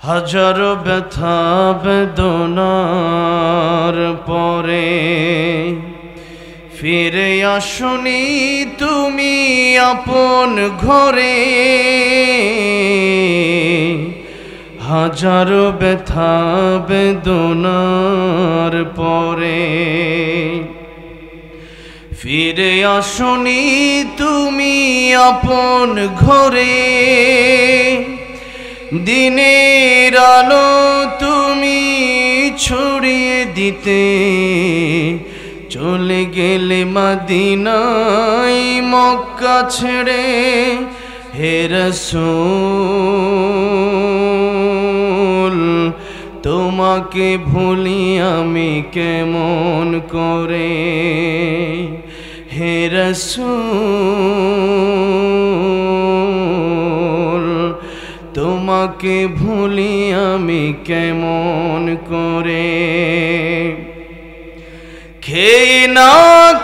হাজারো ব্যথা বেদনার পরে ফিরে আসনি তুমি আপন ঘরে। হাজারো ব্যথা বেদনার পরে ফিরে আসনি তুমি আপন ঘরে। দিনের আলো তুমি ছড়িয়ে দিতে চলে গেলে মদিনায় মক্কা ছেড়ে। হে রাসূল তোমাকে ভুলি আমি কেমন করে। হে রাসূল তোমাকে ভুলি আমি কেমন করে। খেয়ে না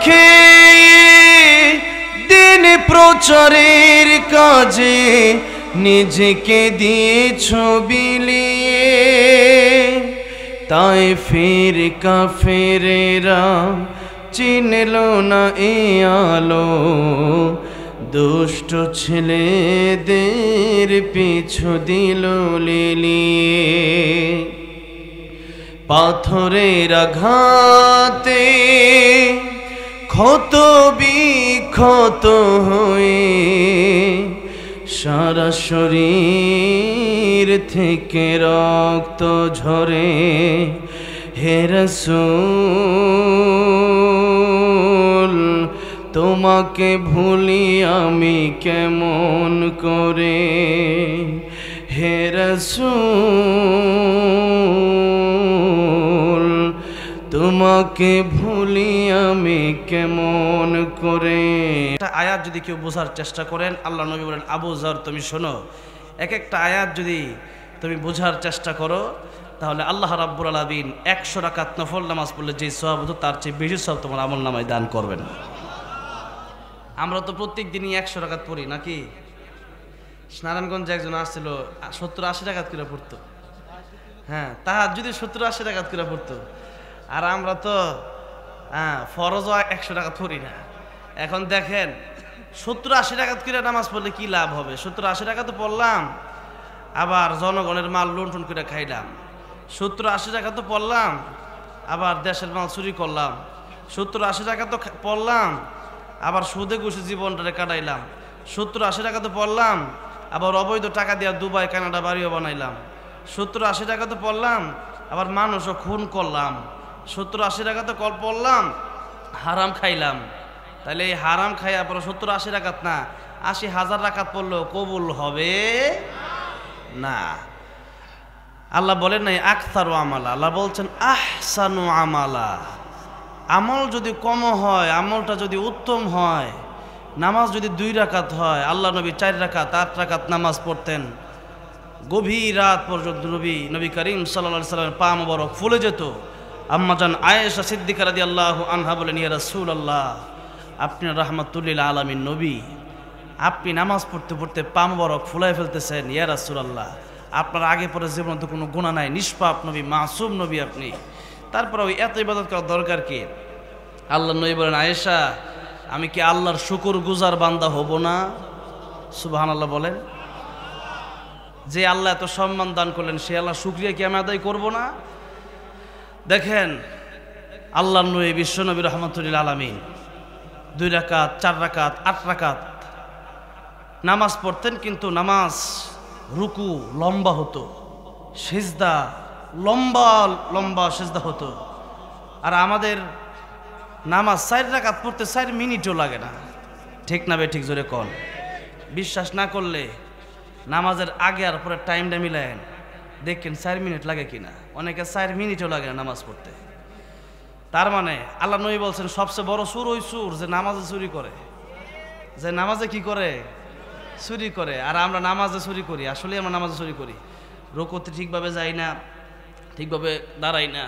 খেয়ে দিন প্রচারের কাজে নিজেকে দিয়েছ বিলিয়ে। তাই ফির কাফেরেরা চিনল না এ আলো, দুষ্ট ছেলেদের পিছু দিল লিলিয়ে। পাথরের আঘাতে ক্ষত বিক্ষত হয়ে সারা শরীর থেকে রক্ত ঝরে। হে রাসূল তোমাকে ভুলি আমি কেমন করে। হে রাসূল তোমাকে ভুলি আমি কেমন করে। একটা আয়াত যদি কেউ বোঝার চেষ্টা করেন, আল্লাহ নবী বলেন, আবু যর তুমি শোনো, এক একটা আয়াত যদি তুমি বোঝার চেষ্টা করো তাহলে আল্লাহ রাব্বুল আলামিন 100 রাকাত নফল নামাজ পড়লে যে সওয়াব হতো তার চেয়ে বেশি সওয়াব তোমার আমলনামায় দান করবেন। আমরা তো প্রত্যেক দিনই 100 রাকাত পড়ি নাকি? নারায়ণগঞ্জে একজন আসছিল 70-80 রাকাত করে পড়তো। হ্যাঁ, তাহাজ্জুদে 70-80 রাকাত করে পড়তো। আর আমরা তো ফরজও 100 রাকাত পড়ি না। এখন দেখেন 70-80 রাকাত করে নামাজ পড়লে কি লাভ হবে? 70-80 রাকাত তো পড়লাম, আবার জনগণের মাল লুণ্ঠন করে খাইলাম। 70-80 রাকাত তো পড়লাম, আবার দেশের মাল চুরি করলাম। 70-80 রাকাত তো পড়লাম, আবার সুদে ঘুষে জীবনটারে কাটাইলাম। 70-80 টাকা তো পড়লাম, আবার অবৈধ টাকা দিয়া দুবাই কানাডা বাড়িও বানাইলাম। 70-80 টাকা তো পড়লাম, আবার মানুষও খুন করলাম। 70-80 টাকা তো পড়লাম, হারাম খাইলাম। তাহলে এই হারাম খাইয়া পরে 70-80 রাকাত না 80,000 রাকাত পড়লেও কবুল হবে না। আল্লাহ বলেন নাই আকসারু আমালা, আল্লাহ বলছেন আহসানু আমালা। আমল যদি কম হয়, আমলটা যদি উত্তম হয়, নামাজ যদি 2 রাকাত হয়, আল্লাহ নবী 4 রাকাত 8 রাকাত নামাজ পড়তেন। গভীর রাত পর্যন্ত নবী করিম সাল্লাল্লাহু আলাইহি সাল্লামের পা মোবারক ফুলে যেত। আম্মাজান আয়েশা সিদ্দিকা রাদিয়াল্লাহু আনহা বলেন, ইয়া রাসূলুল্লাহ আপনি রাহমাতুল লিল আলামিন নবী, আপনি নামাজ পড়তে পড়তে পা মোবারক ফুলায় ফেলতেছেন। ইয়া রাসূলুল্লাহ আপনার আগে পরে জীবনে তো কোনো গুনাহ নাই, নিষ্পাপ নবী, মাসুম নবী আপনি, তারপরে ওই এত ইবাদত করার দরকার কি? আল্লাহ নবী বলেন, আয়েশা আমি কি আল্লাহর শুকর গুজার বান্দা হব না? সুবহানাল্লাহ বলেন। যে আল্লাহ এত সম্মান দান করলেন সে আল্লাহ শুকরিয়া কি আমি আদায় করব না? দেখেন আল্লাহর নবী বিশ্বনবী রাহমাতুল লিল আলামিন 2 রাকাত 4 রাকাত 8 রাকাত নামাজ পড়তেন, কিন্তু নামাজ রুকু লম্বা হতো, সিজদা লম্বা লম্বা সিজদা হতো। আর আমাদের নামাজ 4 রাকাত পড়তে 4 মিনিটও লাগে না। ঠিক না বে ঠিক জোরে কোন? বিশ্বাস না করলে নামাজের আগে আর পরে টাইমটা মিলায়েন, দেখেন 4 মিনিট লাগে কিনা। অনেকে 4 মিনিটও লাগে না নামাজ পড়তে। তার মানে আল্লাহ নবী বলছেন সবচেয়ে বড় চোর ওই চোর যে নামাজে চুরি করে, যে নামাজে কি করে? চুরি করে। আর আমরা নামাজে চুরি করি, আসলে আমরা নামাজে চুরি করি। রুকুতে ঠিকভাবে যাই না, ঠিকভাবে দাঁড়াই না,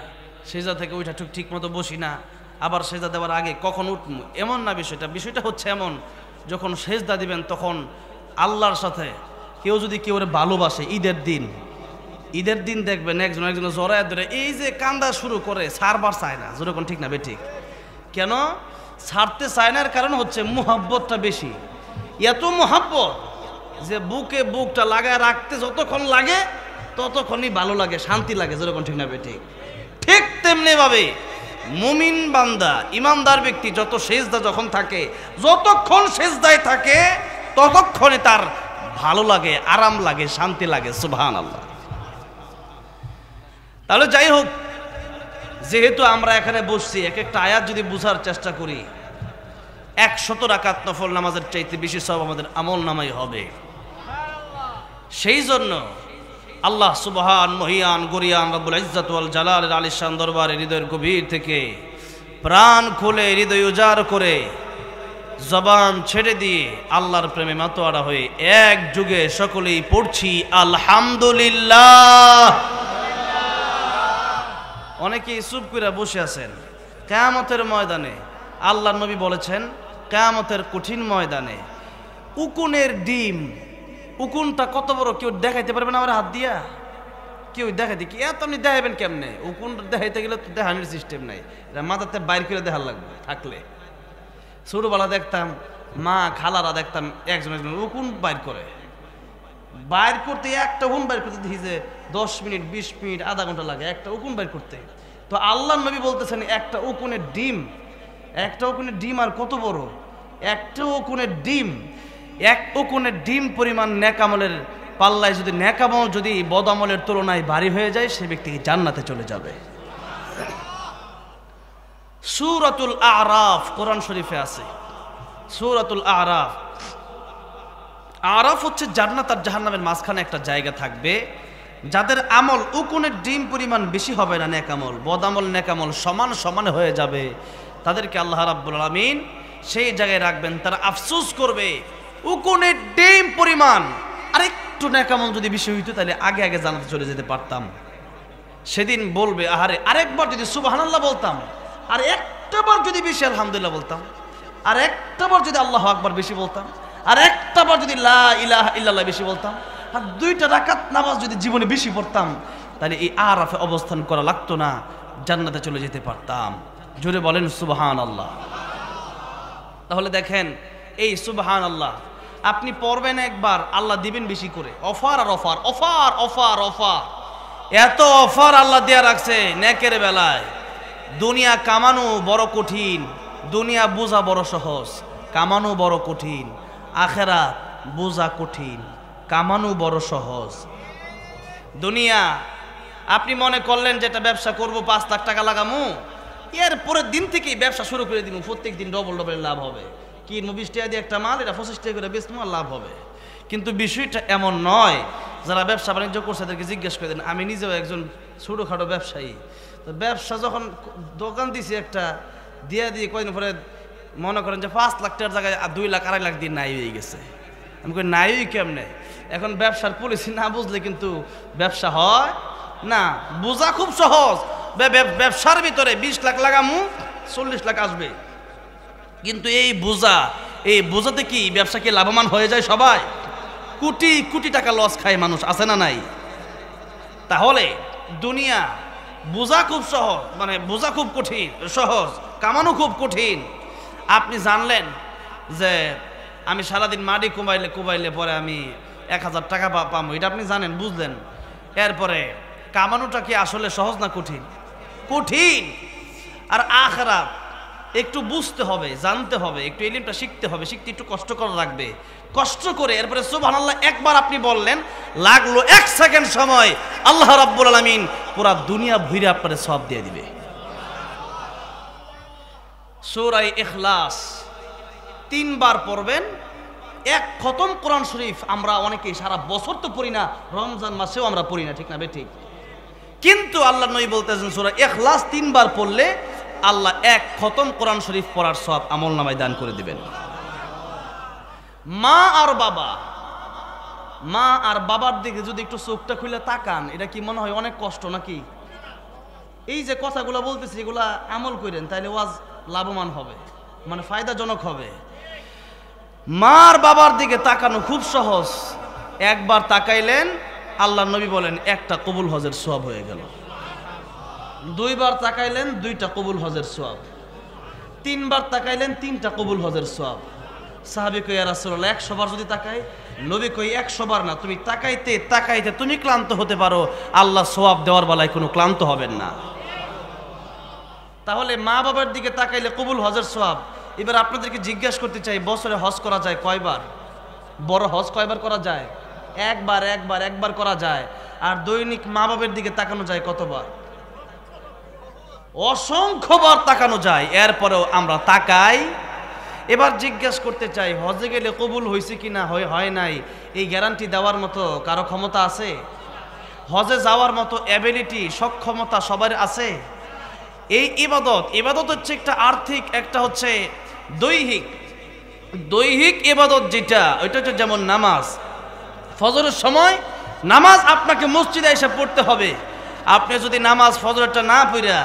সেজদা থেকে ওইটা ঠিক মতো বসি না, আবার সেজদা দেওয়ার আগে কখন উঠবো এমন না বিষয়টা। বিষয়টা হচ্ছে এমন, যখন সেজদা দিবেন তখন আল্লাহর সাথে কেউ যদি কেউ ভালোবাসে, ঈদের দিন ঈদের দিন দেখবেন একজন একজনের জড়ায় ধরে এই যে কান্দা শুরু করে ছাড়বার চায় না, যেরকম ঠিক না বেঠিক? কেন ছাড়তে চায় না? এর কারণ হচ্ছে মোহাব্বতটা বেশি। এত মোহাব্বত যে বুকটা লাগায় রাখতে যতক্ষণ লাগে ততক্ষণই ভালো লাগে, শান্তি লাগে, যেরকম ঠিক না বেঠিক? ঠিক তেমনি ভাবে মুমিন বান্দা, ইমানদার ব্যক্তি যত সেজদা যখন থাকে, যতক্ষণ সেজদায় থাকে ততক্ষণে তার ভালো লাগে, আরাম লাগে, শান্তি লাগে। সুবহানাল্লাহ। তাহলে যাই হোক, যেহেতু আমরা এখানে বসছি, এক একটা আয়াত যদি বুঝার চেষ্টা করি, 100 রাকাত নফল নামাজের চাইতে বেশি সব আমাদের আমল নামাই হবে। সেই জন্য আল্লাহ সুবহান মহিয়ান গরিয়ান রব্বুল ইজ্জত ওয়াল জালালের আলিশান দরবারে হৃদয়ের গভীর থেকে প্রাণ খুলে, হৃদয় উজাড় করে, জবান ছেড়ে দিয়ে আল্লাহর প্রেমে মাতোয়ারা হয়ে এক যুগে সকলেই পড়ছি আলহামদুলিল্লাহ। অনেকেই চুপ করে বসে আছেন। কিয়ামতের ময়দানে আল্লাহর নবী বলেছেন, কিয়ামতের কঠিন ময়দানে উকুনের ডিম, উকুনটা কত বড় কেউ দেখাইতে পারবে না? আমার হাত দিয়া কেউ দেখাইতে, কি এত আপনি দেখাইবেন কেমনে? উকুন দেখাইতে গেলে তো দেখানোর সিস্টেম নাই, এটা মাথাতে বাইর করে দেখার লাগবে। থাকলে ছোটবেলা দেখতাম মা খালারা দেখতাম একজন উকুন বাইর করে, বাইর করতে একটা উকুন বাইর করতে দেখি যে 10 মিনিট 20 মিনিট আধা ঘন্টা লাগে একটা উকুন বাইর করতে। তো আল্লাহর নবী বলতেছেন একটা উকুনের ডিম, একটা উকুনের ডিম আর কত বড়? একটা উকুনের ডিম, এক উকুনের ডিম পরিমাণ নেকামলের পাল্লায় যদি নেকামল যদি বদামলের তুলনায় ভারী হয়ে যায়, সে ব্যক্তি জান্নাতে চলে যাবে। সূরাতুল আরাফ কোরআন শরীফে আছে। সূরাতুল আরাফ, আরাফ হচ্ছে জান্নাত আর জাহান্নামের মাঝখানে একটা জায়গা থাকবে। যাদের আমল উকুনের ডিম পরিমাণ বেশি হবে না, নেকামল বদামল নেকামল সমান সমান হয়ে যাবে, তাদেরকে আল্লাহ রাব্বুল আলামিন সেই জায়গায় রাখবেন। তারা আফসোস করবে, উকুনের ডিম পরিমাণ আরেকটু নেকামল যদি বেশি হইতো তাহলে আগে আগে জান্নাতে চলে যেতে পারতাম। সেদিন বলবে, আহারে আরেকবার যদি সুবহানাল্লাহ বলতাম, আর একটাবার যদি বেশি আলহামদুলিল্লাহ বলতাম, আর একটাবার যদি আল্লাহু আকবার বেশি বলতাম, আর একটাবার যদি লা ইলাহা ইল্লাল্লাহ বেশি বলতাম, আর 2টা রাকাত নামাজ যদি জীবনে বেশি পড়তাম, তাহলে এই আরাফে অবস্থান করা লাগতো না, জান্নাতে চলে যেতে পারতাম। জোরে বলেন সুবহানাল্লাহ। তাহলে দেখেন, এই সুবহানাল্লাহ আপনি পড়বেন একবার, আল্লাহ দিবেন বেশি করে। অফার আর অফার, অফার অফার অফার, এত অফার আল্লাহ দেয়া রাখছে নেকের বেলায়। দুনিয়া কামানো বড় কঠিন, দুনিয়া বোঝা বড় সহজ, কামানো বড় কঠিন। আখিরাত বোঝা কঠিন, কামানো বড় সহজ। দুনিয়া আপনি মনে করলেন যে এটা ব্যবসা করব, 5 লাখ টাকা লাগামু, এর পরের দিন থেকেই ব্যবসা শুরু করে দিব, প্রত্যেক দিন ডবল ডবল লাভ হবে। কি 20 টাকা দিয়ে একটা মাল, এটা 25 টাকা করে বেচবো আর লাভ হবে। কিন্তু বিষয়টা এমন নয়। যারা ব্যবসা বাণিজ্য করছে তাদেরকে জিজ্ঞেস করে দেন। আমি নিজেও একজন ছোটোখাটো ব্যবসায়ী। তো ব্যবসা যখন দোকান দিছি একটা, দিয়ে কয়দিন পরে মনে করেন যে 5 লাখ টাকার জায়গায় 2 লাখ 2.5 লাখ দিয়ে নাই হয়ে গেছে। আমি কই নাই কেমনে? এখন ব্যবসার পলিসি না বুঝলে কিন্তু ব্যবসা হয় না। বোঝা খুব সহজ, ব্যবসার ভিতরে 20 লাখ লাগামু 40 লাখ আসবে, কিন্তু এই বোঝাতে কি ব্যবসা কি লাভবান হয়ে যায়? সবাই কোটি কোটি টাকা লস খায় মানুষ, আছে না নাই? তাহলে দুনিয়া বোঝা খুব সহজ, মানে বোঝা খুব কঠিন, সহজ কামানো খুব কঠিন। আপনি জানলেন যে আমি সারাদিন মাটি কুবাইলে পরে আমি 1000 টাকা পাবো, এটা আপনি জানেন, বুঝলেন। এরপরে কামানোটা কি আসলে সহজ না কঠিন? কঠিন। আর আখিরাত একটু বুঝতে হবে, জানতে হবে, একটু ইলমটা শিখতে হবে, শিখতে একটু কষ্ট করা লাগবে। কষ্ট করে এরপরে সুবহানাল্লাহ একবার আপনি বললেন, লাগলো 1 সেকেন্ড সময়, আল্লাহ রাব্বুল আলামিন পুরা দুনিয়া ভুইরে আপনারে সওয়াব দিয়ে দিবে। সূরা ইখলাস 3 বার পড়বেন, 1 খতম কোরআন শরীফ। আমরা অনেকেই সারা বছর তো পড়ি না, রমজান মাসেও আমরা পড়ি না, ঠিক না ঠিক? কিন্তু আল্লাহর নবী বলতেছেন সূরা ইখলাস 3 বার পড়লে আল্লাহ 1 খতম কোরআন শরীফ পড়ার সওয়াব আমলনামায় দান করে দিবেন। মা আর বাবার দিকে যদি একটু চোখটা খুলে তাকান, এটা কি মনে হয় অনেক কষ্ট নাকি? এই যে কথাগুলো বলতেছি, এগুলা আমল করেন, তাইলে ওয়াজ লাভবান হবে, মানে ফায়দাজনক হবে। মা আর বাবার দিকে তাকানো খুব সহজ। একবার তাকাইলেন, আল্লাহ নবী বলেন একটা কবুল হজের সওয়াব হয়ে গেল। দুইবার তাকাইলেন, দুইটা কবুল হজের সওয়াব। তিনবার তাকাইলেন, তিনটা কবুল হজের সওয়াব। সাহাবী কই ইয়া রাসূলুল্লাহ 100 বার যদি তাকাই? নবী কই 100 বার না, তুমি তাকাইতে তাকাইতে তুমি ক্লান্ত হতে পারো, আল্লাহ সওয়াব দেওয়ার বেলায় কোনো ক্লান্ত হবেন না। তাহলে মা বাবার দিকে তাকাইলে কবুল হজের সওয়াব। এবার আপনাদেরকে জিজ্ঞাসা করতে চাই, বছরে হজ করা যায় কয়বার? বড় হজ কয়বার করা যায়? একবার করা যায়। আর দৈনিক মা বাবার দিকে তাকানো যায় কতবার? অসংখ্যবার তাকানো যায়, এরপরেও আমরা তাকাই। এবার জিজ্ঞাসা করতে চাই, হজে গেলে কবুল হয়েছে কিনা হয় নাই এই গ্যারান্টি দেওয়ার মতো কারো ক্ষমতা আছে? হজে যাওয়ার মতো অ্যাবিলিটি সক্ষমতা সবার আছে? এই ইবাদত হচ্ছে একটা আর্থিক, একটা হচ্ছে দৈহিক ইবাদত, যেটা ওইটা হচ্ছে যেমন নামাজ। ফজরের সময় নামাজ আপনাকে মসজিদে এসে পড়তে হবে। আপনি যদি নামাজ ফজরেরটা না পড়া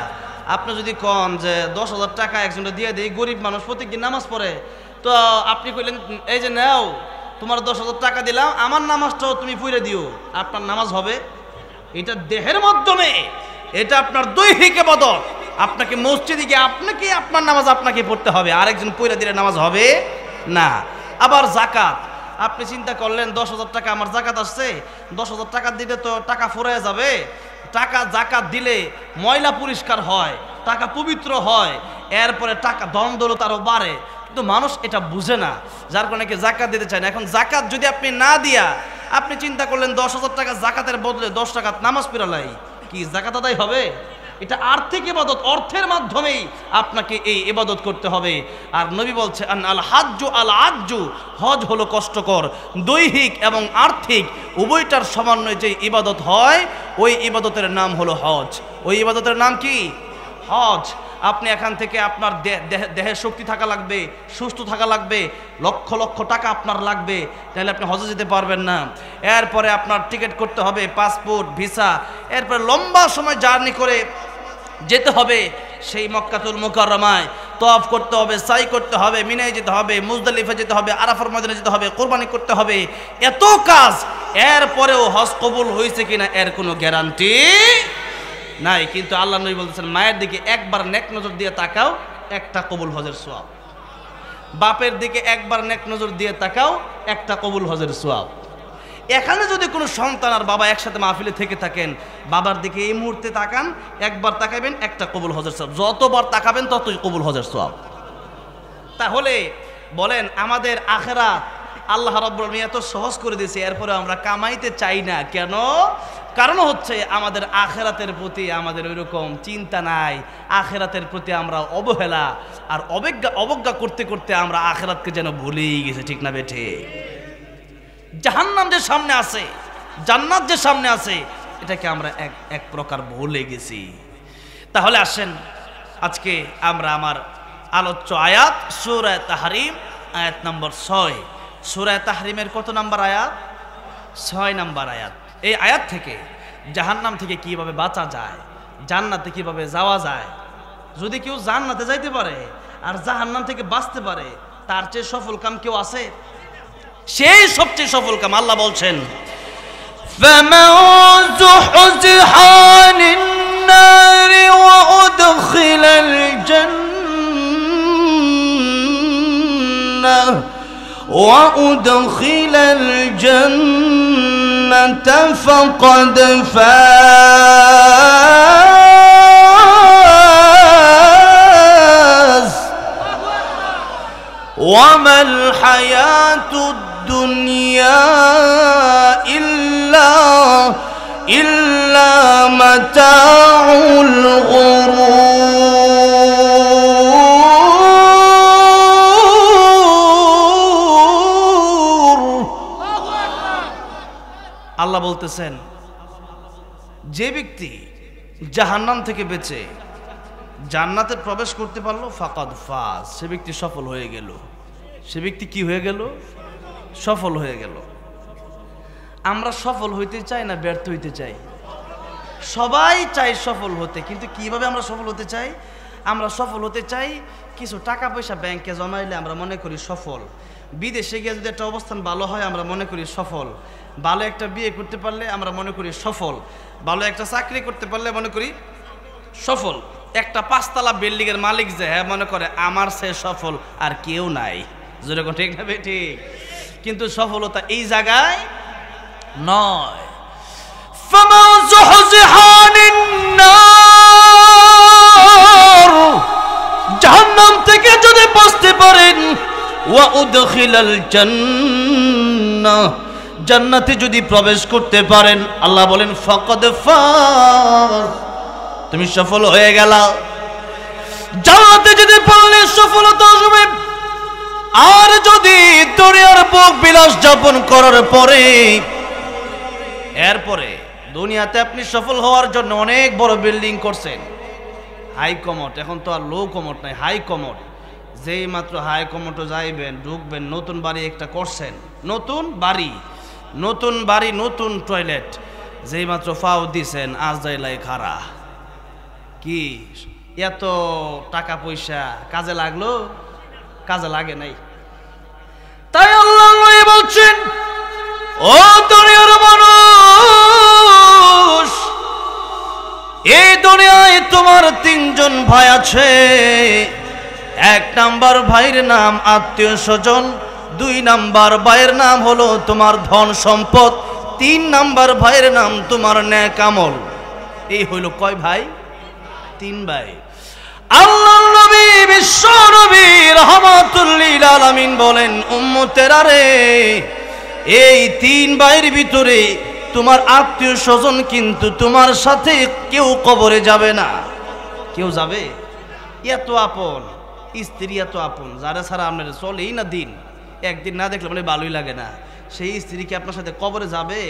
আপনি যদি কন যে 10,000 টাকা একজনটা দিয়ে দেয়, গরিব মানুষ প্রত্যেকদিন নামাজ পড়ে, তো আপনি কইলেন এই যে নাও তোমার 10,000 টাকা দিলাম, আমার নামাজটাও তুমি পড়ে দিও, আপনার নামাজ হবে? এটা দেহের মাধ্যমে, এটা আপনার দৈহিক ইবাদত। আপনাকে মসজিদে গিয়ে আপনার নামাজ আপনাকে পড়তে হবে, আরেকজন পড়ে দিলে নামাজ হবে না। আবার জাকাত, আপনি চিন্তা করলেন 10,000 টাকা আমার জাকাত আসছে, 10,000 টাকা দিলে তো টাকা ফুরায় যাবে। টাকা জাকাত দিলে ময়লা পরিষ্কার হয়, টাকা পবিত্র হয়, এরপরে টাকা ধন দৌলত আরও বাড়ে। কিন্তু মানুষ এটা বুঝে না, যার কারণে জাকাত দিতে চায় না। এখন জাকাত যদি আপনি না দিয়া আপনি চিন্তা করলেন 10,000 টাকা জাকাতের বদলে 10 টাকা নামাজ পড়ালাই, কি জাকাত আদায় হবে? এটা আর্থিক ইবাদত, অর্থের মাধ্যমেই আপনাকে এই ইবাদত করতে হবে। আর নবী বলছে আল হাজ্জু আল আজ্জু, হজ হলো কষ্টকর। দৈহিক এবং আর্থিক উভয়টার সমন্বয়ে যে ইবাদত হয়, ওই ইবাদতের নাম হলো হজ। ওই ইবাদতের নাম কি? হজ। আপনি এখান থেকে আপনার দেহে শক্তি থাকা লাগবে, সুস্থ থাকা লাগবে, লক্ষ লক্ষ টাকা আপনার লাগবে, তাহলে আপনি হজে যেতে পারবেন না। এরপরে আপনার টিকিট করতে হবে, পাসপোর্ট, ভিসা, এরপরে লম্বা সময় জার্নি করে যেতে হবে সেই মক্কাতুল মুকাররমায়, তওয়াফ করতে হবে, সাই করতে হবে, মিনায় যেতে হবে, মুজদালিফা যেতে হবে, আরাফার ময়দানে যেতে হবে, কোরবানি করতে হবে, এত কাজ। এরপরেও হজ কবুল হয়েছে কিনা এর কোনো গ্যারান্টি নাই। কিন্তু আল্লাহ নবী বলতেছেন, মায়ের দিকে একবার নেক নজর দিয়ে তাকাও, একটা কবুল হজের সওয়াব। বাপের দিকে একবার নেক নজর দিয়ে তাকাও, একটা কবুল হজের সওয়াব। এখানে যদি কোনো সন্তান আর বাবা একসাথে মাহফিলে থেকে থাকেন, বাবার দিকে এই মুহূর্তে তাকান, একবার তাকাবেন, একটা কবুল হজের সওয়াব। যতবার তাকাবেন ততই কবুল হজের সওয়াব। তাহলে বলেন, আমাদের আখিরাত আল্লাহ রাব্বুল আলামিন এত সহজ করে দিয়েছে, এরপরে আমরা কামাইতে চাই না কেন? কারণ হচ্ছে আমাদের আখিরাতের প্রতি আমাদের ওইরকম চিন্তা নাই, আখিরাতের প্রতি আমরা অবহেলা আর অবজ্ঞা করতে করতে আমরা আখিরাতকে যেন ভুলেই গেছি। ঠিক না বেঠে? জাহান্নাম যে সামনে আছে, জান্নাত যে সামনে আছে, এটাকে আমরা এক প্রকার ভুলে গেছি। তাহলে আসেন আজকে আমরা আমার আলোচ্য আয়াত সূরা তাহরিম, আয়াত নম্বর 6। সূরা তাহরিমের কত নাম্বার আয়াত? 6 নাম্বার আয়াত। এই আয়াত থেকে জাহান্নাম থেকে কিভাবে বাঁচা যায়, জান্নাতে কিভাবে যাওয়া যায়। যদি কেউ জান্নাতে যাইতে পারে আর জাহান্নাম থেকে বাঁচতে পারে, তার চেয়ে সফল কাম কেউ আছে? সেই সবচেয়ে সফল কাম। আল্লাহ বলছেন, فَمَنْ زُحْزِحَ عَنِ النَّارِ وَأُدْخِلَ الْجَنَّةَ فَقَدْ فَازَ وَمَا الْحَيَاةُ الدُّنْيَا إِلَّا مَتَاعُ الْغُرُورِ। আল্লাহ বলতেছেন, যে ব্যক্তি জাহান্নাম থেকে বেঁচে জান্নাতে প্রবেশ করতে পারলো, ফাকাদ ফাজ, সে ব্যক্তি সফল হয়ে গেল। সে ব্যক্তি কি হয়ে গেল? সফল হয়ে গেল। আমরা সফল হইতে চাই না ব্যর্থ হইতে চাই? সবাই চাই সফল হতে, কিন্তু কিভাবে আমরা সফল হতে চাই? আমরা সফল হতে চাই কিছু টাকা পয়সা ব্যাংকে জমাইলে আমরা মনে করি সফল, বিদেশে গিয়ে যদি একটা অবস্থান ভালো হয় আমরা মনে করি সফল, ভালো একটা বিয়ে করতে পারলে আমরা মনে করি সফল, ভালো একটা চাকরি করতে পারলে মনে করি সফল। একটা 5 তলা বিল্ডিং এর মালিক যে হ্যাঁ মনে করে আমার সে সফল আর কেউ নাই, যেরকম ঠিক না ঠিক? কিন্তু সফলতা এই জায়গায় নয়। فمن زحزح عن النار জাহান্নাম থেকে যদি বাঁচতে পারেন, ওয়া উদখিলাল জান্নাহ জান্নাতে যদি প্রবেশ করতে পারেন, আল্লাহ বলেন ফাকাদ ফাজ তুমি সফল হয়ে গেলা। জান্নাতে যদি পারলে সফলতা আসবে। আর যদি দুনিয়ার ভোগ বিলাস যাপন করার পরে এরপরে দুনিয়াতে আপনি সফল হওয়ার জন্য অনেক বড় বিল্ডিং করছেন, হাই কমোড, এখন তো আর লো কমোড নাই, হাই কমোড। যেই মাত্র হাই কমোডে যাইবেন ঢুকবেন, নতুন বাড়ি একটা করছেন, নতুন বাড়ি নতুন টয়লেট, যেই মাত্র ফাও দিছেন আজ যাইলাই খারা। কি এত টাকা পয়সা কাজে লাগলো? কাজে লাগে নাই। তাই আল্লাহ বলছেন, ও দুনিয়ার মানুষ, এই দুনিয়ায় তোমার 3 জন ভাই আছে। 1 নাম্বার ভাইয়ের নাম আত্মীয় স্বজন, 2 নাম্বার ভাইয়ের নাম হলো তোমার ধন সম্পদ, 3 নাম্বার ভাইয়ের নাম তোমার নেক আমল। এই হইল কয় ভাই? 3 ভাই। আল্লাহ নবী বিশ্ব নবী রাহমাতুল লিল আলামিন বলেন, উম্মতেরা রে, এই 3 ভাইয়ের ভিতরে তোমার আত্মীয় স্বজন কিন্তু তোমার সাথে কেউ কবরে যাবে না। কেউ যাবে? এত আপন স্ত্রী, এত আপন, যারা ছাড়া আপনার চলেই না দিন, একদিন না দেখলে মানে ভালোই লাগে না, সেই স্ত্রী কি আপনার সাথে কবরে যাবে?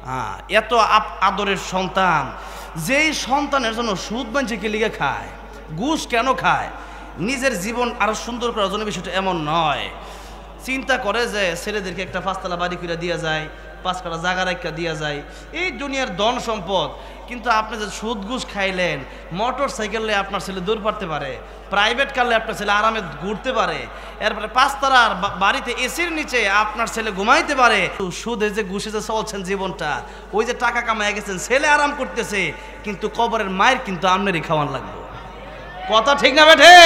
হ্যাঁ, এত আদরের সন্তান, যেই সন্তানের জন্য সুদ বাঞ্চিকে লিগে খায়, ঘুষ কেন খায়? নিজের জীবন আরো সুন্দর করার জন্য। বিষয়টা এমন নয়, চিন্তা করে যে ছেলেদেরকে একটা 5 তলা বাড়ি করে দেওয়া যায়, 5 কাঠা জায়গা রাখা দেওয়া যায়, এই দুনিয়ার ধন সম্পদ। কিন্তু আপনি যে সুদ ঘুষ খাইলেন, মোটর সাইকেলে আপনার ছেলে দৌড় পারতে পারে, প্রাইভেট কারলে আপনার ছেলে আরামে ঘুরতে পারে, এরপরে 5 তলার বাড়িতে এসির নিচে আপনার ছেলে ঘুমাইতে পারে। সুদে যে ঘুষে যে চলছেন জীবনটা, ওই যে টাকা কামাই গেছেন, ছেলে আরাম করতেছে, কিন্তু কবরের মায়ের কিন্তু আপনারই খাওয়ান লাগবে। কথা ঠিক না বেঠে?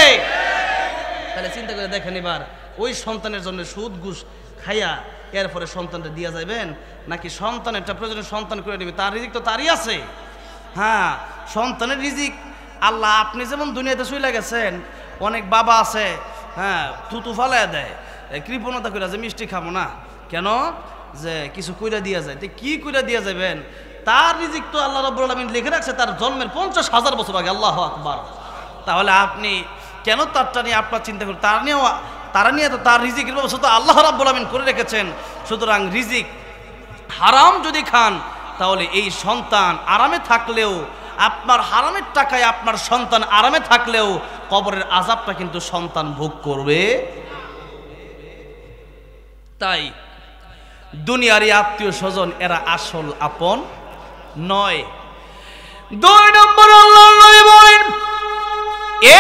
তাহলে চিন্তা করে দেখেন এবার, ওই সন্তানের জন্য সুদ ঘুষ খাইয়া এরপরে সন্তানটা দিয়া যাবেন, নাকি সন্তানেরটা প্রয়োজনীয় সন্তান করে নেবে? তার রিজিক তো তারই আছে। হ্যাঁ, সন্তানের রিজিক আল্লাহ, আপনি যেমন দুনিয়াতে শুইলা গেছেন, অনেক বাবা আছে হ্যাঁ থুতু ফালাইয়া দেয়, কৃপণতা করে যে মিষ্টি খাবো না, কেন? যে কিছু কইরা দিয়া যায়। তো কি কইরা দিয়া যাবেন? তার রিজিক তো আল্লাহ রাব্বুল আলামিন লিখে রাখছে তার জন্মের 50,000 বছর আগে। আল্লাহু আকবার। তাহলে আপনি কেন তারটা নিয়ে আপনার চিন্তা করেন? তারা নিয়ে তো তার রিজিকের ব্যবস্থা তো আল্লাহ রাব্বুল আলামিন করে রেখেছেন। সুতরাং রিজিক হারাম যদি খান, তাহলে এই সন্তান আরামে থাকলেও, আপনার হারামের টাকায় আপনার সন্তান আরামে থাকলেও কবরের আযাবটা কিন্তু সন্তান ভোগ করবে। তাই দুনিয়ার আত্মীয় স্বজন এরা আসল আপন নয়। 2 নম্বর আল্লাহ নবী বলেন,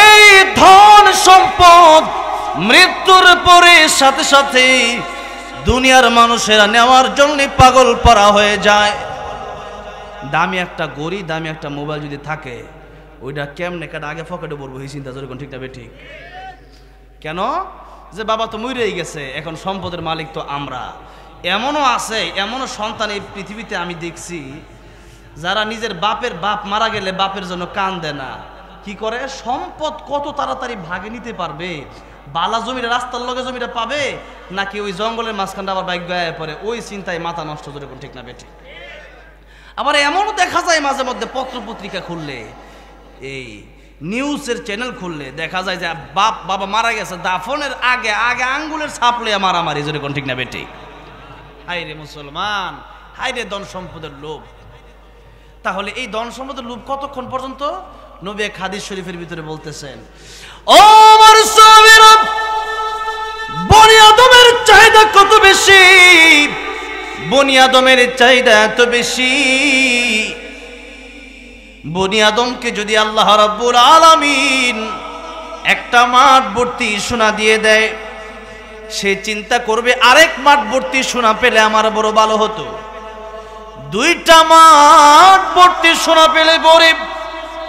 এই ধন সম্পদ মৃত্যুর পরে সাথে সাথে দুনিয়ার মানুষেরা নেওয়ার জন্য পাগল পারা হয়ে যায়। দামি একটা গড়ি, দামি একটা মোবাইল যদি থাকে, ওইটা কেমনে কাটা আগে পকেটে পড়বো, এই চিন্তা যখন ঠিক না ঠিক? কেন? যে বাবা তো মরেই গেছে, এখন সম্পদের মালিক তো আমরা। এমনও আছে, এমনও সন্তান এই পৃথিবীতে আমি দেখছি, যারা নিজের বাপের বাপ মারা গেলে বাপের জন্য কান্দে না। কি করে? সম্পদ কত তাড়াতাড়ি ভাগে নিতে পারবে, বালা জমিটা রাস্তার লগে জমিটা পাবে, নাকি ওই জঙ্গলের মাঝখানটা আবার বাইক গায়ে পড়ে, ওই চিন্তায় মাথা নষ্ট যেরকম ঠিক না বেঠিক। আবার এমনও দেখা যায় মাঝে মধ্যে পত্র পত্রিকা খুললে, এই নিউজের চ্যানেল খুললে দেখা যায় যে বাবা মারা গেছে, দাফনের আগে আগে আঙ্গুলের ছাপ লইয়া মারামারি, যেরকম ঠিক না বেঠিক? হাই রে মুসলমান, হাই রে ধন সম্পদের লোভ। তাহলে এই ধন সম্পদের লোভ কতক্ষণ পর্যন্ত? নবী এক হাদিস শরীফের ভিতরে বলতেছেন, ও আমার সাহাবীরা, বনি আদমের চাহিদা কত বেশি, বনি আদমের চাহিদা এত বেশি, বনি আদমকে যদি আল্লাহ রাব্বুল আলামিন একটা মাঠ ভর্তি সোনা দিয়ে দেয়, সে চিন্তা করবে আরেক মাঠ ভর্তি সোনা পেলে আমার বড় ভালো হতো। দুইটা মাঠ ভর্তি সোনা পেলে পরে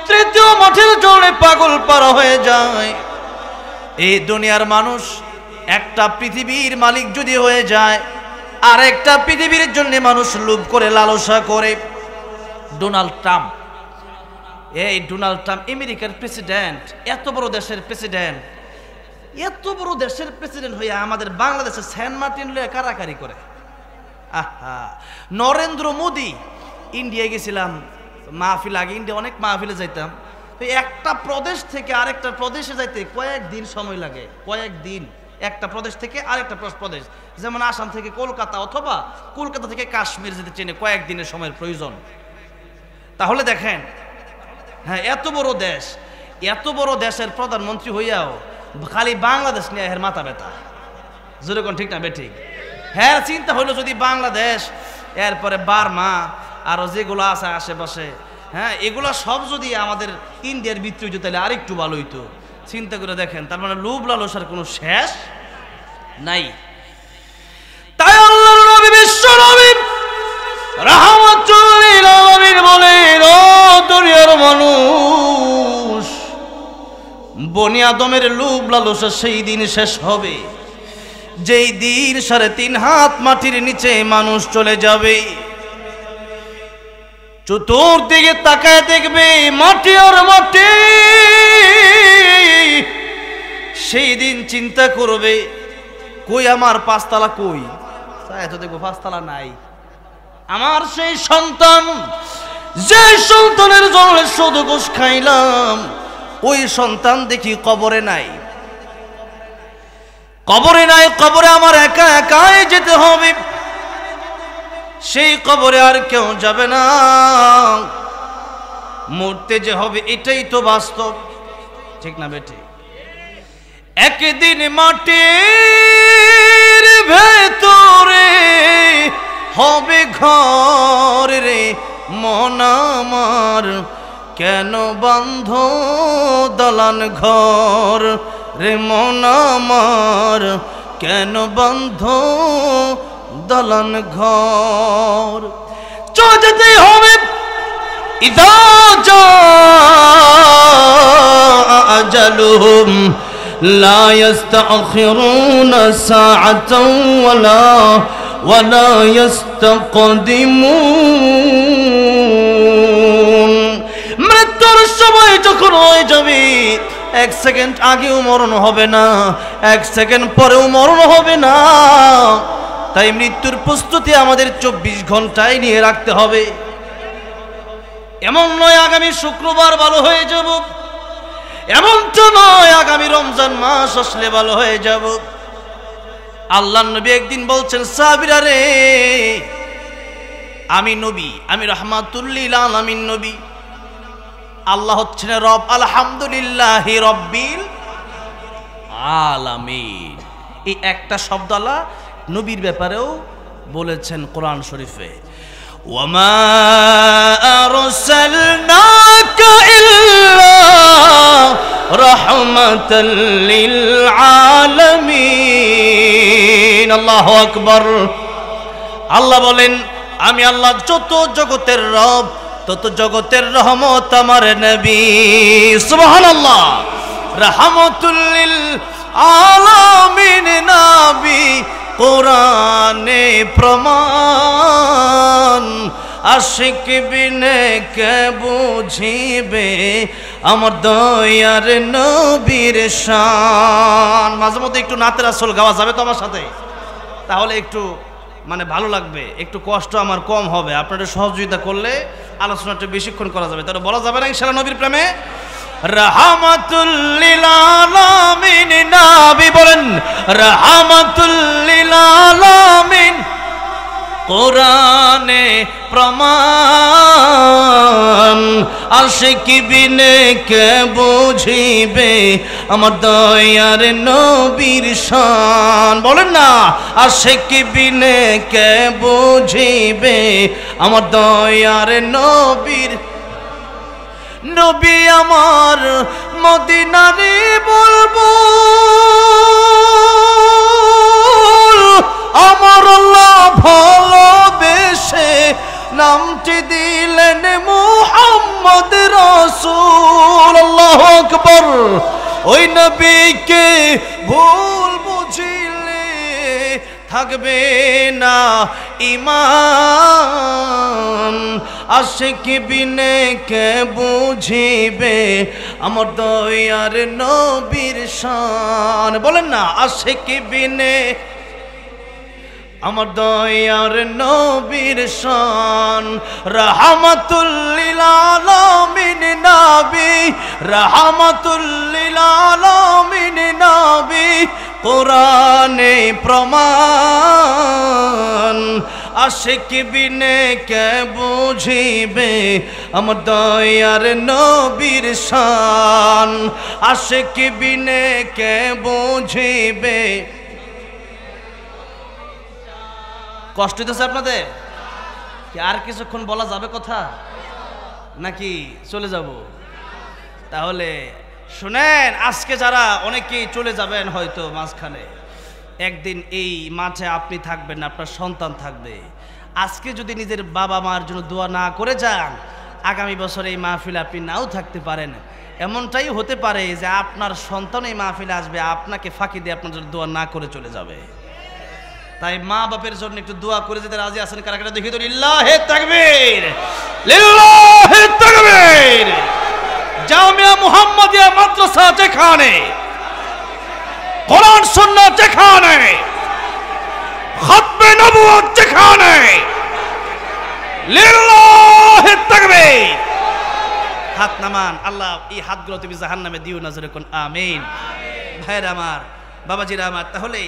তৃতীয় মাঠের জন্য পাগল পারা হয়ে যায়। এই দুনিয়ার মানুষ একটা পৃথিবীর মালিক যদি হয়ে যায়, আর একটা পৃথিবীর জন্য মানুষ লোভ করে লালসা করে। ডোনাল্ড ট্রাম্প, এই ডোনাল্ড ট্রাম্প আমেরিকার প্রেসিডেন্ট, এত বড় দেশের প্রেসিডেন্ট, এত বড় দেশের প্রেসিডেন্ট হইয়া আমাদের বাংলাদেশের সেন্ট মার্টিন লইয়া কারাকারি করে। আহা, নরেন্দ্র মোদী, ইন্ডিয়া গেছিলাম মাহফিল, আগে ইন্ডিয়া অনেক মাহফিলে যাইতাম, তো একটা প্রদেশ থেকে আরেকটা প্রদেশে যাইতে কয়েকদিন সময় লাগে, কয়েকদিন, একটা প্রদেশ থেকে আরেকটা প্রদেশ, যেমন আসাম থেকে কলকাতা অথবা কলকাতা থেকে কাশ্মীর যেতে চেনে কয়েকদিনের সময়ের প্রয়োজন। তাহলে দেখেন, হ্যাঁ, এত বড় দেশ, এত বড় দেশের প্রধানমন্ত্রী হইয়াও খালি বাংলাদেশ নিয়ে এর মাথা ব্যথা। যেরকম ঠিক না বেঠিক? হ্যাঁ, চিন্তা হইলো যদি বাংলাদেশ, এরপরে বার্মা, আরো যেগুলো আছে আশেপাশে, হ্যাঁ, এগুলো সব যদি আমাদের ইন্ডিয়ার ভিতরে হইতো তাহলে আরেকটু ভালো হইতো। চিন্তা করে দেখেন, তার মানে লোভ লালসার কোনো শেষ নাই। তাই আল্লাহর নবী, বিশ্ব নবী রাহমাতুল লিল আলামিন বলেন, ও দুনিয়ার মানুষ, বনি আদমের লোভ লালসা সেই দিন শেষ হবে যেই দিন 3.5 হাত মাটির নিচে মানুষ চলে যাবে। চতুর্দিকে তাকায় দেখবে মাটি আর মাটি। সেই দিন চিন্তা করবে, কই আমার 5 তলা, কই তো দেখবো 5 তলা নাই। আমার সেই সন্তান, যে সন্তানের জন্য শুধু ঘুষ খাইলাম, ওই সন্তান দেখি কবরে নাই, কবরে নাই। কবরে আমার একা একাই যেতে হবে, সেই কবরে আর কেউ যাবে না। মরতে যে হবে এটাই তো বাস্তব, ঠিক না বেটি? একদিন মাটির ভেতরে হবে ঘর রে মন আমার, কেন বন্ধ দলান ঘর রে মন আমার, কেন বন্ধ দলান ঘর। চলে যেতে হবে। ইদা জাআ আজালুহুম লা ইস্তাখিরুনা সাআতাও ওয়ালা ইস্তাকদিমুন। মৃত্যুর সময় যখন হয়ে যাবে, 1 সেকেন্ড আগেও মরণ হবে না, 1 সেকেন্ড পরেও মরণ হবে না। তাই মৃত্যুর প্রস্তুতি আমাদের 24 ঘন্টায় নিয়ে রাখতে হবে। এমন নয় আগামী শুক্রবার ভালো হয়ে যাব, এমনটা নয় আগামী রমজান মাস আসলে ভালো হয়ে যাব। আল্লাহর নবী একদিন বলছেন, সাহাবীরা রে, আমি নবী, আমি রাহমাতুল লিল আলামিন নবী, আল্লাহ হচ্ছেন রব, আলহামদুলিল্লাহি রাব্বিল আলামিন। এই একটা শব্দ আল্লাহ নবীর ব্যাপারেও বলেছেন কোরআন শরীফে, ওয়ামা আরসালনাকা ইল্লা রাহমাতাল লিল আলামিন। আল্লাহু আকবার। আল্লাহ বলেন, আমি আল্লাহ যত জগতের রব, তত জগতের রহমত আমার নবী। সুবহানাল্লাহ। রাহমাতুল লিল আলামিন নবী, কোরআনে প্রমাণ, আশিক বিনে কে বুঝিবে আমার দয়ার নবীর শান। মাঝে মধ্যে একটু নাতে রাসূল গাওয়া যাবে তো আমার সাথে? তাহলে একটু মানে ভালো লাগবে, একটু কষ্ট আমার কম হবে। আপনারা সহযোগিতা করলে আলোচনাটা বেশিক্ষণ করা যাবে। তাহলে বলা যাবে না ইনশাআল্লাহ নবীর প্রেমে? রাহমাতুল লিল আলামিন নবী বলেন, রাহমাতুল লিল আলামিন, কোরআনে প্রমাণ, আশিক বিনে কে বুঝিবে আমার দয়ার নবীর শান। বলেন না, আশিক বিনে কে বুঝিবে আমার দয়ার নবীর। নবী আমার মদিনারি বলবো আমার আল্লাহ ভালোবেসে নামটি দিলেন মুহাম্মদ রাসূল। আল্লাহু আকবার। ওই নবীকে ভুল বুঝিলে থাকবে না ঈমান, আশিক বিনে কে বুঝিবে আমার দয়ার নবীর শান। বলেন না, আশিক বিনে আমার দয়ার নবীর শান। রাহমাতুল লিল আলামিন নবী, রাহমাতুল লিল আলামিন নবী, কোরআনে প্রমাণ। আশিক বিনে কে বুঝিবে আমার দয়ার নবীর শান, আশিক বিনে কে বুঝিবে। কষ্ট হইতেছে আপনাদের? কি আর কিছুক্ষণ বলা যাবে কথা নাকি চলে যাব? তাহলে শুনেন, আজকে যারা অনেকেই চলে যাবেন হয়তো মাঝখানে, একদিন এই মাঠে আপনি থাকবেন না, আপনার সন্তান থাকবে। আজকে যদি নিজের বাবা মার জন্য দোয়া না করে যান, আগামী বছর এই মাহফিলে আপনি নাও থাকতে পারেন। এমনটাই হতে পারে যে আপনার সন্তান এই মাহফিলে আসবে, আপনাকে ফাঁকি দিয়ে আপনার জন্য দোয়া না করে চলে যাবে। তাই মা বাপের জন্য একটু দোয়া করে যেতে রাজি আছেন কারা কারা দেখি তো? লিল্লাহে তাকবীর, লিল্লাহে তাকবীর। জামিয়া মুহাম্মাদিয়া মাদ্রাসা যেখানে, কোরআন সুন্নাহ যেখানে, খতমে নবুয়ত যেখানে, লিল্লাহে তাকবীর। হাত নামান। আল্লাহ এই হাতগুলো তুমি জাহান্নামে দিও না, জোরে কোন আমিন। ভাইরা আমার, বাবাজিরা আমার, তাহলে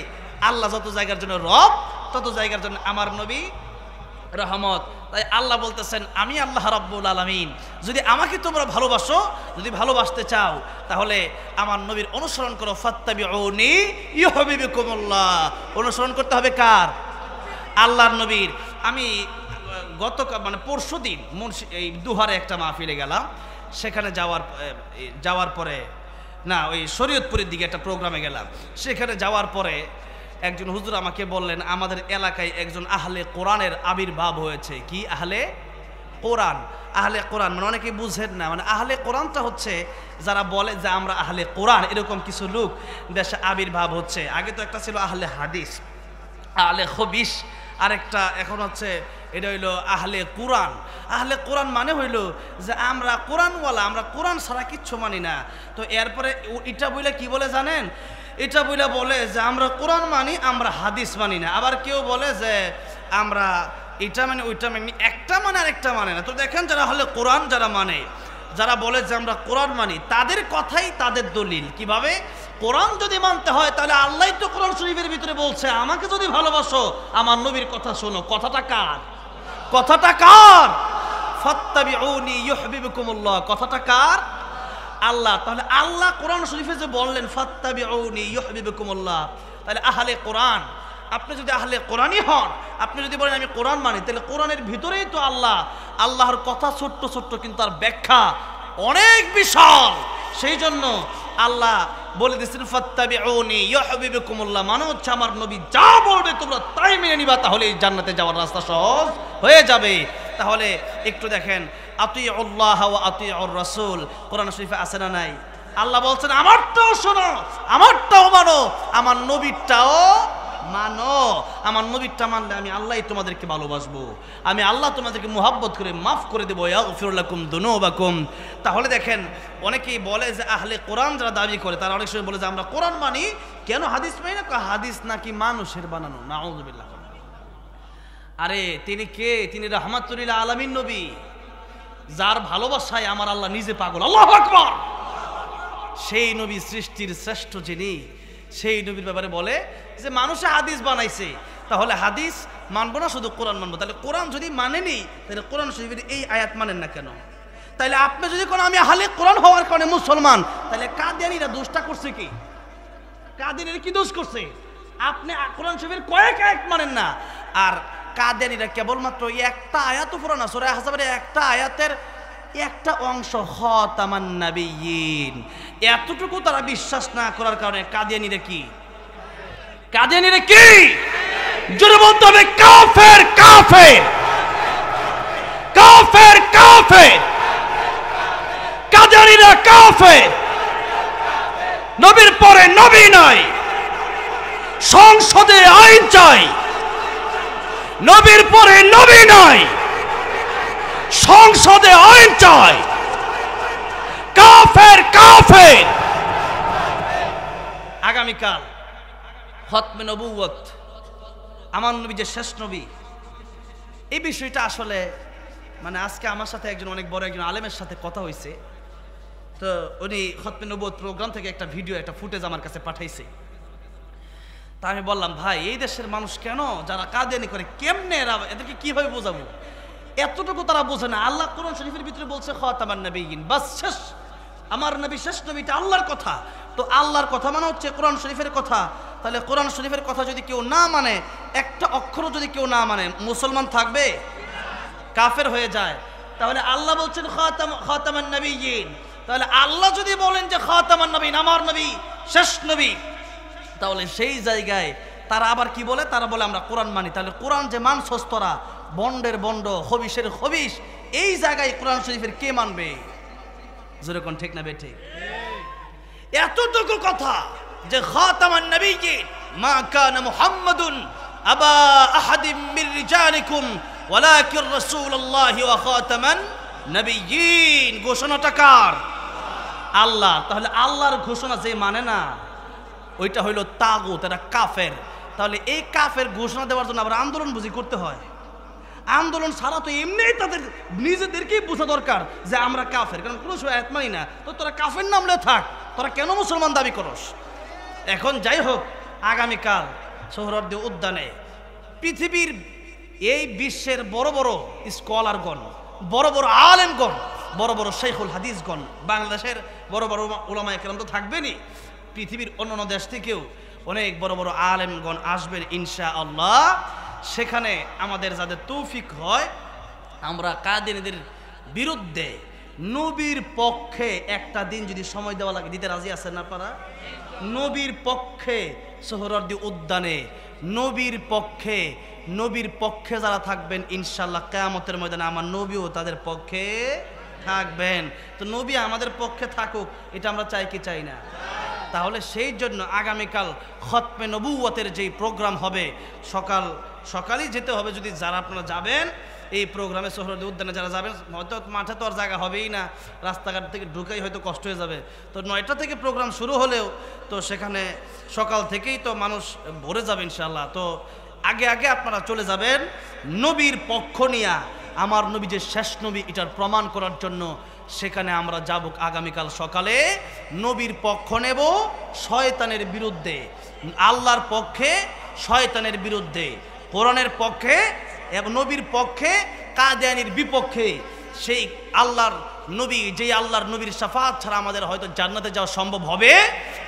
আল্লাহ যত জায়গার জন্য রব, তত জায়গার জন্য আমার নবী রহমত। তাই আল্লাহ বলতেছেন, আমি আল্লাহ রাব্বুল আলামিন, যদি আমাকে তোমরা ভালোবাসো, যদি ভালোবাসতে চাও, তাহলে আমার নবীর অনুসরণ করো। ফাত্তাবিউনি ইউহিব্বুকুমুল্লাহ। অনুসরণ করতে হবে কার? আল্লাহর নবীর। আমি পরশুদিন এই দুহারে একটা মাহফিলে গেলাম। সেখানে যাওয়ার পরে না, ওই শরীয়তপুরের দিকে একটা প্রোগ্রামে গেলাম। সেখানে যাওয়ার পরে একজন হুজুর আমাকে বললেন, আমাদের এলাকায় একজন আহলে কোরআনের আবির্ভাব হয়েছে। কি আহলে কোরআন? আহলে কোরআন মানে অনেকেই বুঝেন না, মানে আহলে কোরআনটা হচ্ছে যারা বলে যে আমরা আহলে কোরআন, এরকম কিছু লোক দেশে আবির্ভাব হচ্ছে। আগে তো একটা ছিল আহলে হাদিস, আহলে খবিস, আরেকটা এখন হচ্ছে এটা হইলো আহলে কোরআন। আহলে কোরআন মানে হইলো যে আমরা কোরআনওয়ালা, আমরা কোরআন ছাড়া কিচ্ছু মানি না। তো এরপরে এটা বইলে কি বলে জানেন? এটা বলে যে আমরা কোরআন মানি, আমরা হাদিস মানি না। আবার কেউ বলে যে আমরা এটা মানে ওইটা মানি, একটা মানে আর একটা মানে না। তো দেখেন, যারা হলে কোরআন যারা মানে, যারা বলে যে আমরা কোরআন মানি, তাদের কথাই তাদের দলিল। কিভাবে? কোরআন যদি মানতে হয় তাহলে আল্লাহ তো কোরআন শরীফের ভিতরে বলছে, আমাকে যদি ভালোবাসো আমার নবীর কথা শোনো। কথাটা কার? কথাটা কার? ফাত্তাবিউনি ইউহিব্বুকুমুল্লাহ। কথাটা কার? আল্লাহ। তাহলে আল্লাহ কোরআন শরীফে যে বললেন ফাত্তাবিউনি ইউহিব্বুকুমুল্লাহ, তাহলে আহলে কোরআন। আপনি যদি আহলে কোরআনই হন, আপনি যদি বলেন আমি কোরআন মানি, তাহলে কোরআনের ভিতরেই তো আল্লাহর কথা ছোট্ট ছোট্ট, কিন্তু তার ব্যাখ্যা অনেক বিশাল। সেই জন্য আল্লাহ বলে দিয়েছেন ফাত্তাবিউনি ইউহিব্বুকুমুল্লাহ, মানে হচ্ছে আমার নবী যা বলবে তোমরা তাই মেনে নিবা, তাহলে এই জান্নাতে যাওয়ার রাস্তা সহজ হয়ে যাবে। তাহলে একটু দেখেন, আতিউল্লাহ ওয়া আতিউর রাসূল কোরআন শরীফে আছে না নাই? আল্লাহ বলছেন আমারটাও শোনো, আমারটাও মানো, আমার নবীরটাও মানো। আমার নবীরটা মানলে আমি আল্লাহ তোমাদেরকে ভালোবাসবো, আমি আল্লাহ তোমাদেরকে মুহাব্বত করে মাফ করে দেবো। ইয়াগফিরু লাকুম যুনুবাকুম। তাহলে দেখেন, অনেকেই বলে যে আহলে কোরআন যারা দাবি করে, তারা অনেক সময় বলে যে আমরা কোরআন মানি, কেন হাদিস মানি না? হাদিস নাকি মানুষের বানানো। নাউযুবিল্লাহ। আরে তিনি কে? তিনি রাহমাতুল লিল আলামিন নবী, যার ভালোবাসায় আমার আল্লাহ নিজে পাগল। আল্লাহু আকবার। সেই নবী সৃষ্টির শ্রেষ্ঠ যিনি, সেই নবীর ব্যাপারে বলে যে মানুষে হাদিস বানাইছে, তাহলে হাদিস মানবো না, শুধু কোরআন মানবো। তাহলে কোরআন যদি মানেনি, তাহলে কোরআন শরীফের এই আয়াত মানেন না কেন? তাহলে আপনি যদি কোন আমি আহলে কোরআন হওয়ার কারণে মুসলমান, তাহলে কাদিয়ানীরা দোষটা করছে কি? কাদিয়ানীরা কি দোষ করছে? আপনি কোরআন শরীফের কয়েক আয়াত মানেন না, আর কাদিয়ানীরা কেবলমাত্র একটা আয়াতও পড়ে না, সূরা আহজাবের একটা আয়াতের একটা অংশ খাতামান নাবিয়্যিন, এতটুকু তারা বিশ্বাস না করার কারণে কাদিয়ানীরা কি জোরে বলতে হবে কাফের কাফের কাফের কাফের, কাদিয়ানীরা কাফের। নবীর পরে নবী নাই, সংসদে আইন চাই। নবীর পরে নবী নাই, সংসদে আইন চাই। কাফের কাফের। আগামীকাল খতমে নবুয়ত, আমার নবী যে শেষ নবী, এই বিষয়টা আসলে মানে আজকে আমার সাথে একজন অনেক বড় একজন আলেমের সাথে কথা হয়েছে। তো উনি খতমে নবুয়ত প্রোগ্রাম থেকে একটা ভিডিও, একটা ফুটেজ আমার কাছে পাঠাইছে। তা আমি বললাম, ভাই এই দেশের মানুষ কেন যারা কাদিয়ানি করে, কেমনে এরা, এদেরকে কিভাবে বোঝাবো? এতটুকু তারা বোঝে না। আল্লাহ কোরআন শরীফের ভিতরে বলছে খাতামান নাবিয়্যিন, বাস শেষ, আমার নবী শেষ নবী, এটা আল্লাহর কথা। তো আল্লাহর কথা মানে হচ্ছে কোরআন শরীফের কথা। তাহলে কোরআন শরীফের কথা যদি কেউ না মানে, একটা অক্ষরও যদি কেউ না মানে, মুসলমান থাকবে? কাফের হয়ে যায়। তাহলে আল্লাহ বলছেন খাতামান নাবিয়্যিন, তাহলে আল্লাহ যদি বলেন যে খাতামান নবীন, আমার নবী শেষ নবী, তাহলে সেই জায়গায় তারা আবার কি বলে? তারা বলে আমরা কোরআন মানি। তাহলে কোরআন যে মানছস তোরা, বন্ডের বন্ড, খবিশের খবিশ, এই জায়গায় কোরআন শরীফের কে মানবে? যেরকম ঠিক না বেঠিক? এতটুকু কথা যে খাতামান নাবিয়্যিন, মা কানা মুহাম্মাদুন আবা আহাদিম মির রিজালিকুম ওয়ালাকিন রাসূলুল্লাহি ওয়া খাতামান নাবিয়্যিন, ঘোষণাটা কার? আল্লাহ। তাহলে আল্লাহর ঘোষণা যে মানে না, ওইটা হইল তাগুত, এটা কাফের। তাহলে এই কাফের ঘোষণা দেওয়ার জন্য আবার আন্দোলন বুঝি করতে হয়? আন্দোলন ছাড়া তো এমনিই তাদের নিজেদেরকেই বোঝা দরকার যে আমরা কাফের, কারণ কোনো সময় আয়াত মানি না। তো তোরা কাফের নামলে থাক, তোরা কেন মুসলমান দাবি করস? এখন যাই হোক, আগামীকাল সোহরাওয়ার্দী উদ্যানে পৃথিবীর এই বিশ্বের বড় বড় স্কলারগণ, বড় বড় আলেমগণ, বড় বড় শেখুল হাদিসগণ, বাংলাদেশের বড় বড় উলামায়ে কেরাম তো থাকবেনই, পৃথিবীর অন্যান্য দেশ থেকেও অনেক বড় বড় আলেমগণ আসবেন ইনশাআল্লাহ। সেখানে আমাদের যাদের তৌফিক হয়, আমরা কাদিয়ানীদের বিরুদ্ধে নবীর পক্ষে একটা দিন যদি সময় দেওয়া লাগে, দিতে রাজি আছেন আপনারা? নবীর পক্ষে সোহরাওয়ার্দী উদ্যানে নবীর পক্ষে যারা থাকবেন ইনশাআল্লাহ কিয়ামতের ময়দানে আমার নবীও তাদের পক্ষে থাকবেন। তো নবী আমাদের পক্ষে থাকুক, এটা আমরা চাই কি চাই না? তাহলে সেই জন্য আগামীকাল খতমে নবুয়তের যেই প্রোগ্রাম হবে, সকালই যেতে হবে। যদি যারা আপনারা যাবেন এই প্রোগ্রামে, সোহরাওয়ার্দী উদ্যানে যারা যাবেন, হয়তো মাঠে তো আর জায়গা হবেই না, রাস্তাঘাট থেকে ঢুকেই হয়তো কষ্ট হয়ে যাবে। তো 9টা থেকে প্রোগ্রাম শুরু হলেও তো সেখানে সকাল থেকেই তো মানুষ ভরে যাবে ইনশাআল্লাহ। তো আগে আগে আপনারা চলে যাবেন নবীর পক্ষ নিয়ে, আমার নবী যে শেষ নবী এটার প্রমাণ করার জন্য। সেখানে আমরা যাব আগামীকাল সকালে, নবীর পক্ষ নেব শয়তানের বিরুদ্ধে, আল্লাহর পক্ষে শয়তানের বিরুদ্ধে, কোরআনের পক্ষে এবং নবীর পক্ষে, কাদিয়ানীর বিপক্ষে। সেই আল্লাহর নবী, যে আল্লাহর নবীর শাফাত ছাড়া আমাদের হয়তো জান্নাতে যাওয়া সম্ভব হবে,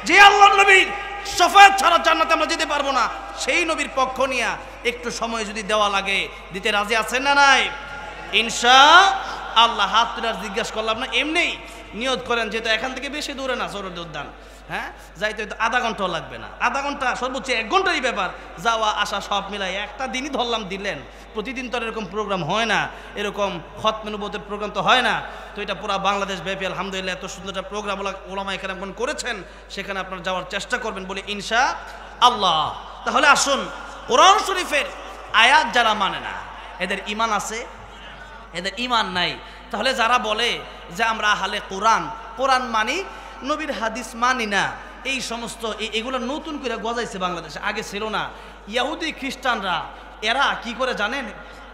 যে আল্লাহর নবীর শাফাত ছাড়া জান্নাতে আমরা যেতে পারবো না, সেই নবীর পক্ষ নিয়ে একটু সময় যদি দেওয়া লাগে, দিতে রাজি আছেন না নাই? ইনশাআল্লাহ। হাত তুলে জিজ্ঞাসা করলাম না, এমনি নিয়ত করেন, যেহেতু এখান থেকে বেশি দূরে না সোহরাওয়ার্দী উদ্যান, হ্যাঁ যাইতে হয়তো আধা ঘন্টাও লাগবে না, আধা ঘন্টা সর্বোচ্চ 1 ঘন্টারই ব্যাপার, যাওয়া আসা সব মিলাই একটা দিনই ধরলাম, দিলেন। প্রতিদিন তো এরকম প্রোগ্রাম হয় না, এরকম খতমে নবুয়তের প্রোগ্রাম তো হয় না। তো এটা পুরো বাংলাদেশ ব্যাপী আলহামদুলিল্লাহ এত সুন্দর একটা প্রোগ্রাম উলামায়ে কেরামগণ করেছেন, সেখানে আপনারা যাওয়ার চেষ্টা করবেন বলে ইনশাআল্লাহ। তাহলে আসুন, কোরআন শরীফের আয়াত যারা মানে না, এদের ঈমান আছে? এদের ঈমান নাই। তাহলে যারা বলে যে আমরা আহলে কোরআন মানি, নবীর হাদিস মানি না, এই সমস্ত এগুলো নতুন করে গজাইছে বাংলাদেশে, আগে ছিল না। ইহুদি খ্রিস্টানরা এরা কি করে জানেন?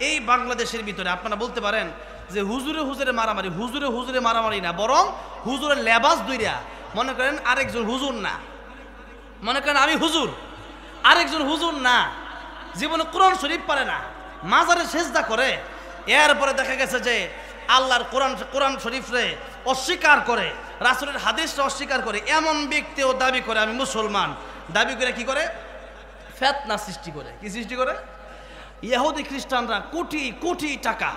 এই বাংলাদেশের ভিতরে আপনারা বলতে পারেন যে হুজুরে মারামারি, হুজুরে মারামারি না, বরং হুজুরের লেবাস দুইরা, মনে করেন আরেকজন হুজুর না, মনে করেন আমি হুজুর, আরেকজন হুজুর না, জীবনে কোরআন শরীফ পারে না, মাজারে সেজদা করে, এরপরে দেখা গেছে যে আল্লাহর কোরআন শরীফরে অস্বীকার করে, রাসূলের হাদিসটা অস্বীকার করে, এমন ব্যক্তিও দাবি করে আমি মুসলমান, দাবি করে কি করে? ফিতনা সৃষ্টি করে। কি সৃষ্টি করে? ইহুদি খ্রিস্টানরা কোটি কোটি টাকা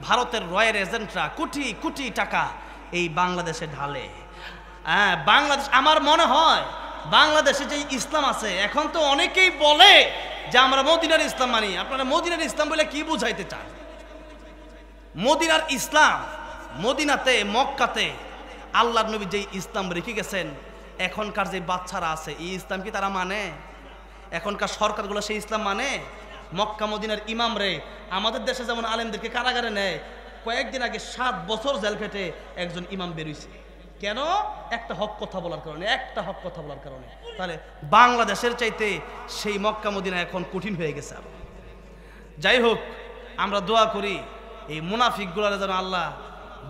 ভারতের রয়্যাল এজেন্টরা কোটি কোটি টাকা এই বাংলাদেশে ঢালে। হ্যাঁ, বাংলাদেশ, আমার মনে হয় বাংলাদেশে যে ইসলাম আছে, এখন তো অনেকেই বলে যে আমরা মদিনার ইসলাম মানি। আপনারা মদিনার ইসলাম বলে কি বুঝাইতে চান? মদিনার ইসলাম, মদিনাতে মক্কাতে আল্লাহর নবী যে ইসলাম রেখে গেছেন, এখনকার যে বাচ্চারা আছে এই ইসলাম কি তারা মানে? এখনকার সরকারগুলো সেই ইসলাম মানে? মক্কা মদিনার ইমাম রে আমাদের দেশে যেমন আলেমদেরকে কারাগারে নেয়, কয়েকদিন আগে 7 বছর জেল খেটে একজন ইমাম বেরোইছে। কেন? একটা হক কথা বলার কারণে, একটা হক কথা বলার কারণে। তাহলে বাংলাদেশের চাইতে সেই মক্কা মদিনা এখন কঠিন হয়ে গেছে। যাই হোক, আমরা দোয়া করি এই মুনাফিকগুলারে যেন আল্লাহ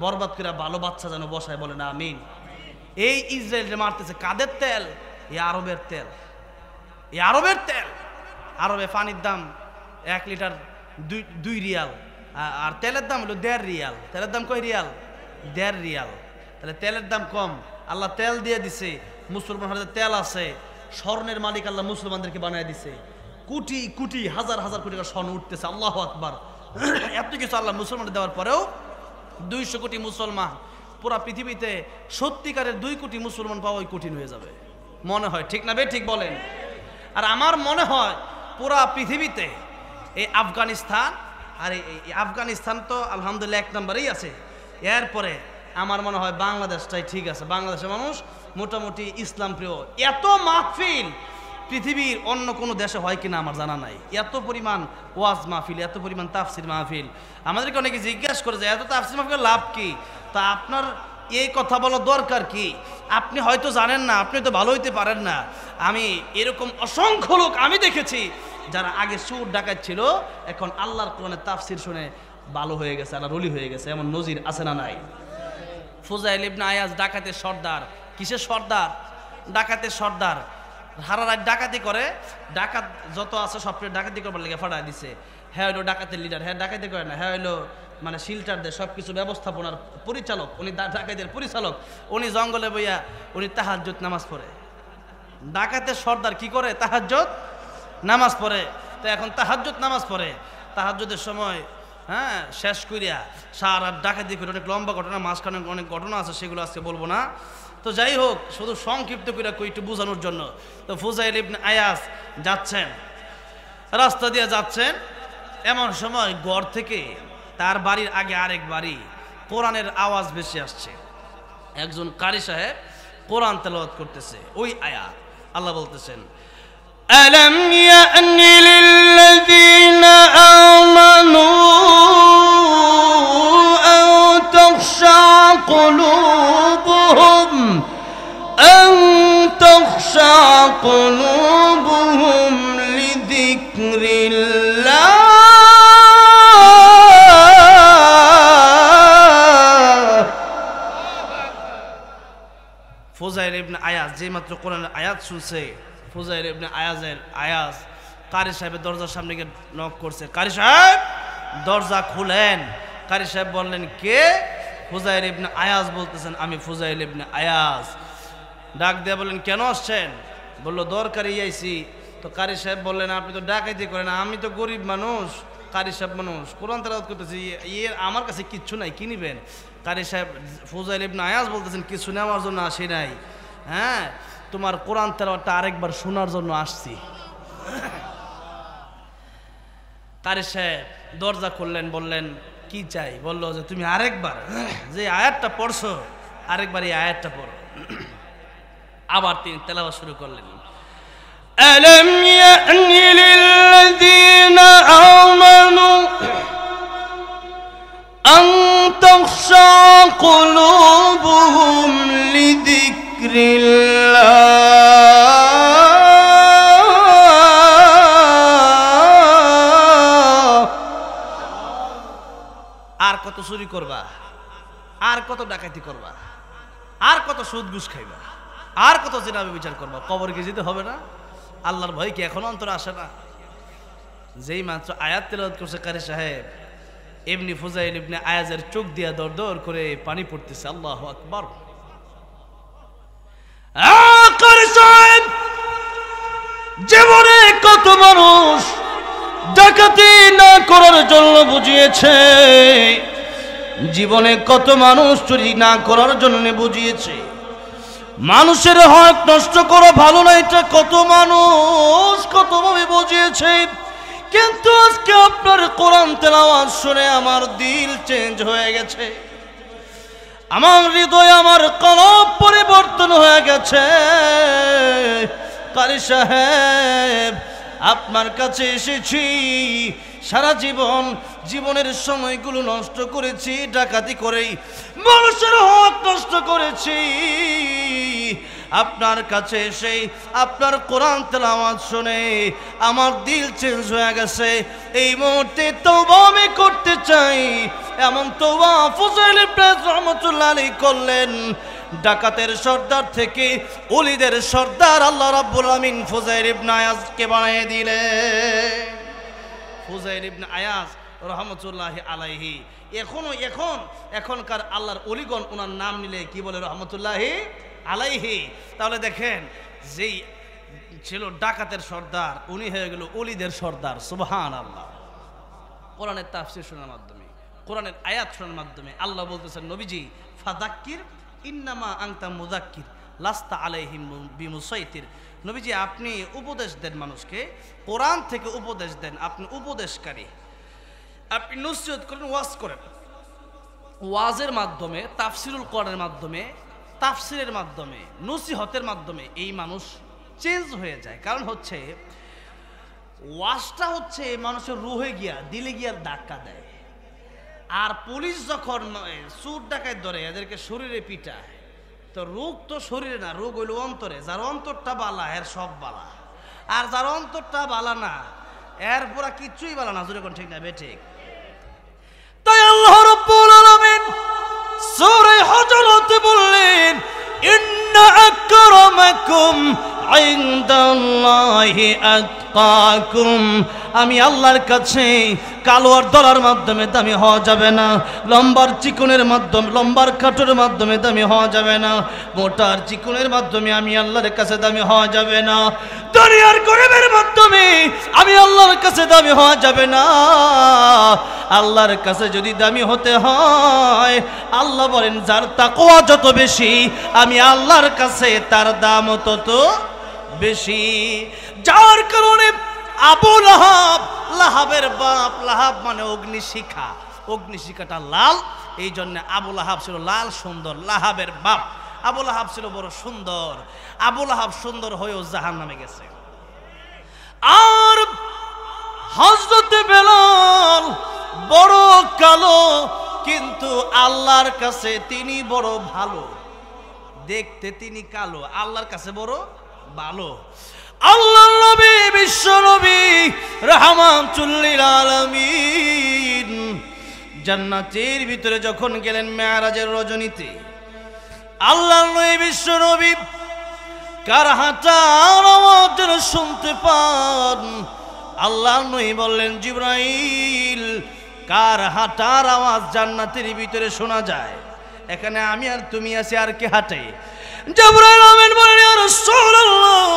বরবাদ করে ভালো বাচ্চা যেন বসায়, বলে না আমিন। এই ইসরায়েলকে মারতেছে কাদের তেল? এই আরবের তেল, এই আরবের তেল। আরবে পানির দাম 1 লিটার 2 রিয়াল, আর তেলের দাম হলো 1.5 রিয়াল। তেলের দাম কয় রিয়াল? 1.5 রিয়াল। তাহলে তেলের দাম কম, আল্লাহ তেল দিয়ে দিছে। মুসলমান হাতে তেল আছে, স্বর্ণের মালিক আল্লাহ মুসলমানদেরকে বানায় দিছে। কোটি কোটি হাজার হাজার কোটি টাকা স্বর্ণ উঠতেছে। আল্লাহু আকবার। এত কিছু আল্লাহ মুসলমানদের দেওয়ার পরেও 200 কোটি মুসলমান, পুরা পৃথিবীতে সত্যিকারের 2 কোটি মুসলমান পাওয়াই কঠিন হয়ে যাবে মনে হয়, ঠিক না বে ঠিক বলেন? আর আমার মনে হয় পুরা পৃথিবীতে এই আফগানিস্তান, আর এই আফগানিস্তান তো আলহামদুলিল্লাহ 1 নম্বরেই আছে। এরপরে আমার মনে হয় বাংলাদেশটাই ঠিক আছে। বাংলাদেশের মানুষ মোটামুটি ইসলাম প্রিয়। এত মাহফিল পৃথিবীর অন্য কোনো দেশে হয় কিনা আমার জানা নাই। এত পরিমাণ ওয়াজ মাহফিল, এত পরিমাণ তাফসির মাহফিল। আমাদেরকে অনেকে জিজ্ঞাসা করে যে এত তাফসির মাহফিল লাভ কি? তা আপনার এই কথা বলার দরকার কি? আপনি হয়তো জানেন না, আপনি তো ভালো হইতে পারেন না। আমি এরকম অসংখ্য লোক আমি দেখেছি যারা আগে সুর ডাকাত ছিল, এখন আল্লাহর কোরআনের তাফসির শুনে ভালো হয়ে গেছে, আল্লাহর ওলি হয়ে গেছে। এমন নজির আছে না নাই? ফুজাইল ইবনে আয়াজ ডাকাতের সর্দার। কিসের সর্দার? ডাকাতের সর্দার। সারা রাত ডাকাতি করে, ডাকাত যত আছে সব ডাকাতি করবার লেগে ফাটাই দিছে। হ্যাঁ হইলো ডাকাতের লিডার, হ্যাঁ ডাকাতি করে না, হ্যাঁ হইলো মানে শিল্টারদের সব কিছু ব্যবস্থাপনার পরিচালক, উনি ডাকাতের পরিচালক। উনি জঙ্গলে বইয়া উনি তাহাজ্জুদ নামাজ পড়ে। ডাকাতের সর্দার কি করে? তাহাজ্জুদ নামাজ পড়ে। তো এখন তাহাজ্জুদ নামাজ পড়ে, তাহাজ্জুদের সময় হ্যাঁ শেষ করিয়া সারা রাত ডাকাতি করে, অনেক লম্বা ঘটনা, মাঝখানে অনেক ঘটনা আছে, সেগুলো আজকে বলবো না। তো যাই হোক, শুধু সংক্ষিপ্ত করে একটু বোঝানোর জন্য। তো ফুজাইল ইবনে আয়াজ যাচ্ছেন, রাস্তা দিয়ে যাচ্ছেন, এমন সময় ঘর থেকে তার বাড়ির আগে আরেক বাড়ি কোরআনের আওয়াজ বেশি আসছে। একজন কারি সাহেব কোরআন তেলাওয়াত করতেছে। ওই আয়াত আল্লাহ বলতেছেন, আলাম ইয়ানি লিল্লাযীনা আমানু আন তাখশা কুলুবুহুম লিযিকরিল্লাহ। ফুজাইল ইবনে আয়াজ যে মাত্র কোরআনের আয়াত শুনছে, ফুজাইল ইবনে আয়াজ কারি সাহেবের দরজার সামনে গিয়ে নক করছে। কারি সাহেব দরজা খুলেন। কারি সাহেব বললেন, কে? ফুজাইল ইবনে আয়াজ বলতেছেন, আমি ফুজাইল ইবনে আয়াজ। ডাক দিয়ে বললেন, কেন আসছেন? বললো, দরকারি আইছি। তো কারি সাহেব বললেন, আপনি তো ডাকাইতি করেন, আমি তো গরিব মানুষ, কারি সাহেব মানুষ, কোরআন তেলাওয়াত করতেছি, আমার কাছে কিচ্ছু নাই, কি নিবেন? কারি সাহেব ফুজাইল ইবনে আয়াজ বলতেছেন, কিছু নেওয়ার জন্য আসি নাই, হ্যাঁ তোমার কোরআন তেলাওয়াতটা আরেকবার শোনার জন্য আসছি। কারি সাহেব দরজা খুললেন, বললেন, কি চাই? বললো যে তুমি আরেকবার যে আয়াতটা পড়ছো, আরেকবার এই আয়াতটা পড়ো। আবার তিনি তেলাওয়াত শুরু করলেন, আলাম ইয়ানি লিল্লাযীনা আমানু আন তাখশা কুলুবুহুম লিযিকরিল্লাহ। আর কত চুরি করবা? আর কত ডাকাতি করবা? আর কত সুদ ঘুষ খাইবা? আর কত জিনা বিচার করবা? কবর কি যেতে হবে না? আল্লাহর ভয় কি এখনো অন্তরে আসে না? যেই মাত্র আয়াত তেলাওয়াত করছে কারি সাহেব, এমনি ফুজাইল ইবনে আয়াজের চোখ দিয়া দর দর করে পানি পড়তেছে। আল্লাহু আকবার। কারি সাহেব জীবনে কত মানুষ ডাকাতি না করার জন্য বুঝিয়েছে, জীবনে কত মানুষ চুরি না করার জন্য বুঝিয়েছে, মানুষের হক নষ্ট করা ভালো না, এটা কত মানুষ কতভাবে বুঝিয়েছে। কিন্তু আজকে আপনার কোরআন তেলাওয়াত শুনে আমার দিল চেঞ্জ হয়ে গেছে, আমার হৃদয়, আমার কলব পরিবর্তন হয়ে গেছে। কারি সাহেব, আপনার কাছে এসেছি, সারা জীবনের সময়গুলো নষ্ট করেছি, ডাকাতি করেই মানুষের হক নষ্ট করেছি। আপনার কাছে এসে আপনার কোরআন তেলাওয়াত শুনে আমার দিল চেঞ্জ হয়ে গেছে। এই মুহূর্তে তওবা আমি করতে চাই, এমন তওবা ফুজাইল ইবনে রহমাতুল্লাহ আলাইহি করলেন। ডাকাতের সর্দার থেকে ওলিদের সর্দার আল্লাহ রাব্বুল আমিন ফুজাইল ইবনে আয়াজকে বানিয়ে দিলেন। ফুজাইল ইবনে আয়াজ রহমতুল্লাহি আলাইহি এখনকার আল্লাহর ওলিগণ ওনার নাম নিলে কি বলে? রহমতুল্লাহি আলাইহি। তাহলে দেখেন, যেই ছিল ডাকাতের সর্দার, উনি হয়ে গেল ওলিদের সর্দার। সুবহানাল্লাহ। কোরআনের তাফসীর শোনার মাধ্যমে, কোরআনের আয়াত শোনার মাধ্যমে আল্লাহ বলতেছেন, নবীজি ফাযাক্কির ইন্নামা আনতা মুযাক্কির লাস্তা আলাইহিম বিমুসাইতির। নবীজি আপনি উপদেশ দেন মানুষকে, কোরআন থেকে উপদেশ দেন, আপনি উপদেশকারী, আপনি নসিহত করেন, ওয়াজ করেন। ওয়াজের মাধ্যমে, তাফসিরুল কোরআনের মাধ্যমে, তাফসিরের মাধ্যমে, নসিহতের মাধ্যমে এই মানুষ চেঞ্জ হয়ে যায়। কারণ হচ্ছে ওয়াজটা হচ্ছে মানুষের রুহে গিয়া, দিলে গিয়া ধাক্কা দেয়। আর পুলিশ যখন চোর ডাকাত ধরে এদেরকে শরীরে পিটায়, তো রোগ তো শরীরে না, রোগ হইল অন্তরে। যার অন্তরটা বালা এর সব বালা, আর যার অন্তরটা বালা না এর পুরা কিচ্ছুই বালা না। জোরে কোন ঠিক না বেঠিক? তাই আল্লাহ রাব্বুল আলামিন সূরা হুজুরাতে বললেন, ইন্না আকরামাকুম ইনদাল্লাহি আতকাকুম। আমি আল্লাহর কাছে কালো আর দলার মাধ্যমে দামি হওয়া যাবে না, লম্বার চিকনের মাধ্যমে, লম্বার কাঠের মাধ্যমে দামি হওয়া যাবে না, মোটার চিকনের মাধ্যমে আমি আল্লাহর কাছে দামি হওয়া যাবে না, দুনিয়ার গরিবের মাধ্যমে আমি আল্লাহর কাছে দামি হওয়া যাবে না। আল্লাহর কাছে যদি দামি হতে হয়, আল্লাহ বলেন যার তাকওয়া যত বেশি আমি আল্লাহর কাছে তার দাম তত বেশি। যার কারণে আবু লাহাব, লাহাবের বাপ, লাহাব মানে অগ্নিশিখা, অগ্নিশিখাটা লাল, এই জন্য আবু লাহাব ছিল লাল সুন্দর। লাহাবের বাপ আবু লাহাব ছিল বড় সুন্দর। আবু লাহাব সুন্দর হয়েও জাহান্নামে গেছে। আর হযরতে বেলাল বড় কালো, কিন্তু আল্লাহর কাছে তিনি বড় ভালো। দেখতে তিনি কালো, আল্লাহর কাছে বড় ভালো। আল্লাহর নবী, বিশ্ব নবী রাহমাতুল লিল আলামিন জান্নাতের ভিতরে যখন গেলেন মেরাজের রজনীতে, আল্লাহর নবী বিশ্ব নবী কার হাঁটার আওয়াজ যেন শুনতে পান। আল্লাহর নবী বললেন, জিবরাইল কার হাঁটার আওয়াজ জান্নাতের ভিতরে শোনা যায়? এখানে আমি আর তুমি আছি, আর কে হাঁটে? জিবরাইল আমিন বলেন, ইয়া রাসূলুল্লাহ,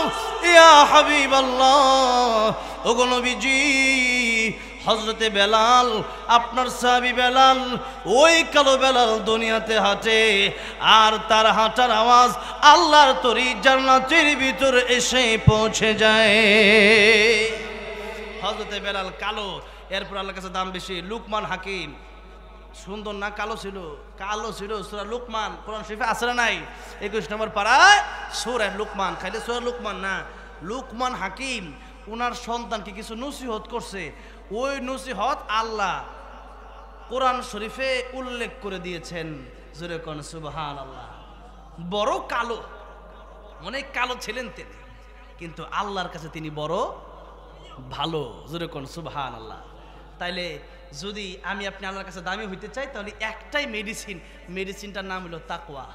ইয়া হাবিবাল্লাহ, ওগো নবীজি, হযরতে বেলাল, আপনার সাহাবী বেলাল, ওই কালো বেলাল দুনিয়াতে হাঁটে, আর তার হাঁটার আওয়াজ আল্লাহর তরি জান্নাতের ভিতর এসে পৌঁছে যায়। হযরতে বেলাল কালো, এরপর আল্লাহর কাছে দাম বেশি। লুকমান হাকিম সুন্দর না, কালো ছিল? কালো ছিল। সূরা লুকমান কোরআন শরীফে আছে না নাই? 21 নম্বর পারায় সূরা লুকমান, খালি সূরা লুকমান না, লুকমান হাকিম ওনার সন্তানকে কিছু নসিহত করছে। ওই নসিহত আল্লাহ কোরআন শরীফে উল্লেখ করে দিয়েছেন। জোরে কোন সুবহানাল্লাহ। বড় কালো, অনেক কালো ছিলেন তিনি, কিন্তু আল্লাহর কাছে তিনি বড় ভালো। জোরে কোন সুবহানাল্লাহ। তাইলে যদি আমি আপনি আল্লাহর কাছে দামি হইতে চাই, তাহলে একটাই মেডিসিন, মেডিসিনটার নাম হলো তাকওয়া।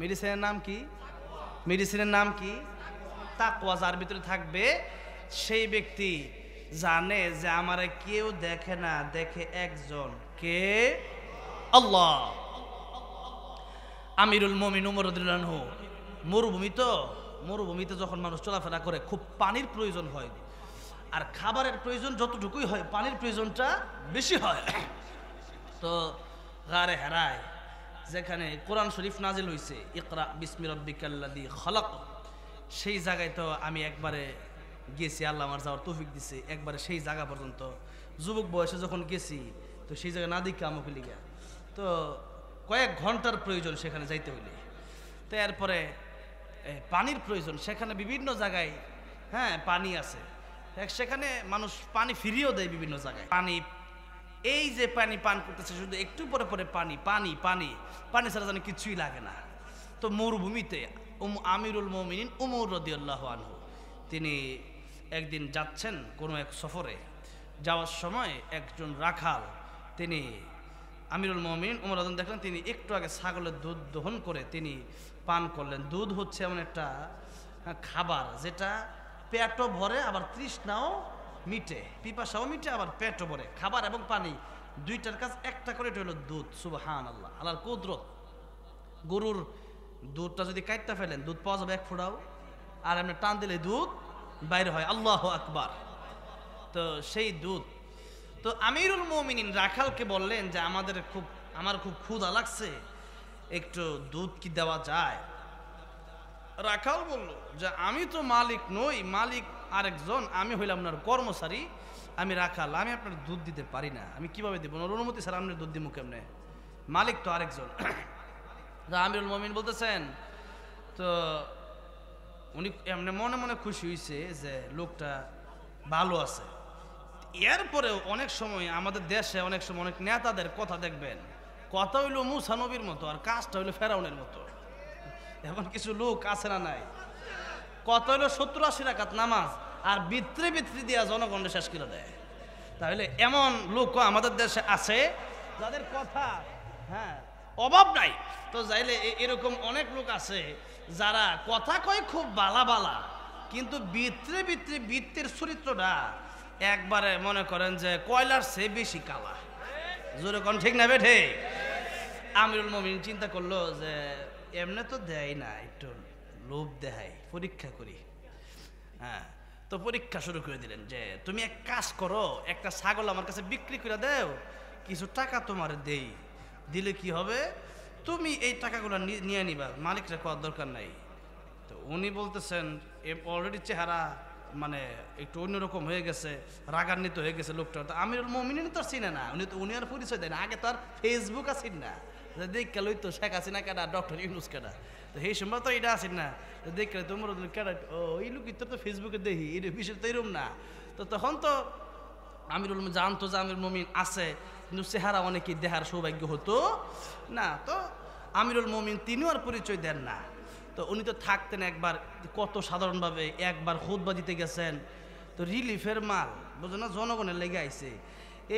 মেডিসিনের নাম কি? মেডিসিনের নাম কি? তাকওয়া। যার ভিতরে থাকবে সেই ব্যক্তি জানে যে আমারে কেউ দেখে না, দেখে একজন, কে? আল্লাহ। আমিরুল মুমিনিন ওমর রাদিয়াল্লাহু আনহু, মরুভূমিতে যখন মানুষ চলাফেরা করে খুব পানির প্রয়োজন হয়, আর খাবারের প্রয়োজন যতটুকুই হয়, পানির প্রয়োজনটা বেশি হয়। তো গারে হেরায়, যেখানে কোরআন শরীফ নাজিল হইছে, ইকরা বিসমি রাব্বিকাল্লাযী খলাক, সেই জায়গায় তো আমি একবারে গেছি, আল্লাহ আমার যাওয়ার তৌফিক দিছে, একবারে সেই জায়গা পর্যন্ত যুবক বয়সে যখন গেছি তো সেই জায়গায় না দেখে আমাকে লিগা তো কয়েক ঘন্টার প্রয়োজন সেখানে যাইতে হইলে। তো এরপরে পানির প্রয়োজন, সেখানে বিভিন্ন জায়গায় হ্যাঁ পানি আছে, সেখানে মানুষ পানি ফিরিয়েও দেয় বিভিন্ন জায়গায়। পানি, এই যে পানি পান করতেছে শুধু একটু পরে পরে পানি পানি পানি পানি ছাড়া যেন কিছুই লাগে না। তো মরুভূমিতে আমিরুল মুমিনিন উমর রাদিয়াল্লাহু আনহু তিনি একদিন যাচ্ছেন কোনো এক সফরে, যাওয়ার সময় একজন রাখাল তিনি আমিরুল মুমিনিন উমর রাদিয়াল্লাহু দেখলেন তিনি একটু আগে ছাগলের দুধ দহন করে তিনি পান করলেন। দুধ হচ্ছে এমন একটা খাবার যেটা পেটও ভরে আবার তৃষ্ণাও মিটে, পিপাসাও মিটে আবার পেটও ভরে। খাবার এবং পানি দুইটার কাজ একটা করে, এটা হলো দুধ। সুবহানাল্লাহ, আল্লাহর কুদরত। গরুর দুধটা যদি কাটতে ফেলেন দুধ পাওয়া যাবে এক ফোঁটাও, আর এমনি টান দিলে দুধ বাইরে হয়। আল্লাহু আকবার। তো সেই দুধ, তো আমিরুল মুমিনিন রাখালকে বললেন যে আমার খুব ক্ষুধা লাগছে, একটু দুধ কি দেওয়া যায়? রাখাল বলল যে আমি তো মালিক নই, মালিক আরেকজন, আমি হইলাম আপনার কর্মচারী, আমি রাখাল, আমি আপনার দুধ দিতে পারি না। আমি কিভাবে দেবো? অনুমতি ছাড়া আপনার দুধ দিব কেমনে? মালিক তো আরেকজন। আমিরুল মুমিনিন বলতেছেন, তো উনি এমনি মনে মনে খুশি হয়েছে যে লোকটা ভালো আছে। এরপরেও অনেক সময় আমাদের দেশে অনেক সময় অনেক নেতাদের কথা দেখবেন, কথা হইল মুসা নবীর মতো আর কাজটা হইলো ফেরাউনের মতো। এমন কিছু লোক আছে না নাই? কত হইলো 70-80 রাকাত নামাজ আর বিত্রে দিয়া জনগণের শেষ করে দেয়। তাহলে এমন লোক আমাদের দেশে আছে যাদের কথা হ্যাঁ অভাব নাই। তো যাইলে এরকম অনেক লোক আছে যারা কথা কয় খুব বালা বালা, কিন্তু বৃত্তের চরিত্রটা একবারে মনে করেন যে কয়লার চেয়ে বেশি কালা। জোরে কোন ঠিক না বেঠে? আমিরুল মুমিনিন চিন্তা করলো যে এমনি তো দেয় না, একটু লোভ দেখায়, পরীক্ষা করি। হ্যাঁ, তো পরীক্ষা শুরু করে দিলেন যে তুমি এক কাজ করো, একটা ছাগল আমার কাছে বিক্রি করে দাও, কিছু টাকা তোমার দেই, দিলে কি হবে তুমি এই টাকাগুলো নিয়ে নিবা, মালিকরা করার দরকার নাই। তো উনি বলতেছেন অলরেডি চেহারা মানে একটু অন্যরকম হয়ে গেছে, রাগান্বিত হয়ে গেছে লোকটা। তো আমিরুল মুমিনিন তো চিনে না, উনি আর পরিচয় দেয় না। আগে তো আর ফেসবুক আসেন না, দেখে লই তো শেখ হাসিনা কেডা, ডক্টর ইউনুস কেডা, তো সেই সময় তো এটা আসেন না, দেখে তোমার কেডা ওই লোক তো ফেসবুকে দেখি, এটা বিষয় তো এরম না। তো তখন তো আমিরুল জানতো যে আমিরুল মুমিনিন আছে, কিন্তু চেহারা অনেকেই দেখার সৌভাগ্য হতো না। তো আমিরুল মুমিনিন তিনিও আর পরিচয় দেন না। তো উনি তো থাকতেন একবার কত সাধারণভাবে একবার খুতবা দিতে গেছেন, তো রিলিফের মাল বুঝো না, জনগণের লেগে আইছে,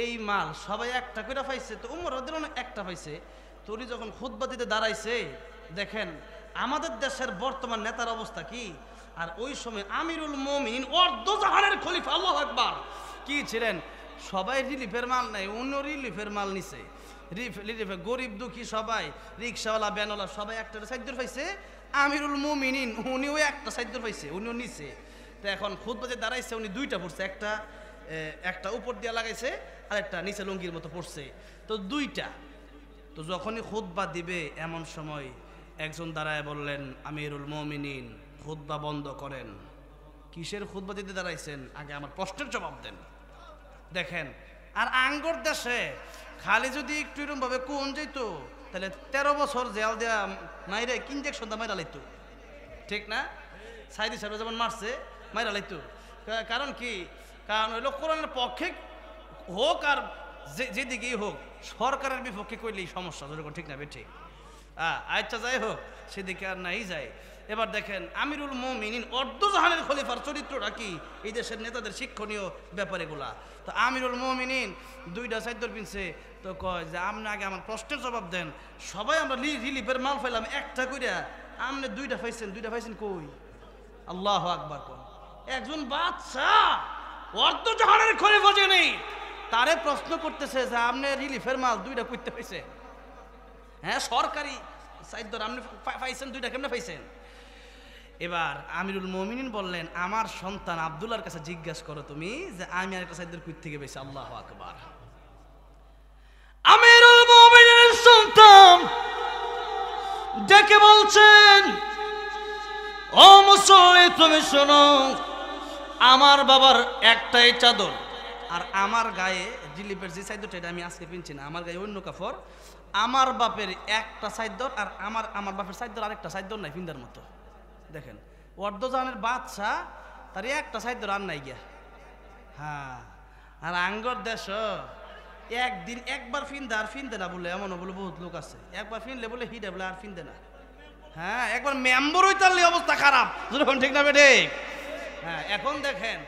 এই মাল সবাই একটা করে পাইছে, তো উমর রাদিয়াল্লাহু আনহু একটা পাইছে। তো উনি যখন খুতবা দিতে দাঁড়াইছে, দেখেন আমাদের দেশের বর্তমান নেতার অবস্থা কি, আর ওই সময় আমিরুল মুমিনিন অর্ধজাহানের খলিফা, আল্লাহু আকবার, কি ছিলেন। সবাই রিলিফের মাল নাই, উনিও রিলিফের মাল নিছে। রিলিফে গরিব দুঃখী সবাই, রিক্সাওয়ালা ব্যানওয়ালা সবাই একটা সাইদ্দুর পাইছে, আমিরুল মুমিনিন উনিও একটা সাইদ্দুর পাইছে, উনিও নিছে। তো এখন খুতবাতে দাঁড়াইছে, উনি দুইটা পড়ছে, একটা উপর দিয়ে লাগাইছে আর একটা নিচে লুঙ্গির মতো পড়ছে, তো দুইটা। তো যখনই খুতবা দিবে এমন সময় একজন দাঁড়ায় বললেন, আমিরুল মুমিনিন খুতবা বন্ধ করেন। কিসের খুতবা দিতে দাঁড়াইছেন? আগে আমার প্রশ্নের জবাব দেন। দেখেন, আর আঙ্গর দেশে খালি যদি একটু এরকম ভাবে কোন যেত, তাহলে 13 বছর জেল দেয়া মাইরে ইনজেকশন দা মাইরা লাইতো, ঠিক না? সাইদি সাহেব যেমন মারছে মাইরা লাইতো। কারণ কি? কারণ হইলো কোরআনের পক্ষে হোক আর যেদিকেই হোক, সরকারের বিপক্ষে কইলেই সমস্যা, যেরকম ঠিক না ঠিক? আচ্ছা যাই হোক, সেদিকে আর নাই যায়। এবার দেখেন আমিরুল মুমিনিন অর্ধজাহানের খলিফার চরিত্রটা কি, এই দেশের নেতাদের শিক্ষণীয় ব্যাপার এগুলা। তো আমিরুল মুমিনিন দুইটা সাইদ্দর পিনছে, তো কয় যে আপনি আগে আমার প্রশ্নের জবাব দেন। সবাই আমরা রিলিফের মাল পাইলাম একটা কইরা, আপনি দুইটা পাইছেন কই? আল্লাহু আকবার। কোন একজন বাদশা অর্ধজাহানের খলিফা যে নেই, তারে প্রশ্ন করতেছে যে আপনি রিলিফের মাল দুইটা কইতে পাইছে? হ্যাঁ, সরকারি সাইদ্দর আপনি পাইছেন দুইটা, কেমনে পাইছেন? এবার আমিরুল মুমিনিন বললেন, আমার সন্তান আব্দুল্লাহর কাছে জিজ্ঞাসা করো তুমি যে আমি আর একটা সাইদ্দর কই থেকে পাইছি। আল্লাহু আকবার। আমিরুল মুমিনিনের সন্তান ডেকে বলছেন, ও মুসল্লি তুমি শোনো, আমার বাবার একটাই চাদর, আর আমার গায়ে দিলীপের যে চাদরটা এটা আমি আজকে পিনছি না, আমার গায়ে অন্য কাপড়। আমার বাপের একটা চাদর আর আমার বাপের চাদর আরেকটা চাদর নাই পিন্দার মতো। দেখেন অর্ধজানের বাদশা, তার একটা চাদর আর নাই গিয়া। হ্যাঁ, আর আঙ্গর দেশ একদিন একবার ফিনদে আর ফিনদে না বলে, এমনও বলে বহুত লোক আছে, একবার ফিনলে বলে হিডে বলে আর ফিনদে না। হ্যাঁ, একবার মেম্বর হইতারলে অবস্থা খারাপ, যখন ঠিক না বেটে। হ্যাঁ, এখন দেখেন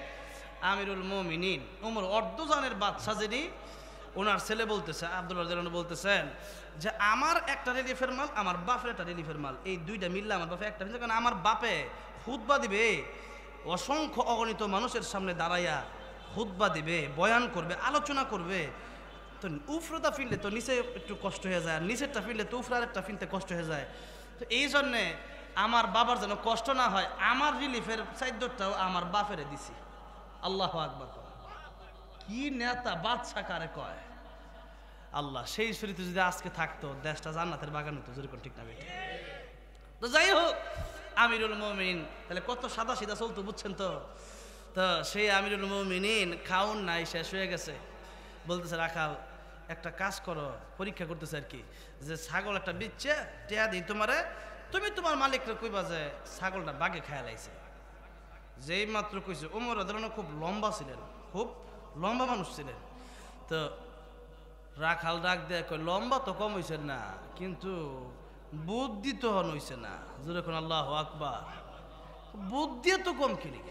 আমিরুল মুমিনিন ওমর অর্ধজানের বাদশা যিনি, ওনার ছেলে বলতেছে আব্দুল্লাহ জালান বলতেছেন যে আমার একটা রিলিফের মাল, আমার বাপের একটা রিলিফের মাল, এই দুইটা মিললে আমার বাপে একটা। কারণ আমার বাপে খুতবা দিবে, অসংখ্য অগণিত মানুষের সামনে দাঁড়াইয়া খুতবা দিবে, বয়ান করবে, আলোচনা করবে। তো উফরোটা ফিরলে তো নিচে একটু কষ্ট হয়ে যায়, আর নিচেরটা ফিরলে তো উফরার একটা ফিরতে কষ্ট হয়ে যায়। তো এই জন্যে আমার বাবার যেন কষ্ট না হয়, আমার রিলিফের চাদরটাও আমার বাপেরে দিছি। আল্লাহু আকবার। কি নেতা বাদশা কারে কয় আল্লাহ। সেই শরীরে যদি আজকে থাকতো, দেশটা জান্নাতের বাগান হতো, যেরকম ঠিক না বেটে। তো যাই হোক, আমিরুল মুমিনিন তাহলে কত সাদা সিধা চলতো, বুঝছেন তো। তো সেই আমিরুল মুমিনিন খাউন নাই, শেষ হয়ে গেছে। বলতেছে রাখাল একটা কাজ করো, পরীক্ষা করতেছে আর কি, যে ছাগল একটা বিচ্ছে টেয়া দিই তোমারে, তুমি তোমার মালিকরা কইবা যে ছাগলটা বাঘে খায়া লাইছে। যেই মাত্র কইছে, ওমর রাদিয়াল্লাহু আনহু খুব লম্বা ছিলেন, খুব লম্বা মানুষ ছিলেন। তো রাখাল ডাক দেয়, কই লম্বা তো কম হইছে না, কিন্তু বুদ্ধি তো হন হইছে না। যখন আল্লাহু আকবার, বুদ্ধি তো কম কিনি,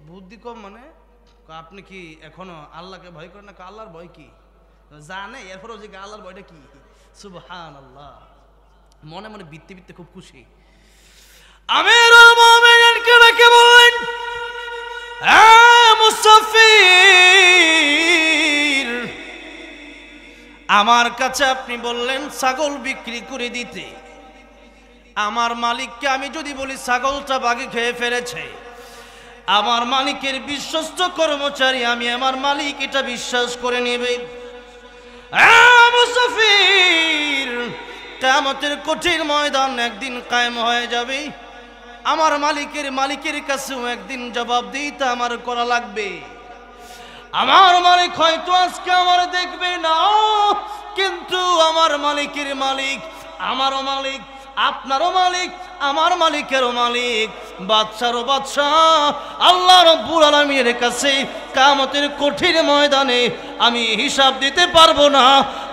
বুদ্ধি কম মানে আপনি কি এখনো আল্লাহকে ভয় করেন না? আল্লাহর ভয় কি জানে, এরপরও যে আল্লাহর ভয়টা কি। সুবহানাল্লাহ, মনে মনে বিত্তে বিত্তে খুব খুশি। আমিরুল মুমিনিনকে ডেকে বললেন, মুসাফির, আমার কাছে আপনি বললেন ছাগল বিক্রি করে দিতে। আমার মালিককে আমি যদি বলি ছাগলটা বাঘে খেয়ে ফেলেছে, আমার মালিকের বিশ্বস্ত কর্মচারী, আমি আমার মালিক এটা বিশ্বাস করে নেবে। মুসাফির, কিয়ামতের কঠিন ময়দান একদিন কায়েম হয়ে যাবে, আমার মালিকের কাছেও একদিন জবাব দিতে আমার করা লাগবে। আমার মালিক হয়তো আজকে আমার দেখবে না, কিন্তু আমার মালিকের মালিক, আমারও মালিক, আপনারও মালিক, আমার মালিকেরও মালিক, বাদশারও বাদশা আল্লাহ রাব্বুল আলামিনের কাছে কিয়ামতের কঠিন ময়দানে আমি হিসাব দিতে পারবো না।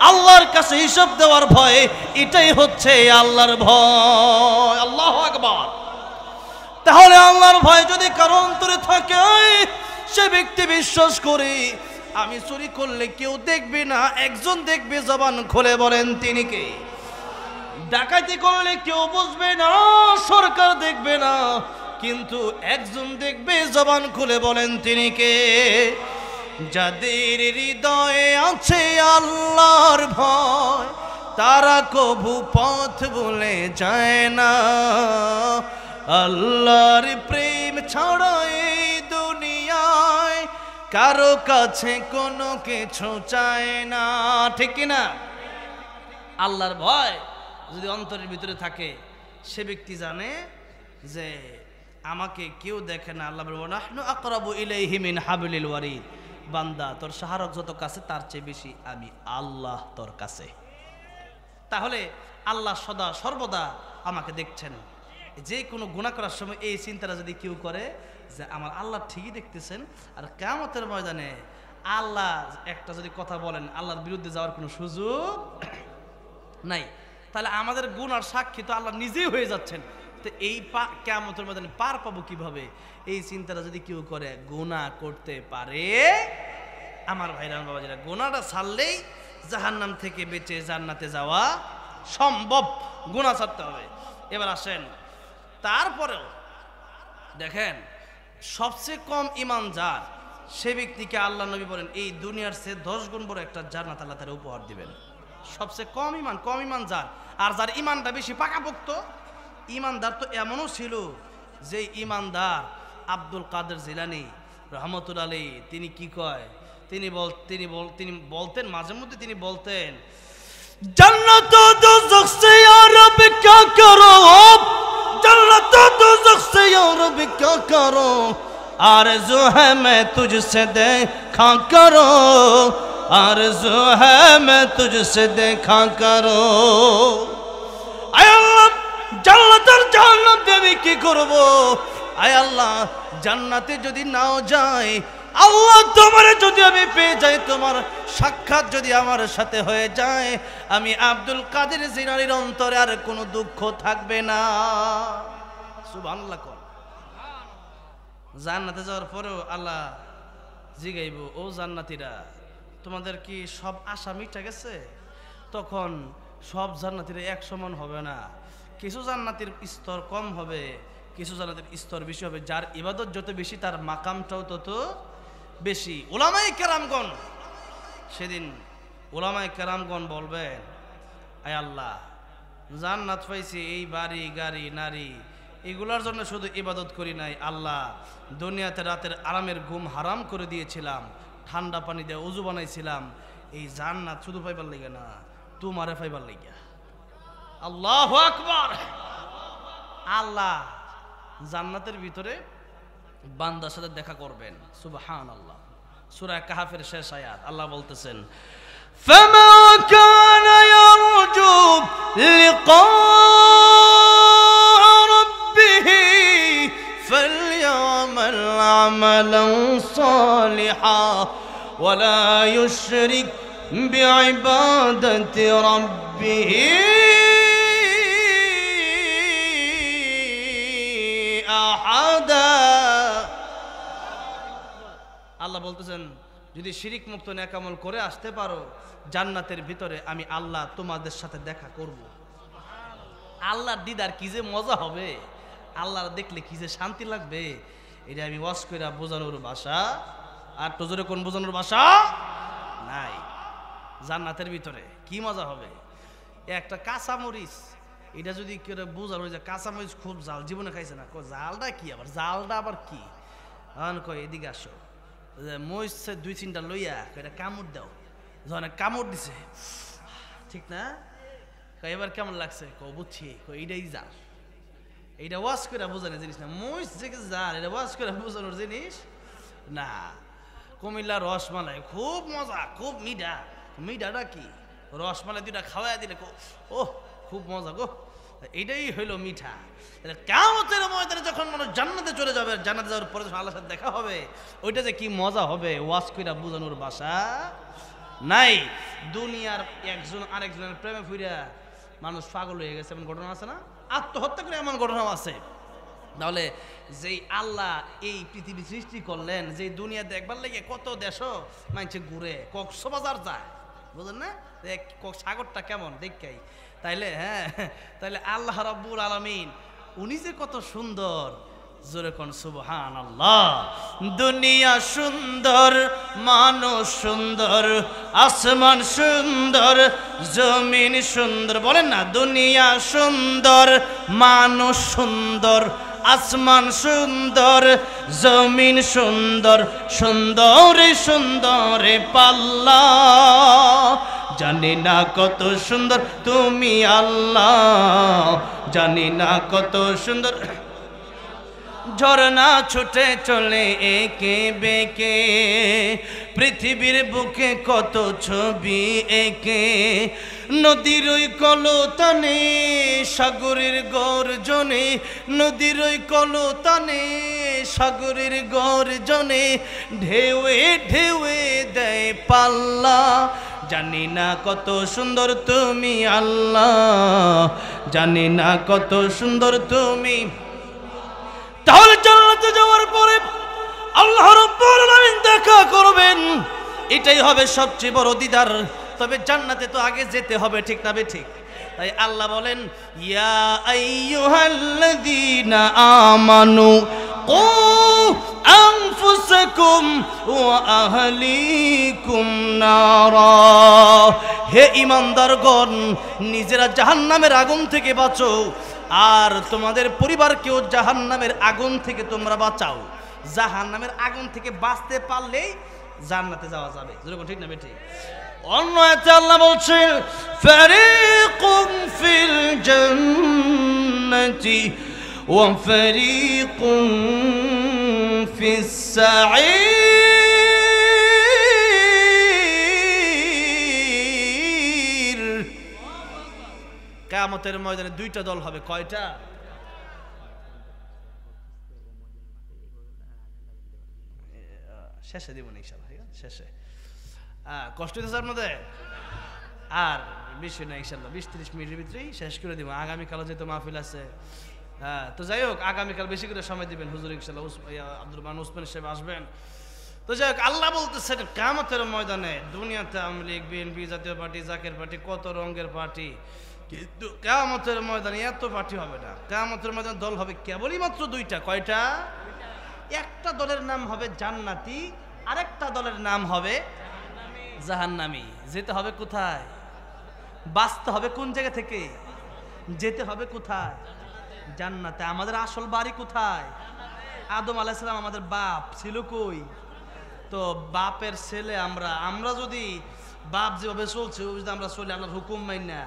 আল্লাহর কাছে হিসাব দেওয়ার ভয়, এটাই হচ্ছে আল্লাহর ভয়। আল্লাহু আকবার। তাহলে আল্লাহর ভয় যদি কারো অন্তরে থাকে, সে ব্যক্তি বিশ্বাস করে আমি চুরি করলে কেউ দেখবে না, একজন দেখবে, জবান খুলে বলেন তিনি কে? ডাকাতি করলে কেউ বুঝবে না, সরকার দেখবে না, কিন্তু একজন দেখবে, জবান খুলে বলেন তিনি কে? যাদের হৃদয়ে আছে আল্লাহর ভয়, তারা কবু পথ ভুলে যায় না। আল্লাহর প্রেম ছাড়া এই দুনিয়ায় কারো কাছে কোনো কিছু চায় না, ঠিক কিনা? আল্লাহর ভয় যদি অন্তরের ভিতরে থাকে, সে ব্যক্তি জানে যে আমাকে কেউ দেখে না। আল্লাহ বলবেন, নাহনু আকরাবু ইলাইহি মিন হাবলিল ওয়ারিদ। বান্দা, তোর শাহরগ যত কাছে, তার চেয়ে বেশি আমি আল্লাহ তোর কাছে। তাহলে আল্লাহ সদা সর্বদা আমাকে দেখছেন। যে কোনো গুনাহ করার সময় এই চিন্তাটা যদি কেউ করে যে আমার আল্লাহ ঠিকই দেখতেছেন, আর কিয়ামতের ময়দানে আল্লাহ একটা যদি কথা বলেন, আল্লাহর বিরুদ্ধে যাওয়ার কোনো সুযোগ নাই, তাহলে আমাদের গুনার সাক্ষী তো আল্লাহ নিজেই হয়ে যাচ্ছেন। তো এই কিয়ামতের ময়দানে পার পাবো কিভাবে, এই চিন্তাটা যদি কেউ করে, গুনাহ করতে পারে। আমার ভাইরা, আমার বাবাজিরা, গুনাহটা ছাড়লেই জাহান্নাম থেকে বেঁচে জান্নাতে যাওয়া সম্ভব। গুনাহ ছাড়তে হবে। এবার আসেন, তারপরেও দেখেন সবচেয়ে কম ঈমান যার, সে ব্যক্তিকে আল্লাহ নবী বলেন এই দুনিয়ার চেয়ে 10 গুণ বড় একটা জান্নাত আল্লাহ তাআলা উপহার দিবেন। সবচেয়ে কম ঈমান যার, আর যার ঈমানটা বেশি পাকাপোক্ত। ঈমানদার তো এমনও ছিল যে ঈমানদার আব্দুল কাদের জিলানী রহমতুল্লাহ আলাইহি, তিনি কি কয়, তিনি বলতেন মাঝে মধ্যে, তিনি বলতেন जन्नत दोज़ख से या रब क्या करो, जन्नत दोज़ख से या रब क्या करो, आरज़ू है मैं तुझसे देखा करो, आरज़ू है मैं तुझसे देखा करो। आय अल्लाह জান্নাতের জাহান্নাম দেবে কি করব? আয় আল্লাহ জান্নাতে যদি নাও যায়, আল্লাহ তোমার যদি আমি পেয়ে যাই, তোমার সাক্ষাৎ যদি আমার সাথে হয়ে যায়, আমি আব্দুল কাদের জিলানীর অন্তরে আর কোনো দুঃখ থাকবে না। সুবহানাল্লাহ। কোন জান্নাতে যাওয়ার পরেও আল্লাহ জিগাইব, ও জান্নাতীরা তোমাদের কি সব আশা মিটে গেছে? তখন সব জান্নাতীরা এক সমান হবে না, কিছু জান্নাতের স্তর কম হবে, কিছু জান্নাতের স্তর বেশি হবে। যার ইবাদত যত বেশি তার মাকামটাও তত বেশি। উলামায়ে কেরামগণ সেদিন উলামায়ে কেরামগণ বলবেন, আয় আল্লাহ জান্নাত পাইছি, এই বাড়ি গাড়ি নারী এগুলার জন্য শুধু ইবাদত করি নাই, আল্লাহ দুনিয়াতে রাতের আরামের ঘুম হারাম করে দিয়েছিলাম, ঠান্ডা পানি দিয়ে উজু বানাইছিলাম, এই জান্নাত শুধু পাইবার লাগে না, তোমারে পাইবার লাগে। আল্লাহু আকবার। আল্লাহ জান্নাতের ভিতরে বান্দার সাথে দেখা করবেন। সুবহানাল্লাহ। সূরা কাহফের শেষ আয়াত আল্লাহ বলতেছেন, ফামা কানা ইয়ারজু লিকা রাব্বিহ ফালইয়ামাল আমালান সালিহা ওয়ালা ইউশরিক বিইবাদাতি রাব্বিহ আল্লাহ বলতেছেন, যদি শিরিক মুক্ত নেক আমল করে আসতে পারো, জান্নাতের ভিতরে আমি আল্লাহ তোমাদের সাথে দেখা করব। আল্লাহর দিদার কি যে মজা হবে, আল্লাহর দেখলে কি যে শান্তি লাগবে, এটা আমি ওয়াজ কইরা বোঝানোর ভাষা আর তো জোরে কোন বোঝানোর ভাষা নাই। জান্নাতের ভিতরে কি মজা হবে। একটা কাঁচা মরিচ, এটা যদি কেউ বোঝানো যায় কাঁচা মরিচ খুব জাল, জীবনে খাইছে না, জালটা কি আবার, জালটা আবার কি, কয় এদিকে আসো, মরিচ দুই তিনটা লইয়া এটা কামড় দাও, যখন কামড় দিছে ঠিক না, এবার কেমন লাগছে, বুঝছি এইটাই জাল, এইটা ওয়াশ করে বোঝানোর জিনিস না, মরিচ যে জাল এটা ওয়াশ করে বোঝানোর জিনিস না। কুমিল্লার রসমালাই খুব মজা, খুব মিঠা, মিঠাটা কি রসমালাই দুইটা খাওয়াই দিলে ও খুব মজা গো, এইটাই হইলো মিঠা। কিয়ামতের ময়দানে যখন মানুষ জান্নাতে চলে যাবে, জান্নাতে যাওয়ার পরে যখন আল্লাহর সাথে দেখা হবে, ওইটা যে কি মজা হবে ওয়াজ কইরা বোঝানোর ভাষা নাই। দুনিয়ার একজন আরেকজনের প্রেমে ফিরা মানুষ পাগল হয়ে গেছে, এমন ঘটনা আছে না? আত্মহত্যা করে এমন ঘটনাও আছে। তাহলে যেই আল্লাহ এই পৃথিবী সৃষ্টি করলেন, যে দুনিয়া দেখবার লাগে কত দেশও মানুষে ঘুরে, কক্সবাজার যায়, বুঝলেন না, সাগরটা কেমন দেখাই, তাইলে হ্যাঁ, তাইলে আল্লাহ রাব্বুল আলামিন উনি যে কত সুন্দর, জোরে কোন সুবহানাল্লাহ। দুনিয়া সুন্দর, মানুষ সুন্দর, আসমান সুন্দর, জমিন সুন্দর, বলেন না, দুনিয়া সুন্দর, মানুষ সুন্দর, আসমান সুন্দর, জমিন সুন্দর, সুন্দরে সুন্দরে পাল্লা, জানি না কত সুন্দর তুমি আল্লাহ, জানি না কত সুন্দর ঝরনা ছুটে চলে একে বেঁকে, পৃথিবীর বুকে কত ছবি একে, নদীর ওই কলতানে সাগরের গর্জনে, নদীর ওই কলতানে সাগরের গর্জনে, ঢেউয়ে ঢেউয়ে দেয় পাল্লা, জানি না কত সুন্দর তুমি আল্লাহ, জানি না কত সুন্দর তুমি। তাহলে জান্নাতে যাওয়ার পরে আল্লাহ রাব্বুল আলামিন দেখা করবেন, এটাই হবে সবচেয়ে বড় দিদার। তবে জান্নাতে তো আগে যেতে হবে, ঠিক না ঠিক? তাই আল্লাহ বলেন, ইয়া আইয়ুহাল্লাযীনা আমানু কু আনফুসাকুম ওয়া আহলিকুম নারা, হে ঈমানদারগণ নিজেরা জাহান্নামের আগুন থেকে বাঁচো আর তোমাদের পরিবারকেও জাহান্নামের আগুন থেকে তোমরা বাঁচাও। জাহান্নামের আগুন থেকে বাঁচতে পারলেই জান্নাতে যাওয়া যাবে, ঠিক না বেঠিক? অন্য আয়াতে আল্লাহ বলছেন ফারিকুম ফিল জান্নাতি ওয়া ফারিকুম ফিস সাঈর। কিয়ামতের ময়দানে দুইটা দল হবে, কয়টা? শেষে দিব না ইনশাআল্লাহ, শেষে। কষ্ট হইতেছে আপনাদের? আর বেশি না ইনশাআল্লাহ, 20-30 মিনিটের ভিতরেই শেষ করে দিব। আগামীকালও যেহেতু মাহফিল আছে, তো যাই হোক আগামীকাল বেশি করে সময় দিবেন হুজুর ইনশাআল্লাহ। আব্দুর রহমান ওসমান সাহেব আসবেন। তো যাই হোক আল্লাহ বলতেছেন কিয়ামতের ময়দানে দুনিয়াতে আওয়ামী লীগ, বিএনপি, জাতীয় পার্টি, জাকের পার্টি, কত রঙের পার্টি, কিন্তু কিয়ামতের ময়দানে এত পার্টি হবে না। কিয়ামতের ময়দানে দল হবে কেবলই মাত্র দুইটা। কয়টা? একটা দলের নাম হবে জান্নাতি, আরেকটা দলের নাম হবে জাহান্নামী। যেতে হবে কোথায়? বাঁচতে হবে কোন জায়গা থেকে? যেতে হবে কোথায়? জান্নাতে। আমাদের আসল বাড়ি কোথায়? আদম আলাইহিস সালাম আমাদের বাপ ছিল কই? তো বাপের ছেলে আমরা যদি বাপ যেভাবে চলছে যদি আমরা চলি আল্লাহর হুকুম মানি না,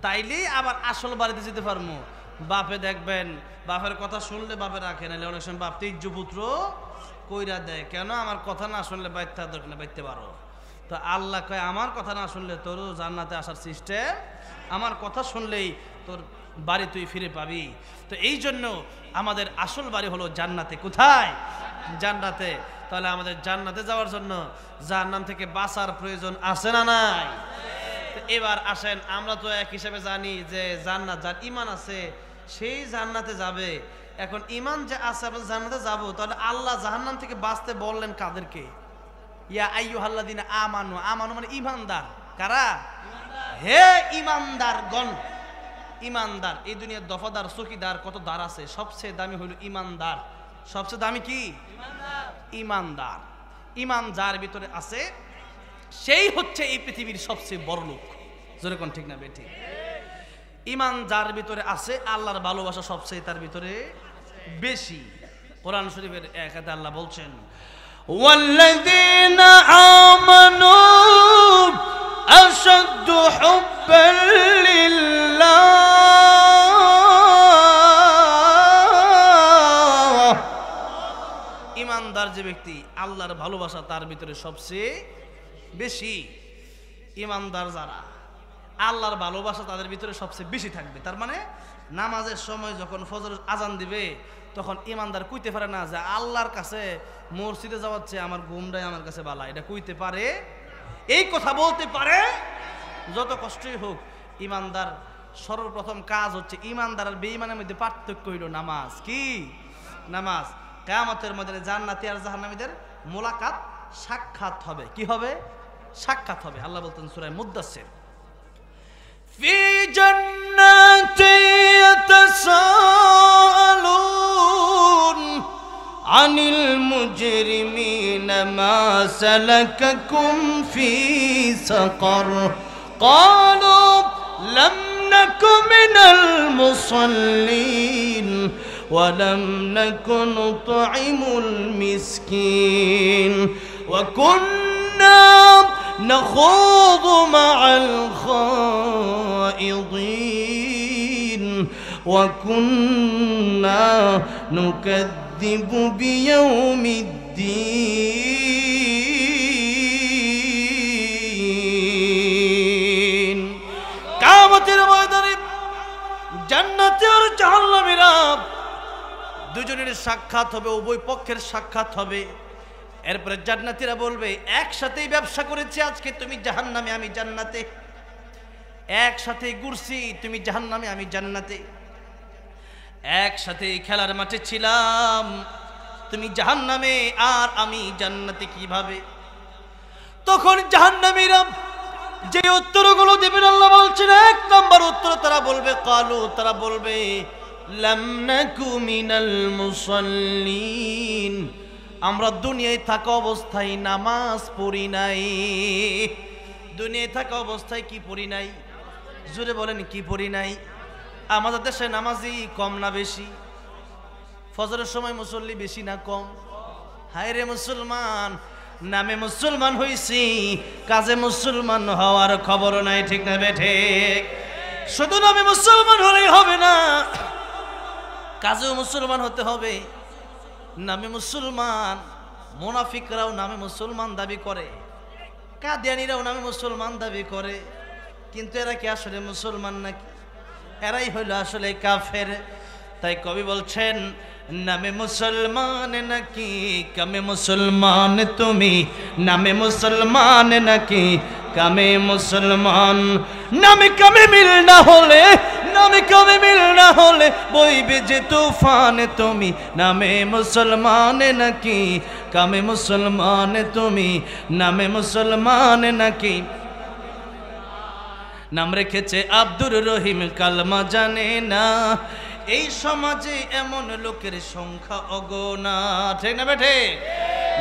তাইলেই আবার আসল বাড়িতে যেতে পারবো। বাপে দেখবেন বাপের কথা শুনলে বাপে রাখে, নাহলে অনেক সময় বাপ তেজ্য পুত্র কইরা দেয়। কেন? আমার কথা না শুনলে বাইতে দরকার না, বাইতে পারো। তো আল্লাহ কয় আমার কথা না শুনলে তোর জান্নাতে আসার সিস্টেম, আমার কথা শুনলেই তোর বাড়ি তুই ফিরে পাবি। তো এই জন্য আমাদের আসল বাড়ি হলো জান্নাতে। কোথায়? জান্নাতে। তাহলে আমাদের জান্নাতে যাওয়ার জন্য জাহান্নাম থেকে বাঁচার প্রয়োজন আছে না নাই? তো এবার আসেন, আমরা তো এক হিসেবে জানি যে জান্নাত, যার ঈমান আছে সেই জান্নাতে যাবে। এখন ঈমান যে আছে আমরা জান্নাতে যাব, তাহলে আল্লাহ জাহান্নাম থেকে বাঁচতে বললেন কাদেরকে? ইয়া আইয়ুহাল্লাযীনা আমানু। আমানু মানে ঈমানদার। কারা? হে ঈমানদারগণ। ঈমানদার। এই দুনিয়ার দফাদার, চৌকিদার, কত দ্বার আছে, সবচেয়ে দামি হইল ঈমানদার। সবচেয়ে দামি কি? ঈমানদার। ঈমান যার ভিতরে আছে সেই হচ্ছে এই পৃথিবীর সবচেয়ে বড় লোক। জোরে কোন ঠিক না বেঠি? ঈমান যার ভিতরে আছে আল্লাহর ভালোবাসা সবচেয়ে তার ভিতরে বেশি। কোরআন শরীফের এক আয়াতে আল্লাহ বলছেন ওয়াল্লাযীনা আমানু আশাদ্দু হুব্বান লিল্লাহ। ঈমানদার যে ব্যক্তি আল্লাহর ভালোবাসা তার ভিতরে সবচেয়ে বেশি। ঈমানদার যারা আল্লাহর ভালোবাসা তাদের ভিতরে সবচেয়ে বেশি থাকবে। তার মানে নামাজের সময় যখন ফজরের আজান দিবে তখন ঈমানদার কইতে পারে না যে আল্লাহর কাছে মসজিদে যাওয়ার চেয়ে আমার ঘুমটাই আমার কাছে বালা। এটা কইতে পারে, এই কথা বলতে পারে যত কষ্টই হোক। ঈমানদার সর্বপ্রথম কাজ হচ্ছে, ঈমানদার আর বেঈমানের মধ্যে পার্থক্য হইল নামাজ। কি? নামাজ। কিয়ামতের ময়দানে জান্নাতি আর জাহান্নামীদের মোলাকাত, সাক্ষাৎ হবে। কি হবে? সাক্ষাৎ হবে। আল্লাহ বলতেন সূরা মুদ্দাসসির ফি জান্নাতি ইয়াতাসাআলুন আনিল মুজরিমিনা মা সালাকাকুম ফি সাকার ক্বালু লাম নাকু মিনাল মুসাল্লিন ওয়া লাম নাকু নুতঈমুল মিসকিন ওয়া কুন্না نخوض مع الخائضين وكنا نكذب بيوم الدين। কিয়ামতের ময়দানে জান্নাতি আর জাহান্নামীরা দুজনের সাক্ষাৎ হবে, উভয় পক্ষের সাক্ষাৎ হবে। এরপরে জান্নাতীরা বলবে একসাথেই ব্যবসা করেছি আজকে, তুমি জাহান্নামে আমি জান্নাতে। একসাথেই ঘুরছি, তুমি জাহান্নামে আমি জান্নাতে। একসাথেই খেলার মাঠে ছিলাম, তুমি জাহান্নামে আর আমি জান্নাতে। কিভাবে? তখন জাহান্নামীরা যে উত্তরগুলো দেবেন আল্লাহ বলছেন, এক নম্বর উত্তর তারা বলবে কালু, তারা বলবে লাম নাকু মিনাল মুসাল্লিন, আমরা দুনিয়ায় থাকা অবস্থায় নামাজ পড়ি নাই। দুনিয়ায় থাকা অবস্থায় কি পড়ি নাই? জোরে বলেন কি পড়ি নাই? আমাদের দেশে নামাজি কম না বেশি? ফজরের সময় মুসল্লি বেশি না কম? হায় রে মুসলমান, নামে মুসলমান হইছি, কাজে মুসলমান হওয়ার খবর নাই। ঠিক না বেঠে? শুধু নামে মুসলমান হলেই হবে না, কাজেও মুসলমান হতে হবে। নামে মুসলমান, মুনাফিকরাও নামে মুসলমান দাবি করে, কাদিয়ানীরাও নামে মুসলমান দাবি করে, কিন্তু এরা কি আসলে মুসলমান নাকি? এরাই হইল আসলে কাফের। তাই কবি বলছেন, নামে মুসলমান নাকি কামে মুসলমান তুমি, নামে মুসলমান নাকি কামে মুসলমান। নামে কামে মিল না হলে, নামে কামে মিল না হলে বইবে যে তুফান তুমি, নামে মুসলমান নাকি কামে মুসলমান তুমি, নামে মুসলমান নাকি। নাম রেখেছে আব্দুর রহিম, কালমা জানে না। এই সমাজে এমন লোকের সংখ্যা অগণা। ঠিক না বেঠে?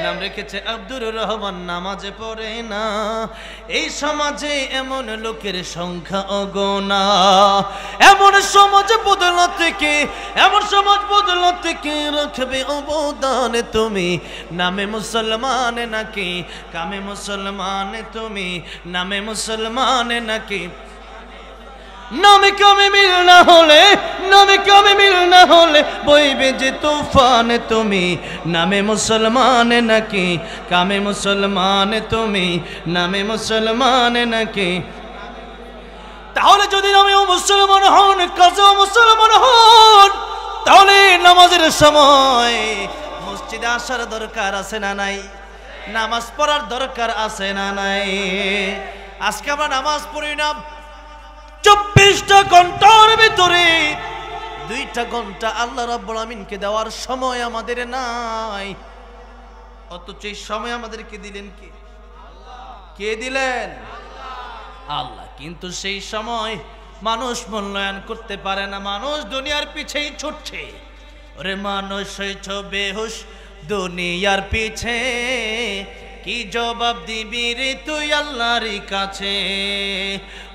নাম রেখেছে আব্দুর রহমান, নামাজে পড়ে না। এই সমাজে এমন লোকের সংখ্যা অগণা। এমন সমাজ বদলাতে কে, এমন সমাজ বদলাতে কে রাখবে অবদান তুমি, নামে মুসলমান নাকি কামে মুসলমান তুমি, নামে মুসলমান নাকি। নামে কামে মিল না হলে, নামে কামে মিল না হলে বইবে যে তুফান তুমি, নামে মুসলমান নাকি কামে মুসলমান তুমি, নামে মুসলমান নাকি। তাহলে যদি নামেও মুসলমান হন, কাজেও মুসলমান হন, তাহলে নামাজের সময় মসজিদে আসার দরকার আছে না নাই? নামাজ পড়ার দরকার আছে না নাই? আজকে আমরা নামাজ পড়ি না, 24টা ঘন্টার ভিতরে 2টা ঘন্টা আল্লাহ রাব্বুল আমিনকে দেওয়ার সময় আমাদের নাই। অথচ এই সময় আমাদেরকে দিলেন কে? কে দিলেন? আল্লাহ। কিন্তু সেই সময় মানুষ মূল্যায়ন করতে পারে না, মানুষ দুনিয়ার পিছেই ছুটছে। ওরে মানুষ হইছ বেহুশ দুনিয়ার পিছে, কি জবাব দিবি রে তুই আল্লাহর কাছে।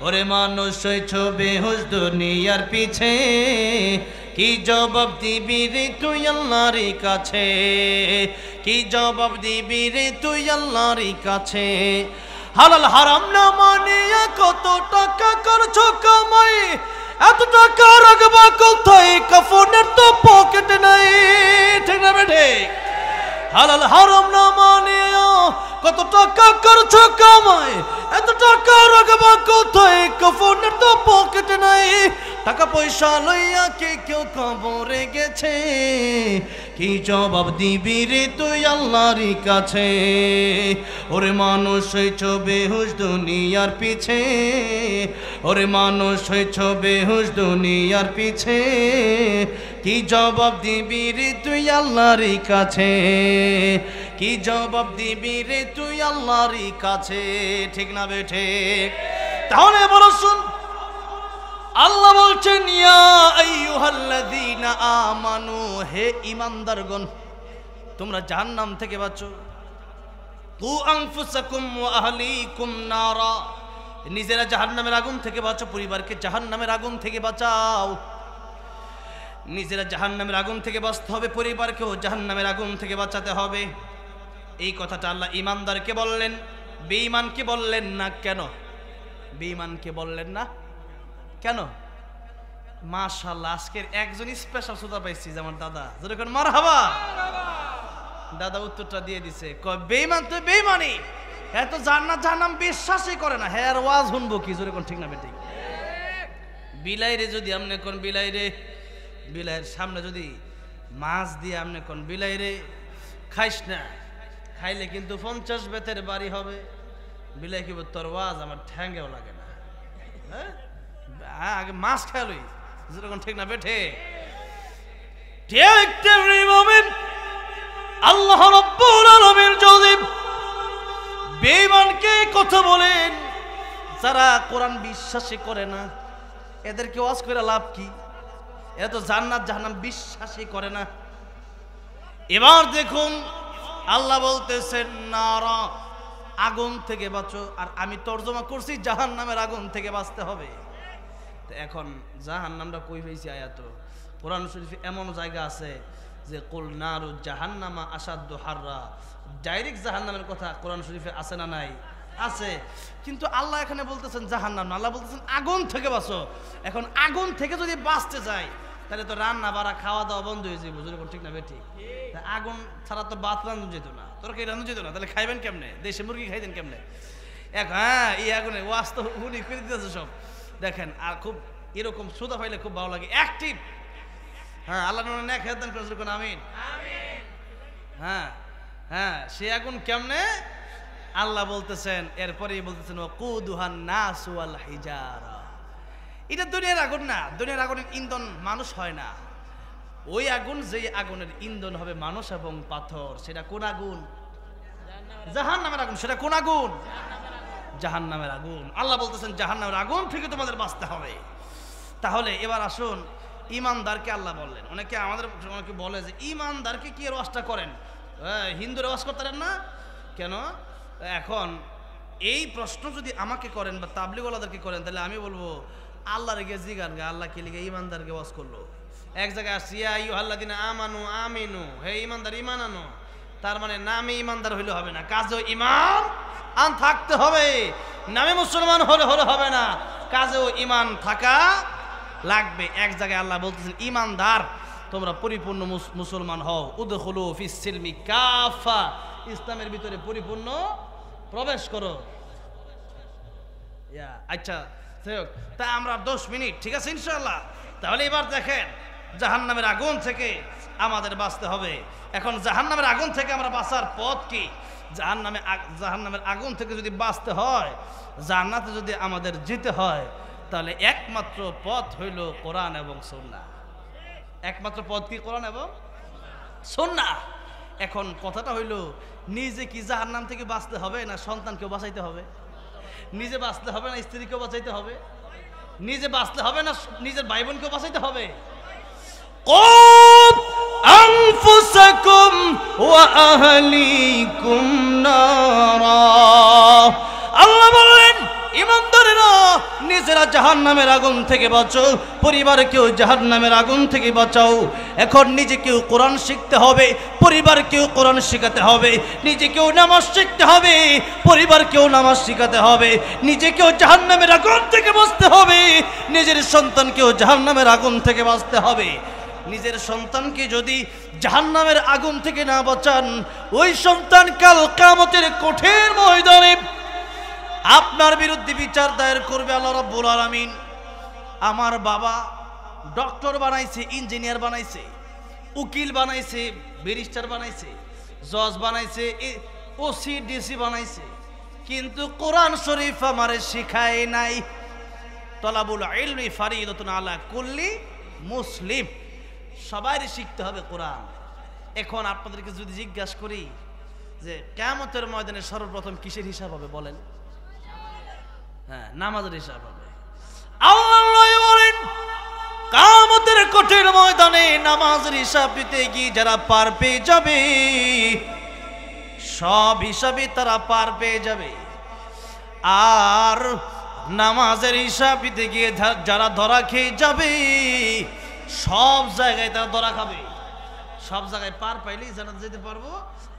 ওরে মানুষ হইছ বেহুশ দুনিয়ার পিছে, কি জবাব দিবি রে তুই আল্লাহর কাছে, কি জবাব দিবি রে তুই আল্লাহর কাছে। হালাল হারাম না মানিয়া কত টাকা করছো কামাই, এত টাকা রাখবা কোথায়, কাফনের তো পকেট নাই। ঠিক না বেঠে? হালাল হারাম না মানিয়া কত টাকা করছো কামাই, এত টাকা রাখবা কোথায়, কাফনের তো পকেট নাই। টাকা পয়সা লইয়া কে কেউ কবরে গেছে, কি জবাব দিবি রে তুই আল্লাহর কাছে। ওরে মানুষ হইছ বেহুশ দুনিয়ার পিছে, ওরে মানুষ হইছ বেহুশ দুনিয়ার পিছে, কি জবাব দিবি রে তুই আল্লাহর কাছে, কি জবাব দিবি রে তুই আল্লাহর কাছে। ঠিক না বেঠে? তাহলে বলো শুন, আল্লাহ বলছেন, ইয়া আইয়ুহাল্লাযীনা আমানু, হে ঈমানদারগণ, তোমরা জাহান্নাম থেকে বাঁচো। কু আনফুসাকুম ওয়া আহলিকুম নারা, নিজেরা জাহান্নামের আগুন থেকে বাঁচো, পরিবারকে জাহান্নামের আগুন থেকে বাঁচাও। নিজেরা জাহান্নামের আগুন থেকে বাঁচতে হবে, পরিবারকেও জাহান্নামের আগুন থেকে বাঁচাতে হবে। এই কথাটা আল্লাহ ঈমানদারকে বললেন, বেঈমানকে বললেন না। কেন বেঈমানকে বললেন না? কেন? মাশাআল্লাহ, আজকের একজন স্পেশাল শ্রোতা পাইছি, যে আমার দাদা। যখন মারহাবা, দাদা উত্তরটা দিয়ে দিছে, কয় বেঈমান তো বেঈমানি, হ্যাঁ তো জান্নাত জাহান্নাম বিশ্বাসই করে না, হ্যাঁ আর ওয়াজ শুনবো কি? জোরে কোন ঠিক না বেটি? বিলাইরে যদি আমনে কোন বিলাইরে, বিলাইয়ের সামনে যদি মাছ দিয়ে আমনে কোন বিলাইরে খাইস না, খাইলে কিন্তু 50 বেতের বাড়ি হবে। বিলাই কি তোর ওয়াজ আমার ঠ্যাঙ্গেও লাগে না, হ্যাঁ আগে মাছ খেয়ালই। যেরকম ঠিক না বেঠে? ঠিক তেমনি মুমিন আল্লাহ রাব্বুল আলামিন যদি বেঈমানকে কথা বলেন, যারা কোরআন বিশ্বাসই করে না, এদেরকে ওয়াজ করে লাভ কি? এরা তো জান্নাত জাহান্নাম বিশ্বাসই করে না। এবার দেখুন আল্লাহ বলতেছেন নারা, আগুন থেকে বাঁচো, আর আমি তর্জমা করছি জাহান্নামের আগুন থেকে বাঁচতে হবে। এখন জাহান্নামটা কই হয়েছে? আয়াত কোরআন শরীফে এমন জায়গা আছে যে কুল নারু জাহান্নামা আসাদ্দু হাররা, ডাইরেক্ট জাহান্নামের কথা কোরআন শরীফে আছে না নাই? আছে। কিন্তু আল্লাহ এখানে বলতেছেন জাহান্নাম না, আল্লাহ বলতেছেন আগুন থেকে বাঁচো। এখন আগুন থেকে যদি বাঁচতে যায় তাহলে তো রান্না বাড়া খাওয়া দাওয়া বন্ধ হয়ে যাবে, বুঝলি? ঠিক না বেঠিক? আগুন ছাড়া তো ভাত রান্ধন যেত না, তরকারি রান্ধন যেত না, তাহলে খাইবেন কেমনে? দেশে মুরগি খাইতেন কেমনে? হ্যাঁ, এই আগুনে ওয়াজ তো উনি করে দিতেছে সব। দেখেন, আর খুব এরকম শ্রোতা পাইলে খুব ভালো লাগে, অ্যাক্টিভ। হ্যাঁ, আল্লাহ না খেতেন কোন আমিন। হ্যাঁ হ্যাঁ, সে আগুন কেমনে আল্লাহ বলতেছেন, এরপরেই বলতেছেন ওয়াকুদুহান নাসু ওয়াল হিজারা। এটা দুনিয়ার আগুন না, দুনিয়ার আগুনের ইন্ধন মানুষ হয় না। ওই আগুন, যেই আগুনের ইন্ধন হবে মানুষ এবং পাথর, সেটা কোন আগুন? জাহান্নামের আগুন। সেটা কোন আগুন? জাহান্নামের আগুন। আল্লাহ বলতেছেন জাহান্নামের আগুন থেকে তোমাদের বাঁচতে হবে। তাহলে এবার আসুন, ইমানদারকে আল্লাহ বললেন। অনেকে অনেকে বলে যে ইমানদারকে কি এর ওয়াজটা করেন, হিন্দুর ওয়াজ করতেন না কেন? এখন এই প্রশ্ন যদি আমাকে করেন বা তাবলিগওয়ালাদেরকে করেন, তাহলে আমি বলবো আল্লাহর গিয়ে জিগান গা, আল্লাহ কে লিগে ইমানদারকে ওয়াজ করলো? এক জায়গায় আসছি, ইয়া আইয়ুহাল্লাযীনা আমানু আমিনু, হে ইমানদার ইমান আনো। তার মানে নামে ইমানদার হইলে হবে না, কাজেও ইমান আন থাকতে হবে। নামে মুসলমান হলে হবে না, কাজেও ইমান থাকা লাগবে। এক জায়গায় আল্লাহ বলতেছেন ইমানদার তোমরা পরিপূর্ণ মুসলমান হও, উদখুলু ফিস সিলমি কাফা, ইসলামের ভিতরে পরিপূর্ণ প্রবেশ করো। আচ্ছা, তা আমরা 10 মিনিট, ঠিক আছে ইনশাআল্লাহ। তাহলে এবার দেখেন, জাহান্নামের আগুন থেকে আমাদের বাঁচতে হবে। এখন জাহান্নামের আগুন থেকে আমরা বাঁচার পথ কি? জাহান্নামের আগুন থেকে যদি বাঁচতে হয়, জান্নাতে যদি আমাদের যেতে হয়, তাহলে একমাত্র পথ হইল কোরআন এবং সুন্নাহ। একমাত্র পথ কি? কোরআন এবং সুন্নাহ। এখন কথাটা হইল, নিজে কি জাহান্নাম থেকে বাঁচতে হবে, না সন্তানকেও বাঁচাইতে হবে? নিজে বাঁচতে হবে না স্ত্রীকেও বাঁচাইতে হবে? নিজে বাঁচতে হবে না নিজের ভাই বোনকেও বাঁচাইতে হবে? আনফুসাকুম ওয়া আহলিকুম নারা। আল্লাহ বলেন ইমানদারেরা নিজেরা জাহান্নামের আগুন থেকে বাঁচো, পরিবারকেও জাহান্নামের আগুন থেকে বাঁচাও। এখন নিজেকেও কোরআন শিখতে হবে, পরিবারকেও কোরআন শেখাতে হবে। নিজেকেও নামাজ শিখতে হবে, পরিবারকেও নামাজ শেখাতে হবে। নিজেকেও জাহান্নামের আগুন থেকে বাঁচতে হবে, নিজের সন্তানকেও জাহান্নামের আগুন থেকে বাঁচতে হবে। নিজের সন্তানকে যদি জাহান্নামের আগুন থেকে না বাঁচান, ওই সন্তান কাল কিয়ামতের কঠিন ময়দানে আপনার বিরুদ্ধে বিচার দায়ের করবে আল্লাহ রাব্বুল আলামিন। আমার বাবা ডক্টর বানাইছে, ইঞ্জিনিয়ার বানাইছে, উকিল বানাইছে, ব্যারিস্টার বানাইছে, জজ বানাইছে, ওসি ডিসি বানাইছে, কিন্তু কোরআন শরীফ আমারে শিখায় নাই। তলাবুল ইলমি ফারিদাতুন আলা কুল্লি মুসলিম, সবারই শিখতে হবে কোরআন। এখন আপনাদেরকে যদি জিজ্ঞাসা করি যে কিয়ামতের ময়দানে সর্বপ্রথম কিসের হিসাব হবে বলেন? হ্যাঁ, নামাজের হিসাব হবে। আল্লাহ বলেন কিয়ামতের কঠিন ময়দানে নামাজের হিসাব দিতে গিয়ে যারা পার পেয়ে যাবে, সব হিসাবে তারা পার পেয়ে যাবে। আর নামাজের হিসাব দিতে গিয়ে যারা ধরা খেয়ে যাবে, সব জায়গায় তারা ধরা খাবে। সব জায়গায় পার পাইলেই জান্নাতে যেতে পারবো,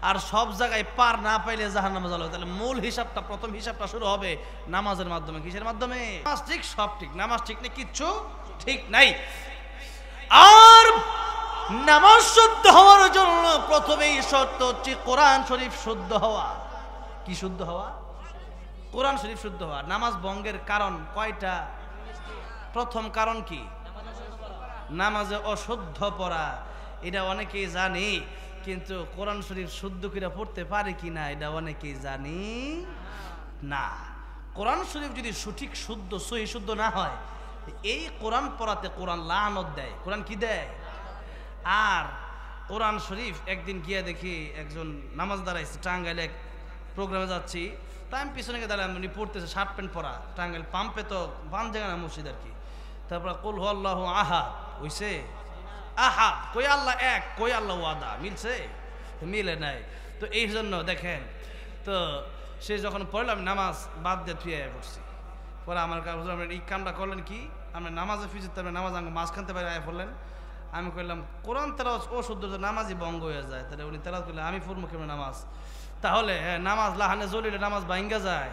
আর সব জায়গায় পার না পাইলে জাহান্নামে যাবে। তাহলে মূল হিসাবটা, প্রথম হিসাবটা শুরু হবে নামাজের মাধ্যমে। কিসের মাধ্যমে? নামাজ ঠিক, সব ঠিক। নামাজ ঠিক নেই, কিচ্ছু ঠিক নাই। আর নামাজ শুদ্ধ হওয়ার জন্য প্রথমেই শর্ত হচ্ছে কোরআন শরীফ শুদ্ধ হওয়া। কি শুদ্ধ হওয়া? কোরআন শরীফ শুদ্ধ হওয়া। নামাজ ভঙ্গের কারণ কয়টা? প্রথম কারণ কি? নামাজে অশুদ্ধ পড়া। এটা অনেকেই জানি, কিন্তু কোরআন শরীফ শুদ্ধ করে পড়তে পারে কিনা এটা অনেকেই জানি না। কোরআন শরীফ যদি সঠিক শুদ্ধ সহি শুদ্ধ না হয়, এই কোরআন পড়াতে কোরআন লানত দেয়। কোরআন কি দেয়? আর কোরআন শরীফ একদিন গিয়ে দেখি একজন নামাজ দাঁড়াইছে, টাঙ্গাইলে প্রোগ্রামে যাচ্ছি, তাই আমি পিছনে গিয়ে দাঁড়ালাম, উনি পড়তেছে, শার্ট প্যান্ট পরা, টাঙ্গাইল পাম্পে তো বান জায়গা না মসজিদ আর কি। তারপর কুল হু আল্লাহু আহাদ হইছে, আহাদ কই আল্লাহ এক, কই আল্লাহ ওয়াদা, মিলছে? মিলে নাই। তো এই জন্য দেখেন, তো সে যখন পড়লাম নামাজ বাদ দিয়ে থুয়ে পড়ছি, পরে আমার এই কামটা করলেন কি, আপনি নামাজে ফিজে, তারপরে নামাজ আঙ্গ মাঝখানতে বাইরে আয় পড়লেন। আমি কইলাম কোরআন তেলাওয়াত ও শুদ্ধ নামাজই ভঙ্গ হয়ে যায়, তাহলে উনি তেলাওয়াত করলে আমি পড়বো কেমন নামাজ? তাহলে নামাজ লাহানে জ্বলিলে নামাজ ভাঙ্গা যায়।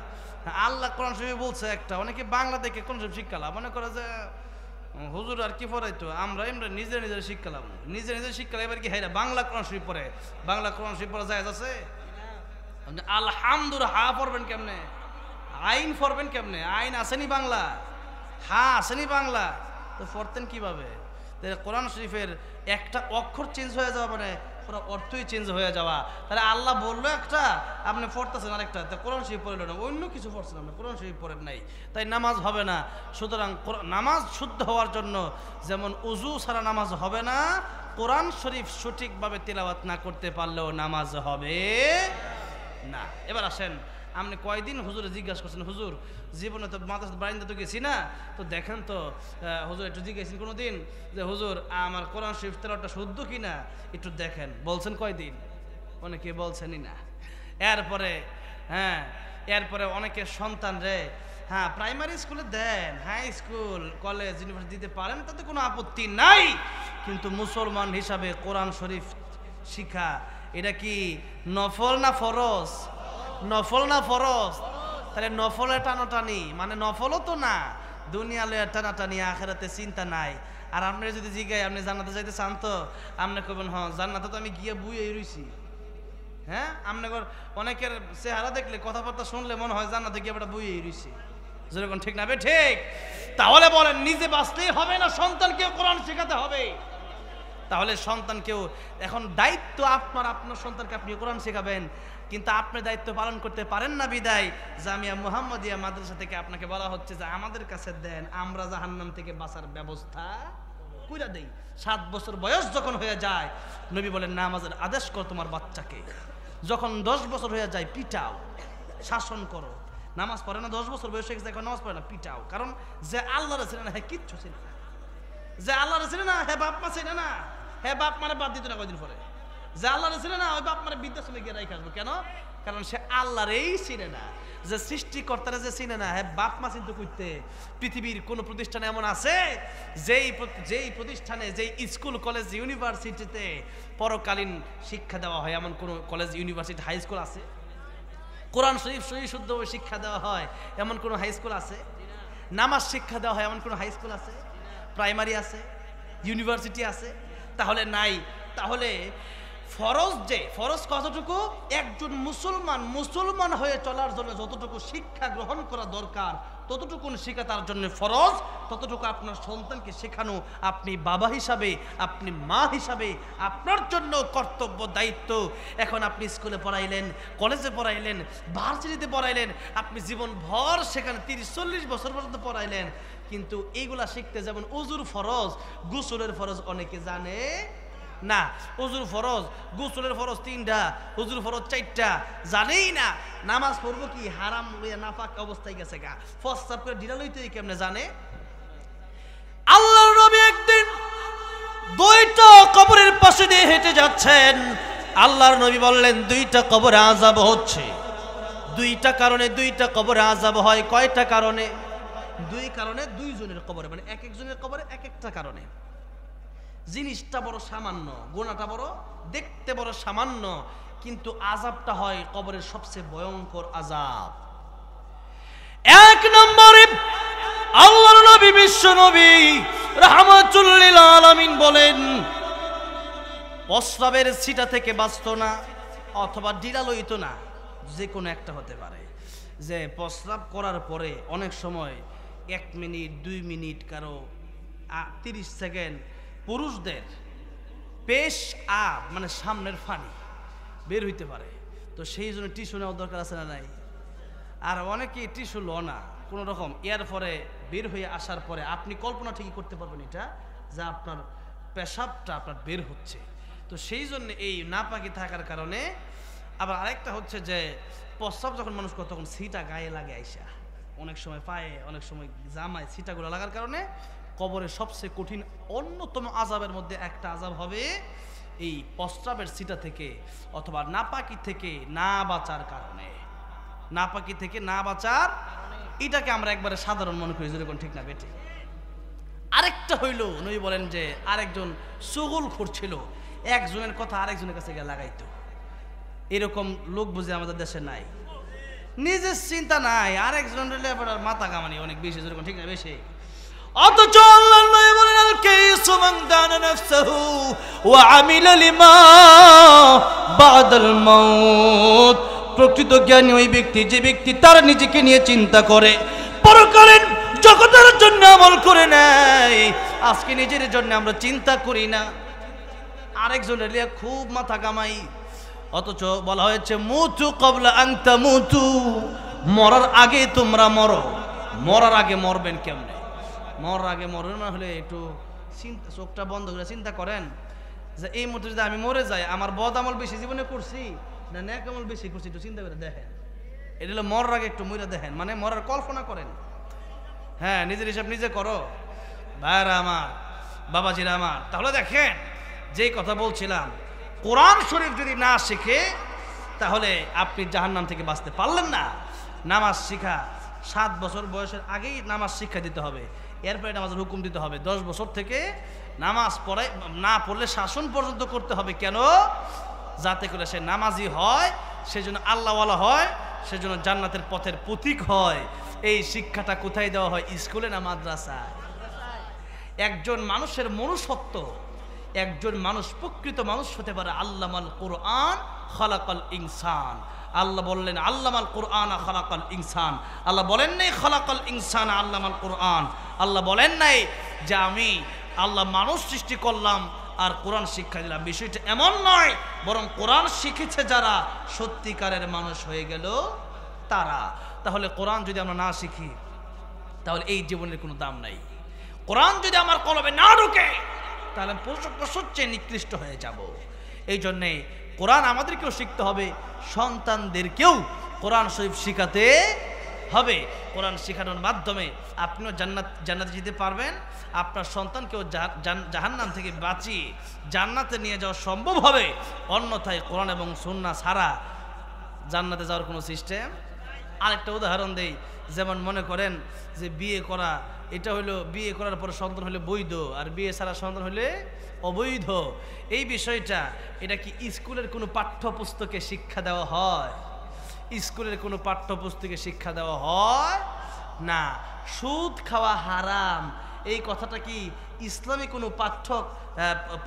আল্লাহ কোরআন শরীফে বলছে একটা, অনেকে বাংলা দেখে কোন সব শিক্ষালাম মনে করে যে হুজুর আর কি পড়াইতো, আমরা নিজের নিজের শিক্ষালাম, নিজের নিজের শিক্ষালাম। এবার কি হাইরা বাংলা কোরআন শরীফ পড়ে? বাংলা কোরআন শরীফ পড়া যায় আছে? আলহামদুলিল্লাহ হা পড়বেন কেমনে? আইন পড়বেন কেমনে? আইন আসেনি বাংলা, হা আসেনি বাংলা, তো পড়তেন কিভাবে? কোরআন শরীফের একটা অক্ষর চেঞ্জ হয়ে যাওয়া মানে পুরো অর্থই চেঞ্জ হয়ে যাওয়া। তাহলে আল্লাহ বললো একটা, আপনি পড়তেছেন আরেকটা, তা কোরআন শরীফ পড়লেন না, অন্য কিছু পড়ছেন আপনি, কোরআন শরীফ পড়েন নাই, তাই নামাজ হবে না। সুতরাং নামাজ শুদ্ধ হওয়ার জন্য যেমন উজু ছাড়া নামাজ হবে না, কোরআন শরীফ সঠিকভাবে তিলাওয়াত না করতে পারলেও নামাজ হবে না। এবার আসেন, আপনি কয়দিন হুজুরে জিজ্ঞাসা করছেন, হুজুর জীবনে তো মাদ্রাসা বারিন্দা তো গেছি না, তো দেখেন তো হুজুর একটু জিজ্ঞাসেন কোনো দিন যে হুজুর আমার কোরআন শরীফ তেলাওয়াতটা শুদ্ধ কিনা একটু দেখেন? বলছেন কয়দিন? অনেকে বলছেনই না। এরপরে অনেকে সন্তান রে প্রাইমারি স্কুলে দেন, হাই স্কুল কলেজ ইউনিভার্সিটি দিতে পারেন, তাতে কোনো আপত্তি নাই, কিন্তু মুসলমান হিসাবে কোরআন শরীফ শিখা এটা কি নফল না ফরজ? নফল না ফরজ? তাহলে নফলে টানাটানি মানে নফলও তো না, দুনিয়ালে টানাটানি, আখেরাতে চিন্তা নাই। আর আপনি যদি জিগাই আপনি জান্নাতে যাইতে চান, তো আপনি কবেন হ্যাঁ জান্নাতে তো আমি গিয়ে বুয়ে রইছি। হ্যাঁ, আপনার অনেকের চেহারা দেখলে কথাবার্তা শুনলে মনে হয় জান্নাতে গিয়ে আমরা বুয়ে রইছি, যেরকম ঠিক না? ঠিক। তাহলে বলেন নিজে বাঁচলেই হবে না, সন্তানকেও কোরআন শেখাতে হবে? তাহলে সন্তানকেও এখন দায়িত্ব আপনার, আপনার সন্তানকে আপনি কোরআন শেখাবেন, কিন্তু আপনি দায়িত্ব পালন করতে পারেন না বিদায় জামিয়া মুহাম্মাদিয়া মাদ্রাসা থেকে আপনাকে বলা হচ্ছে যে আমাদের কাছে দেন, আমরা জাহান্নাম থেকে বাঁচার ব্যবস্থা কইরা দেই। 7 বছর বয়স যখন হয়ে যায় নবী বলেন নামাজের আদেশ কর তোমার বাচ্চাকে, যখন 10 বছর হয়ে যায় পিটাও, শাসন করো। নামাজ পড়ে না, 10 বছর বয়স হয়ে গেছে এখন নামাজ পড়ে না, পিটাও। কারণ যে আল্লাহর ছিল না, হ্যাঁ কিচ্ছু ছিল না, যে আল্লাহর ছিল না, হ্যাঁ বাপ মা ছিল না, হ্যাঁ বাপ মানে বাদ দিত না কয়দিন পরে, যে আল্লাহর ছিল না ওই বাপ মানে বৃদ্ধাশ্রমে গিয়ে রাইখে আসবো। কেন? কারণ সে আল্লাহরেই চিনে না, যে সৃষ্টিকর্তারা যে চিনে না, হ্যাঁ বাপ মা চিন্তা করতে। পৃথিবীর কোন প্রতিষ্ঠানে এমন আছে যেই প্রতিষ্ঠানে, যেই স্কুল কলেজ ইউনিভার্সিটিতে পরকালীন শিক্ষা দেওয়া হয়, এমন কোন কলেজ ইউনিভার্সিটি হাই স্কুল আছে? কোরআন শরীফ সহি শুদ্ধভাবে শিক্ষা দেওয়া হয় এমন কোন হাই স্কুল আছে? নামাজ শিক্ষা দেওয়া হয় এমন কোন হাই স্কুল আছে? প্রাইমারি আছে? ইউনিভার্সিটি আছে? তাহলে নাই। তাহলে ফরজ কতটুকু? একজন মুসলমান হয়ে চলার জন্য যতটুকু শিক্ষা গ্রহণ করা দরকার ততটুকু শিক্ষা তার জন্য ফরজ, ততটুকু আপনার সন্তানকে শেখানো আপনি বাবা হিসাবে, আপনি মা হিসাবে আপনার জন্য কর্তব্য, দায়িত্ব। এখন আপনি স্কুলে পড়াইলেন, কলেজে পড়াইলেন, ভার্সিটিতে পড়াইলেন, আপনি জীবনভর সেখানে 30-40 বছর পর্যন্ত পড়াইলেন, কিন্তু এইগুলা শিখতে যেমন উজুর ফরজ, গোসলের ফরজ অনেকে জানে না। উজুর ফরজ, গোসলের ফরজ 3টা, উজুর ফরজ 4টা, জানেই না। নামাজ পড়বো কি হারাম লইয়া নাপাক অবস্থায় গেছে গা, প্রস্তাব করে ঢিলা লইতে কেমনে জানে? আল্লাহর নবী একদিন 2টা কবরের পাশে দিয়ে হেঁটে যাচ্ছেন। আল্লাহর নবী বললেন 2টা কবরে আযাব হচ্ছে। 2টা কারণে 2টা কবরে আযাব হয়। কয়টা কারণে? 2 কারণে, 2 জনের কবরে, মানে এক একজনের কবরে এক একটা কারণে। জিনিসটা বড় সামান্য, গুনাহটা বড়, দেখতে বড় সামান্য, কিন্তু আযাবটা হয় কবরের সবচেয়ে ভয়ঙ্কর আযাব। 1 নম্বরে আল্লাহর নবী, বিশ্ব নবী রাহমাতুল লিল আলামিন বলেন, প্রস্রাবের ছিটা থেকে বাঁচত না অথবা ঢিলা লইতো না, যে কোনো একটা হতে পারে। যে প্রস্রাব করার পরে অনেক সময় 1 মিনিট 2 মিনিট, কারো 30 সেকেন্ড, পুরুষদের পেশ মানে সামনের ফানি বের হইতে পারে, তো সেই জন্য টিস্যু নেওয়ার দরকার আছে না নাই? আর অনেকেই টিস্যু লো না কোনো রকম, এর পরে বের হয়ে আসার পরে আপনি কল্পনা ঠিকই করতে পারবেন এটা যে আপনার পেশাবটা আপনার বের হচ্ছে। তো সেই জন্য এই নাপাকি থাকার কারণে। আবার আরেকটা হচ্ছে যে প্রস্রাব যখন মানুষ করে তখন সিটা গায়ে লাগে আইসা, অনেক সময় পায়ে, অনেক সময় জামায় সিটাগুলো লাগার কারণে কবরের সবচেয়ে কঠিন অন্যতম আযাবের মধ্যে একটা আযাব হবে এই প্রস্রাবের সিটা থেকে অথবা নাপাকি থেকে না বাঁচার কারণে। নাপাকি থেকে না বাঁচার, এটাকে আমরা একবারে সাধারণ মনে করি, যেরকম ঠিক না বেটে। আরেকটা হইল নবী বলেন যে আরেকজন চুগল করছিল, একজনের কথা আরেকজনের কাছে গিয়ে লাগাইতো। এরকম লোক বুঝে আমাদের দেশে নাই, নিজের চিন্তা নাই, আরেকজনের মাথা কামানি অনেক বেশি, যেরকম ঠিক না বেশি। অথচ আল্লাহ নবী বলেন আল কাইসু মান দানা নাফসাহু ওয়া আমিলা লিমা বাদাল মাউত। প্রকৃত জ্ঞানী ওই ব্যক্তি যে ব্যক্তি তার নিজেকে নিয়ে চিন্তা করে, পরকালীন জগতের জন্য আমল করে নেয়। আজকে নিজের জন্য আমরা চিন্তা করি না, আরেকজনের লিয়ে খুব মাথা কামাই। অথচ বলা হয়েছে মুতু ক্বাবলা আন তামুতু, মরার আগে তোমরা মরো। মরার আগে মরবেন কেমনে? মরার আগে মরবেন না হলে একটু চিন্তা, চোখটা বন্ধ করে চিন্তা করেন যে এই মুহূর্তে যদি আমি মরে যাই, আমার বদ আমল বেশি জীবনে করছি না নেক আমল বেশি করছি, একটু চিন্তা করে দেখেন। এটা হলো মরার আগে একটু মরে দেখেন, মানে মরার কল্পনা করেন। হ্যাঁ, নিজের হিসাব নিজে করো ভাইরা আমার, বাবাজিরা আমার। তাহলে দেখেন যেই কথা বলছিলাম, কোরআন শরীফ যদি না শিখে তাহলে আপনি জাহান্নাম থেকে বাঁচতে পারলেন না। নামাজ শিখা 7 বছর বয়সের আগেই নামাজ শিক্ষা দিতে হবে, এরপরে নামাজের হুকুম দিতে হবে। 10 বছর থেকে নামাজ পড়াই না পড়লে শাসন পর্যন্ত করতে হবে। কেন? যাতে করে সে নামাজি হয়, সেজন্য আল্লাহওয়ালা হয়, সেজন্য জান্নাতের পথের প্রতীক হয়। এই শিক্ষাটা কোথায় দেওয়া হয়? স্কুলে না মাদ্রাসায়? একজন মানুষের মনুষ্যত্ব, একজন মানুষ প্রকৃত মানুষ হতে পারে আল্লামাল কুরআন খালাকাল ইনসান। আল্লাহ বললেন আল্লামাল কুরআন খালাকাল ইনসান। আল্লাহ বলেন নাই খালাকাল ইনসান আল্লামাল কুরআন। আল্লাহ বলেন নাই যে আমি আল্লাহ মানুষ সৃষ্টি করলাম আর কোরআন শিক্ষা দিলাম। বিষয়টা এমন নয়, বরং কোরআন শিখেছে যারা সত্যিকারের মানুষ হয়ে গেল তারা। তাহলে কোরআন যদি আমরা না শিখি তাহলে এই জীবনের কোনো দাম নাই। কোরআন যদি আমার কলবে না ঢোকে তাহলে সবচেয়ে নিকৃষ্ট হয়ে যাব। এই জন্যে কোরআন আমাদেরকেও শিখতে হবে, সন্তানদেরকেও কোরআন শরীফ শিখাতে হবে। কোরআন শেখানোর মাধ্যমে আপনিও জান্নাতে যেতে পারবেন, আপনার সন্তানকেও জাহান্নাম থেকে বাঁচিয়ে জান্নাতে নিয়ে যাওয়া সম্ভব হবে। অন্যথায় কোরআন এবং সুন্নাহ ছাড়া জান্নাতে যাওয়ার কোনো সিস্টেম। আরেকটা উদাহরণ দেই, যেমন মনে করেন যে বিয়ে করা, এটা হলো বিয়ে করার পরে সন্তান হলে বৈধ, আর বিয়ে ছাড়া সন্তান হলে অবৈধ। এই বিষয়টা এটা কি স্কুলের কোনো পাঠ্যপুস্তকে শিক্ষা দেওয়া হয়? স্কুলের কোনো পাঠ্যপুস্তকে শিক্ষা দেওয়া হয় না। সুদ খাওয়া হারাম, এই কথাটা কি ইসলামী কোনো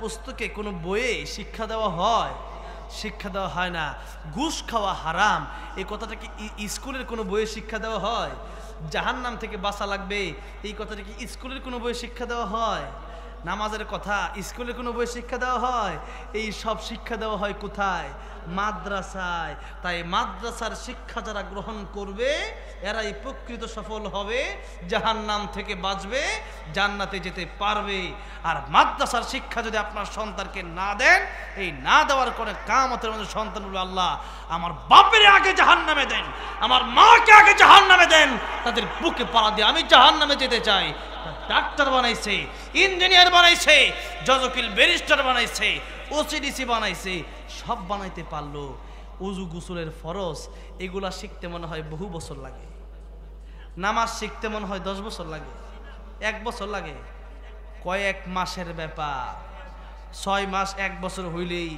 পুস্তকে কোনো বইয়ে শিক্ষা দেওয়া হয়? শিক্ষা দেওয়া হয় না। ঘুষ খাওয়া হারাম, এই কথাটা কি স্কুলের কোনো বইয়ে শিক্ষা দেওয়া হয়? জাহান্নাম থেকে বাঁচা লাগবে, এই কথাটা কি স্কুলের কোনো বইয়ে শিক্ষা দেওয়া হয়? নামাজের কথা স্কুলের কোনো বইয়ে শিক্ষা দেওয়া হয়? এই সব শিক্ষা দেওয়া হয় কোথায়? মাদ্রাসায়। তাই মাদ্রাসার শিক্ষা যারা গ্রহণ করবে এরাই প্রকৃত সফল হবে, জাহান্নাম থেকে বাঁচবে, জান্নাতে যেতে পারবে। আর মাদ্রাসার শিক্ষা যদি আপনার সন্তানকে না দেন, এই না দেওয়ার কোনো কিয়ামতের মধ্যে সন্তান বলবে আল্লাহ আমার বাপের আগে জাহান্নামে দেন, আমার মাকে আগে জাহান্নামে দেন, তাদের বুকে পাড়া দিয়ে আমি জাহান্নামে যেতে চাই। ডাক্তার বানাইছে, ইঞ্জিনিয়ার বানাইছে, জজ উকিল ব্যারিস্টার বানাইছে, ওসিডিসি বানাইছে, সব বানাইতে পারলো। উজু গোসলের ফরজ এগুলা শিখতে মনে হয় বহু বছর লাগে। নামাজ শিখতে মনে হয় 10 বছর লাগে, 1 বছর লাগে, কয়েক মাসের ব্যাপার। 6 মাস 1 বছর হইলেই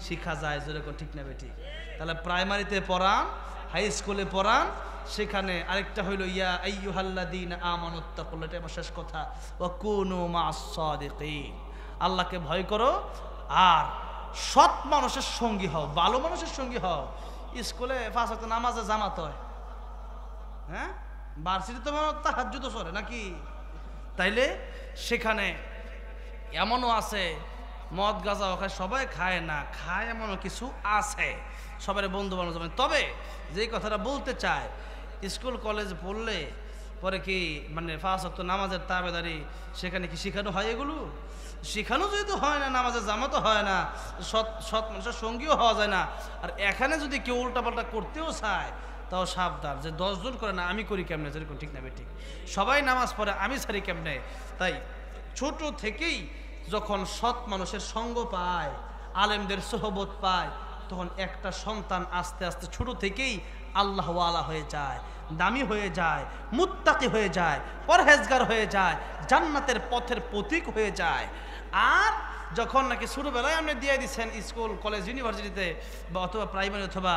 শিখা যায়, যেরকম ঠিক না বেঠিক? তাহলে প্রাইমারিতে পড়ান, হাই স্কুলে পড়ান, সেখানে আরেকটা হইল ইয়া আইয়ুহাল্লাযীনা আমানুত্তাকুল্লাহ, এটা আমার শেষ কথা, ওয়া কুনু মা'আস সাদিকিন, আল্লাহকে ভয় করো আর সৎ মানুষের সঙ্গী হও, ভালো মানুষের সঙ্গী হও। স্কুলে 5 ওয়াক্ত নামাজে জামাত হয়, হ্যাঁ, ভার্সিটিতে মনে হয় তাহাজ্জুদ পড়ে নাকি? তাইলে সেখানে এমনও আছে মদ গাঁজা খায়, সবাই খায় না, খায় এমনও কিছু আছে, সবাই বন্ধু বান্ধব যাবেন। তবে যেই কথাটা বলতে চায়, স্কুল কলেজ পড়লে পরে কি মানে 5 ওয়াক্ত নামাজের তাবেদারি সেখানে কি শেখানো হয়? এগুলো শেখানো যেহেতু হয় না, নামাজের জামাতও হয় না, সৎ মানুষের সঙ্গীও হওয়া যায় না। আর এখানে যদি কেউ উল্টাপাল্টা করতেও চায় তাও সাবধান, যে 10 জন করে না আমি করি কেমনে, যেরকম ঠিক না বেঠিক? সবাই নামাজ পড়ে আমি ছাড়ি কেমনে? তাই ছোট থেকেই যখন সৎ মানুষের সঙ্গ পায়, আলেমদের সোহবত পায়, তখন একটা সন্তান আস্তে আস্তে ছোট থেকেই আল্লাহওয়ালা হয়ে যায়। দামি হয়ে যায়, মুত্তাকি হয়ে যায়, পরহেজগার হয়ে যায়, জান্নাতের পথের প্রতীক হয়ে যায়। আর যখন নাকি ছোটোবেলায় আপনি দিয়ে দিচ্ছেন স্কুল, কলেজ, ইউনিভার্সিটিতে বা অথবা প্রাইমারি অথবা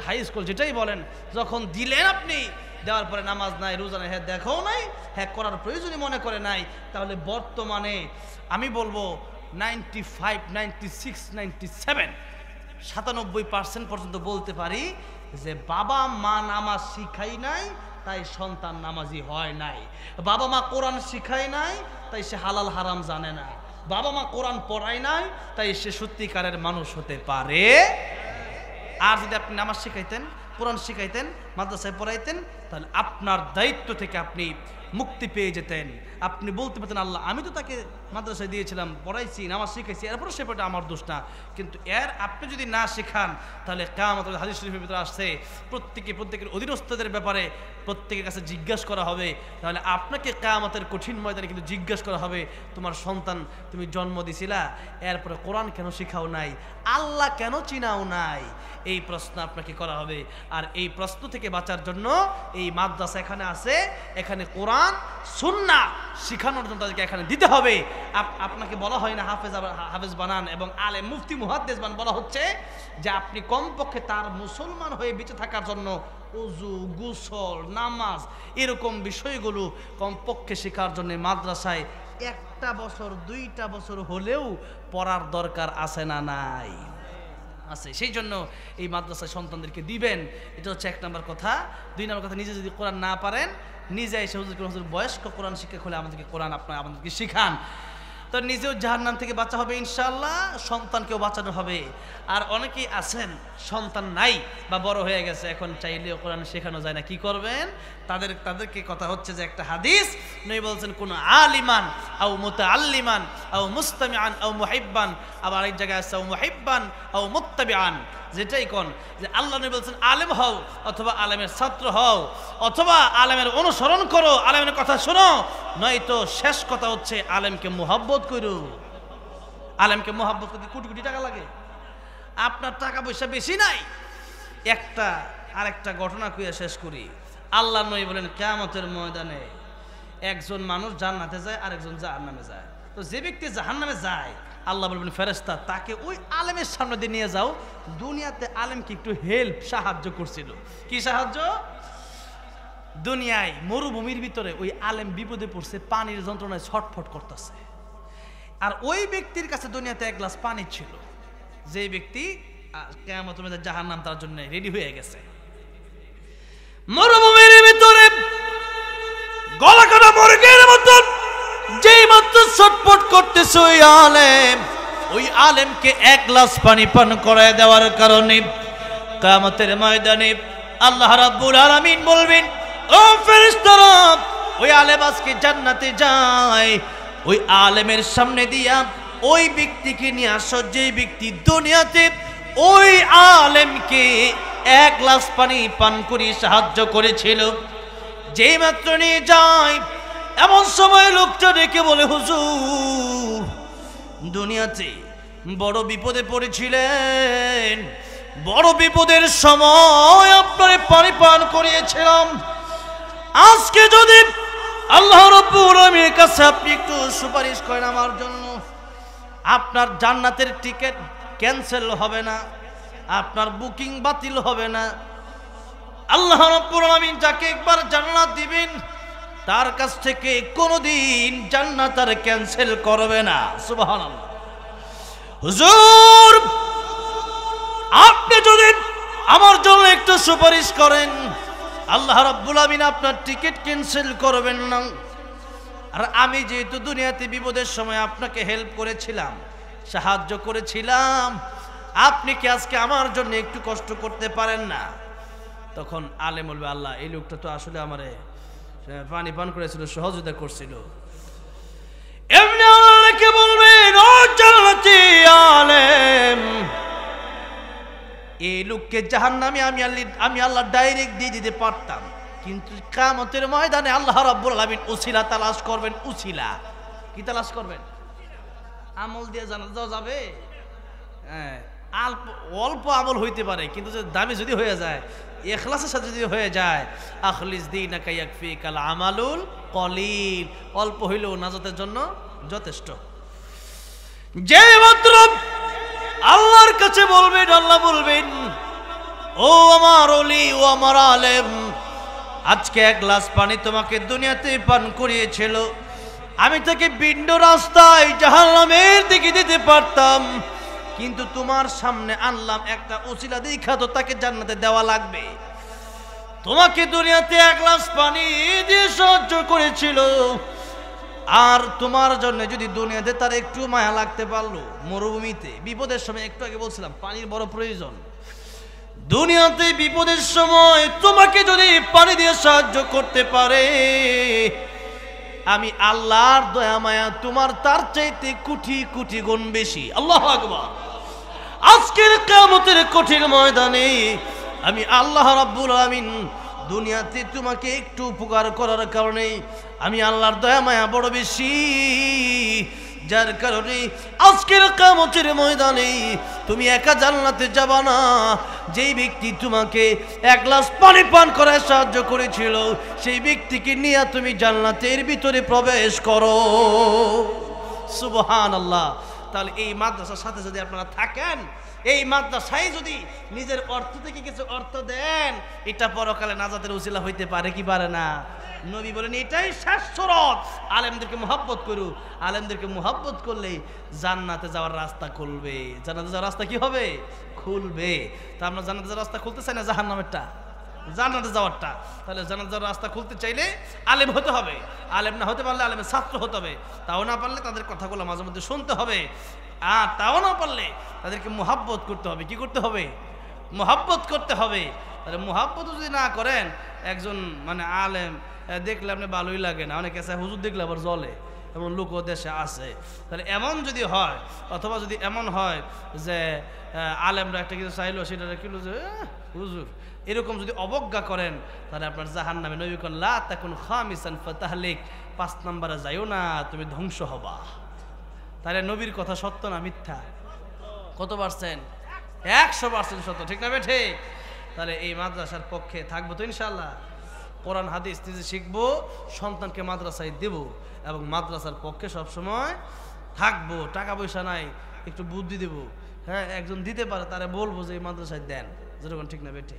হাই স্কুল যেটাই বলেন, যখন দিলেন আপনি, দেওয়ার পরে নামাজ নাই, রোজা নাই, হ্যাঁ দেখাও নাই, হ্যাঁ করার প্রয়োজনই মনে করে নাই, তাহলে বর্তমানে আমি বলবো 95, 96, 97, 97% পর্যন্ত বলতে পারি যে বাবা মা নামাজ শিখাই নাই তাই সন্তান নামাজি হয় নাই, বাবা মা কোরআন শিখাই নাই তাই সে হালাল হারাম জানে না, বাবা মা কোরআন পড়ায় নাই তাই সে সত্যিকারের মানুষ হতে পারে। আর যদি আপনি নামাজ শিখাইতেন, কোরআন শিখাইতেন, মাদ্রাসায় পড়াইতেন, তাহলে আপনার দায়িত্ব থেকে আপনি মুক্তি পেয়ে যেতেন। আপনি বলতে পারতেন আল্লাহ আমি তো তাকে মাদ্রাসায় দিয়েছিলাম, পড়াইছি, নামাজ শিখাইছি, এরপরে সে পড়া আমার দোষ না। কিন্তু আপনি যদি না শেখান তাহলে কিয়ামতের হাদিস শরীফের ভিতরে আসছে প্রত্যেকের অধীনস্থদের ব্যাপারে প্রত্যেকের কাছে জিজ্ঞাসা করা হবে। তাহলে আপনাকে কিয়ামতের কঠিন ময়দানে কিন্তু জিজ্ঞাসা করা হবে তোমার সন্তান তুমি জন্ম দিছিলা, এরপরে কোরআন কেন শিখাও নাই, আল্লাহ কেন চিনাও নাই, এই প্রশ্ন আপনাকে করা হবে। আর এই প্রশ্ন থেকে বাঁচার জন্য এই মাদ্রাসা এখানে আছে, এখানে কোরআন সুন্নাহ শিখানোর জন্য তাদেরকে এখানে দিতে হবে। আপনাকে বলা হয় না হাফেজ বানান এবং আলেম মুফতি মুহাদ্দিস বানান, বলা হচ্ছে যে আপনি কমপক্ষে তার মুসলমান হয়ে বেঁচে থাকার জন্য ওযু, গোসল, নামাজ এরকম বিষয়গুলো কমপক্ষে শেখার জন্য মাদ্রাসায় 1টা বছর 2টা বছর হলেও পড়ার দরকার আছে না নাই? আছে। সেই জন্য এই মাদ্রাসায় সন্তানদেরকে দিবেন, এটা হচ্ছে 1 নম্বর কথা। 2 নম্বর কথা, নিজে যদি কোরআন না পারেন নিজে এসে হুজুর বয়স্ক কোরআন শিক্ষক হলে আমাদেরকে কোরআন আমাদেরকে শিখান, তো নিজেও জাহান্নাম থেকে বাঁচা হবে ইনশাআল্লাহ, সন্তানকেও বাঁচানো হবে। আর অনেকেই আছেন সন্তান নাই বা বড় হয়ে গেছে, এখন চাইলেও কোরআন শেখানো যায় না, কি করবেন? তাদেরকে কথা হচ্ছে যে একটা হাদিস নবী বলছেন কোন আলিমান আও মুতাআল্লিমান আও মুস্তামিআন আও মুহিব্বান, আবার এক জায়গায় আছে আও মুহিব্বান আও মুত্তাবিআন, যেটাই কোন যে আল্লাহ নবী বলছেন আলেম হও অথবা আলেমের ছাত্র হও অথবা আলেমের অনুসরণ করো, আলেমের কথা শোনো, নয়তো শেষ কথা হচ্ছে আলেমকে মুহাব্বত করো। আলেমকে মুহাব্বত করতে কোটি কোটি টাকা লাগে, আপনার টাকা পয়সা বেশি নাই। আরেকটা ঘটনা কইয়া শেষ করি। আল্লাহ নবী বলেন কিয়ামতের ময়দানে একজন মানুষ জান্নাতে যায় আর একজন জাহান্নামে যায়। তো যে ব্যক্তি জাহান্নামে যায় আল্লাহ বলবেন ফেরেশতা তাকে ওই আলেমের সামনে দিয়ে নিয়ে যাও, দুনিয়াতে আলেমকে একটু সাহায্য করছিল। কি সাহায্য? দুনিয়ায় মরুভূমির ভিতরে ওই আলেম বিপদে পড়ছে, পানির যন্ত্রণায় ছটফট করতেছে, আর ওই ব্যক্তির কাছে দুনিয়াতে 1 গ্লাস পানি ছিল, যে ব্যক্তি কিয়ামতের মধ্যে জাহান্নাম তার জন্য রেডি হয়ে গেছে। মরুভূমির ভিতরে গলা কাটা মুরগির মতো যেই মাত্র ছটফট করতেছে ওই আলেমকে 1 গ্লাস পানি পান করায় দেওয়ার কারণে কিয়ামতের ময়দানে আল্লাহ রাব্বুল আলামিন বলবেন ও ফেরেশতারা, ওই আলেম আজকে জান্নাতে যায়, ওই আলেমের সামনে দিয়া ওই ব্যক্তিকে নিয়ে আসো যে ব্যক্তি দুনিয়াতে ওই আলেমকে 1 গ্লাস পানি পান করে সাহায্য করেছিল। যেই মাত্র নিয়ে যায় এমন সময় লোকটা ডেকে বলে হুজুর দুনিয়াতে বড় বিপদে পড়েছিলেন, বড় বিপদের সময় আপনারে পানি পান করিয়েছিলাম, আজকে যদি আল্লাহ রাব্বুল আলামিনের কাছে আপনি একটু সুপারিশ করেন আমার জন্য, আপনার জান্নাতের টিকিট ক্যান্সেল হবে না, আপনার বুকিং বাতিল হবে না। আল্লাহ রাব্বুল আলামিন যাকে একবার জান্নাত দিবেন তার কাছ থেকে কোনোদিন জান্নাত আর ক্যান্সেল করবে না। সুবহানাল্লাহ। হুজুর আপনি যদি আমার জন্য একটু সুপারিশ করেন, আল্লাহ রাব্বুল আলামিন আপনার টিকিট ক্যান্সেল করবেন না। আর আমি যেহেতু দুনিয়াতে বিপদের সময় আপনাকে হেল্প করেছিলাম, সাহায্য করেছিলাম, আপনি কি আজকে আমার জন্য একটু কষ্ট করতে পারেন না? তখন আলেম বলবে আল্লাহ এই লোকটা তো আসলে আমারে পানি পান করেছিল, সহযোগিতা করছিল। এমনি আল্লাহকে বলবেন ও জান্নাতি আলেম, এই লোককে জাহান্নামে আমি আল্লাহ ডাইরেক্ট দিয়ে দিতে পারতাম, কিন্তু কিয়ামতের ময়দানে আল্লাহ রাব্বুল আলামিন উসিলা তালাশ করবেন। উসিলা কি তালাশ করবেন? আমল দিয়ে জানা যাওয়া যাবে? হ্যাঁ, অল্প আমল হইতে পারে, কিন্তু যে দামি যদি হয়ে যায়, ইখলাসের সাথে যদি হয়ে যায়, আখলিস দীনাকা ইয়াকফিকাল আমালুল কলিল, অল্প হইলেও নাজাতের জন্য যথেষ্ট। যে মাত্র আল্লাহর কাছে বলবেন, আল্লাহ বলবেন, ও আমার ওলি, ও আমার আলেম, আজকে এক গ্লাস পানি তোমাকে দুনিয়াতে পান করিয়েছিল, আমি তাকে ভিন্ন রাস্তায় জাহান্নামের দিকে দিতে পারতাম, কিন্তু তোমার সামনে আনলাম একটা ওসিলা দেখা তো তাকে জান্নাতে দেওয়া লাগবে। তোমাকে দুনিয়াতে এক গ্লাস পানি দিয়ে সাহায্য করেছিল, আর তোমার জন্য যদি দুনিয়াতে তার একটু মায়া লাগতে পারলো, মরুভূমিতে বিপদের সময়, একটু আগে বলছিলাম পানির বড় প্রয়োজন, দুনিয়াতে বিপদের সময় তোমাকে যদি পানি দিয়ে সাহায্য করতে পারে, আমি আল্লাহর দয়া মায়া তোমার তার চাইতে কোটি কোটি গুণ বেশি। আল্লাহু আকবার। আজকের কিয়ামতের কঠিন ময়দানে আমি আল্লাহ রাব্বুল আমিন দুনিয়াতে তোমাকে একটু উপকার করার কারণে আমি আল্লাহর দয়া মায়া বড় বেশি, যার কারণে আজকের কিয়ামতের ময়দানে তুমি একা জান্নাতে যাবা না, যেই ব্যক্তি তোমাকে এক গ্লাস পানি পান করায় সাহায্য করেছিল, সেই ব্যক্তিকে নিয়ে তুমি জান্নাতের ভিতরে প্রবেশ করো। সুবহানাল্লাহ। তাহলে এই মাদ্রাসার সাথে যদি আপনারা থাকেন, এই মাদ্রাসায় যদি নিজের অর্থ থেকে কিছু অর্থ দেন, এটা পরকালে নাজাতের উসিলা হইতে পারে কি পারে না? নবী বলেন এটাই শেষ শরত। আলেমদেরকে মুহাব্বত করু, আলেমদেরকে মুহাব্বত করলে জান্নাতে যাওয়ার রাস্তা খুলবে। জান্নাতে যাওয়ার রাস্তা কি হবে? খুলবে। তা আমরা জান্নাতে যাওয়ার রাস্তা খুলতে চাই না জাহান্নামেরটা? জান্নাতে যাওয়ারটা। তাহলে জান্নাতে যাওয়ার রাস্তা খুলতে চাইলে আলেম হতে হবে, আলেম না হতে পারলে আলেমের ছাত্র হতে হবে, তাও না পারলে তাদের কথাগুলো মাঝে মধ্যে শুনতে হবে, আর তাও না পারলে তাদেরকে মুহাব্বত করতে হবে। কি করতে হবে? মুহাব্বত করতে হবে। তাহলে মুহাব্বত যদি না করেন, একজন মানে আলেম দেখলে আপনি ভালোই লাগে না, অনেকে আছে হুজুর দেখলে আবার জ্বলে, এমন লোকও দেশে আছে। তাহলে এমন যদি হয়, অথবা যদি এমন হয় যে আলেমরা একটা কিছু চাইলো, সেটা কিলো যে হুজুর, এরকম যদি অবজ্ঞা করেন, তাহলে আপনার জাহান্নামে, নবী কোন লা তাকুন খামিসান ফাতাহলিক, 5 নম্বরে যাইও না, তুমি ধ্বংস হবা। তাহলে নবীর কথা সত্য না মিথ্যা? কত পার্সেন্ট? 100% সত্য, ঠিক না বেঠে? তাহলে এই মাদ্রাসার পক্ষে থাকবো তো ইনশাআল্লাহ। কোরআন হাদিস নিজে শিখবো, সন্তানকে মাদ্রাসায় দেব, এবং মাদ্রাসার পক্ষে সবসময় থাকবো। টাকা পয়সা নাই, একটু বুদ্ধি দেব, হ্যাঁ, একজন দিতে পারে তারে বলবো যে এই মাদ্রাসায় দেন, যেরকম, ঠিক না বেঠে?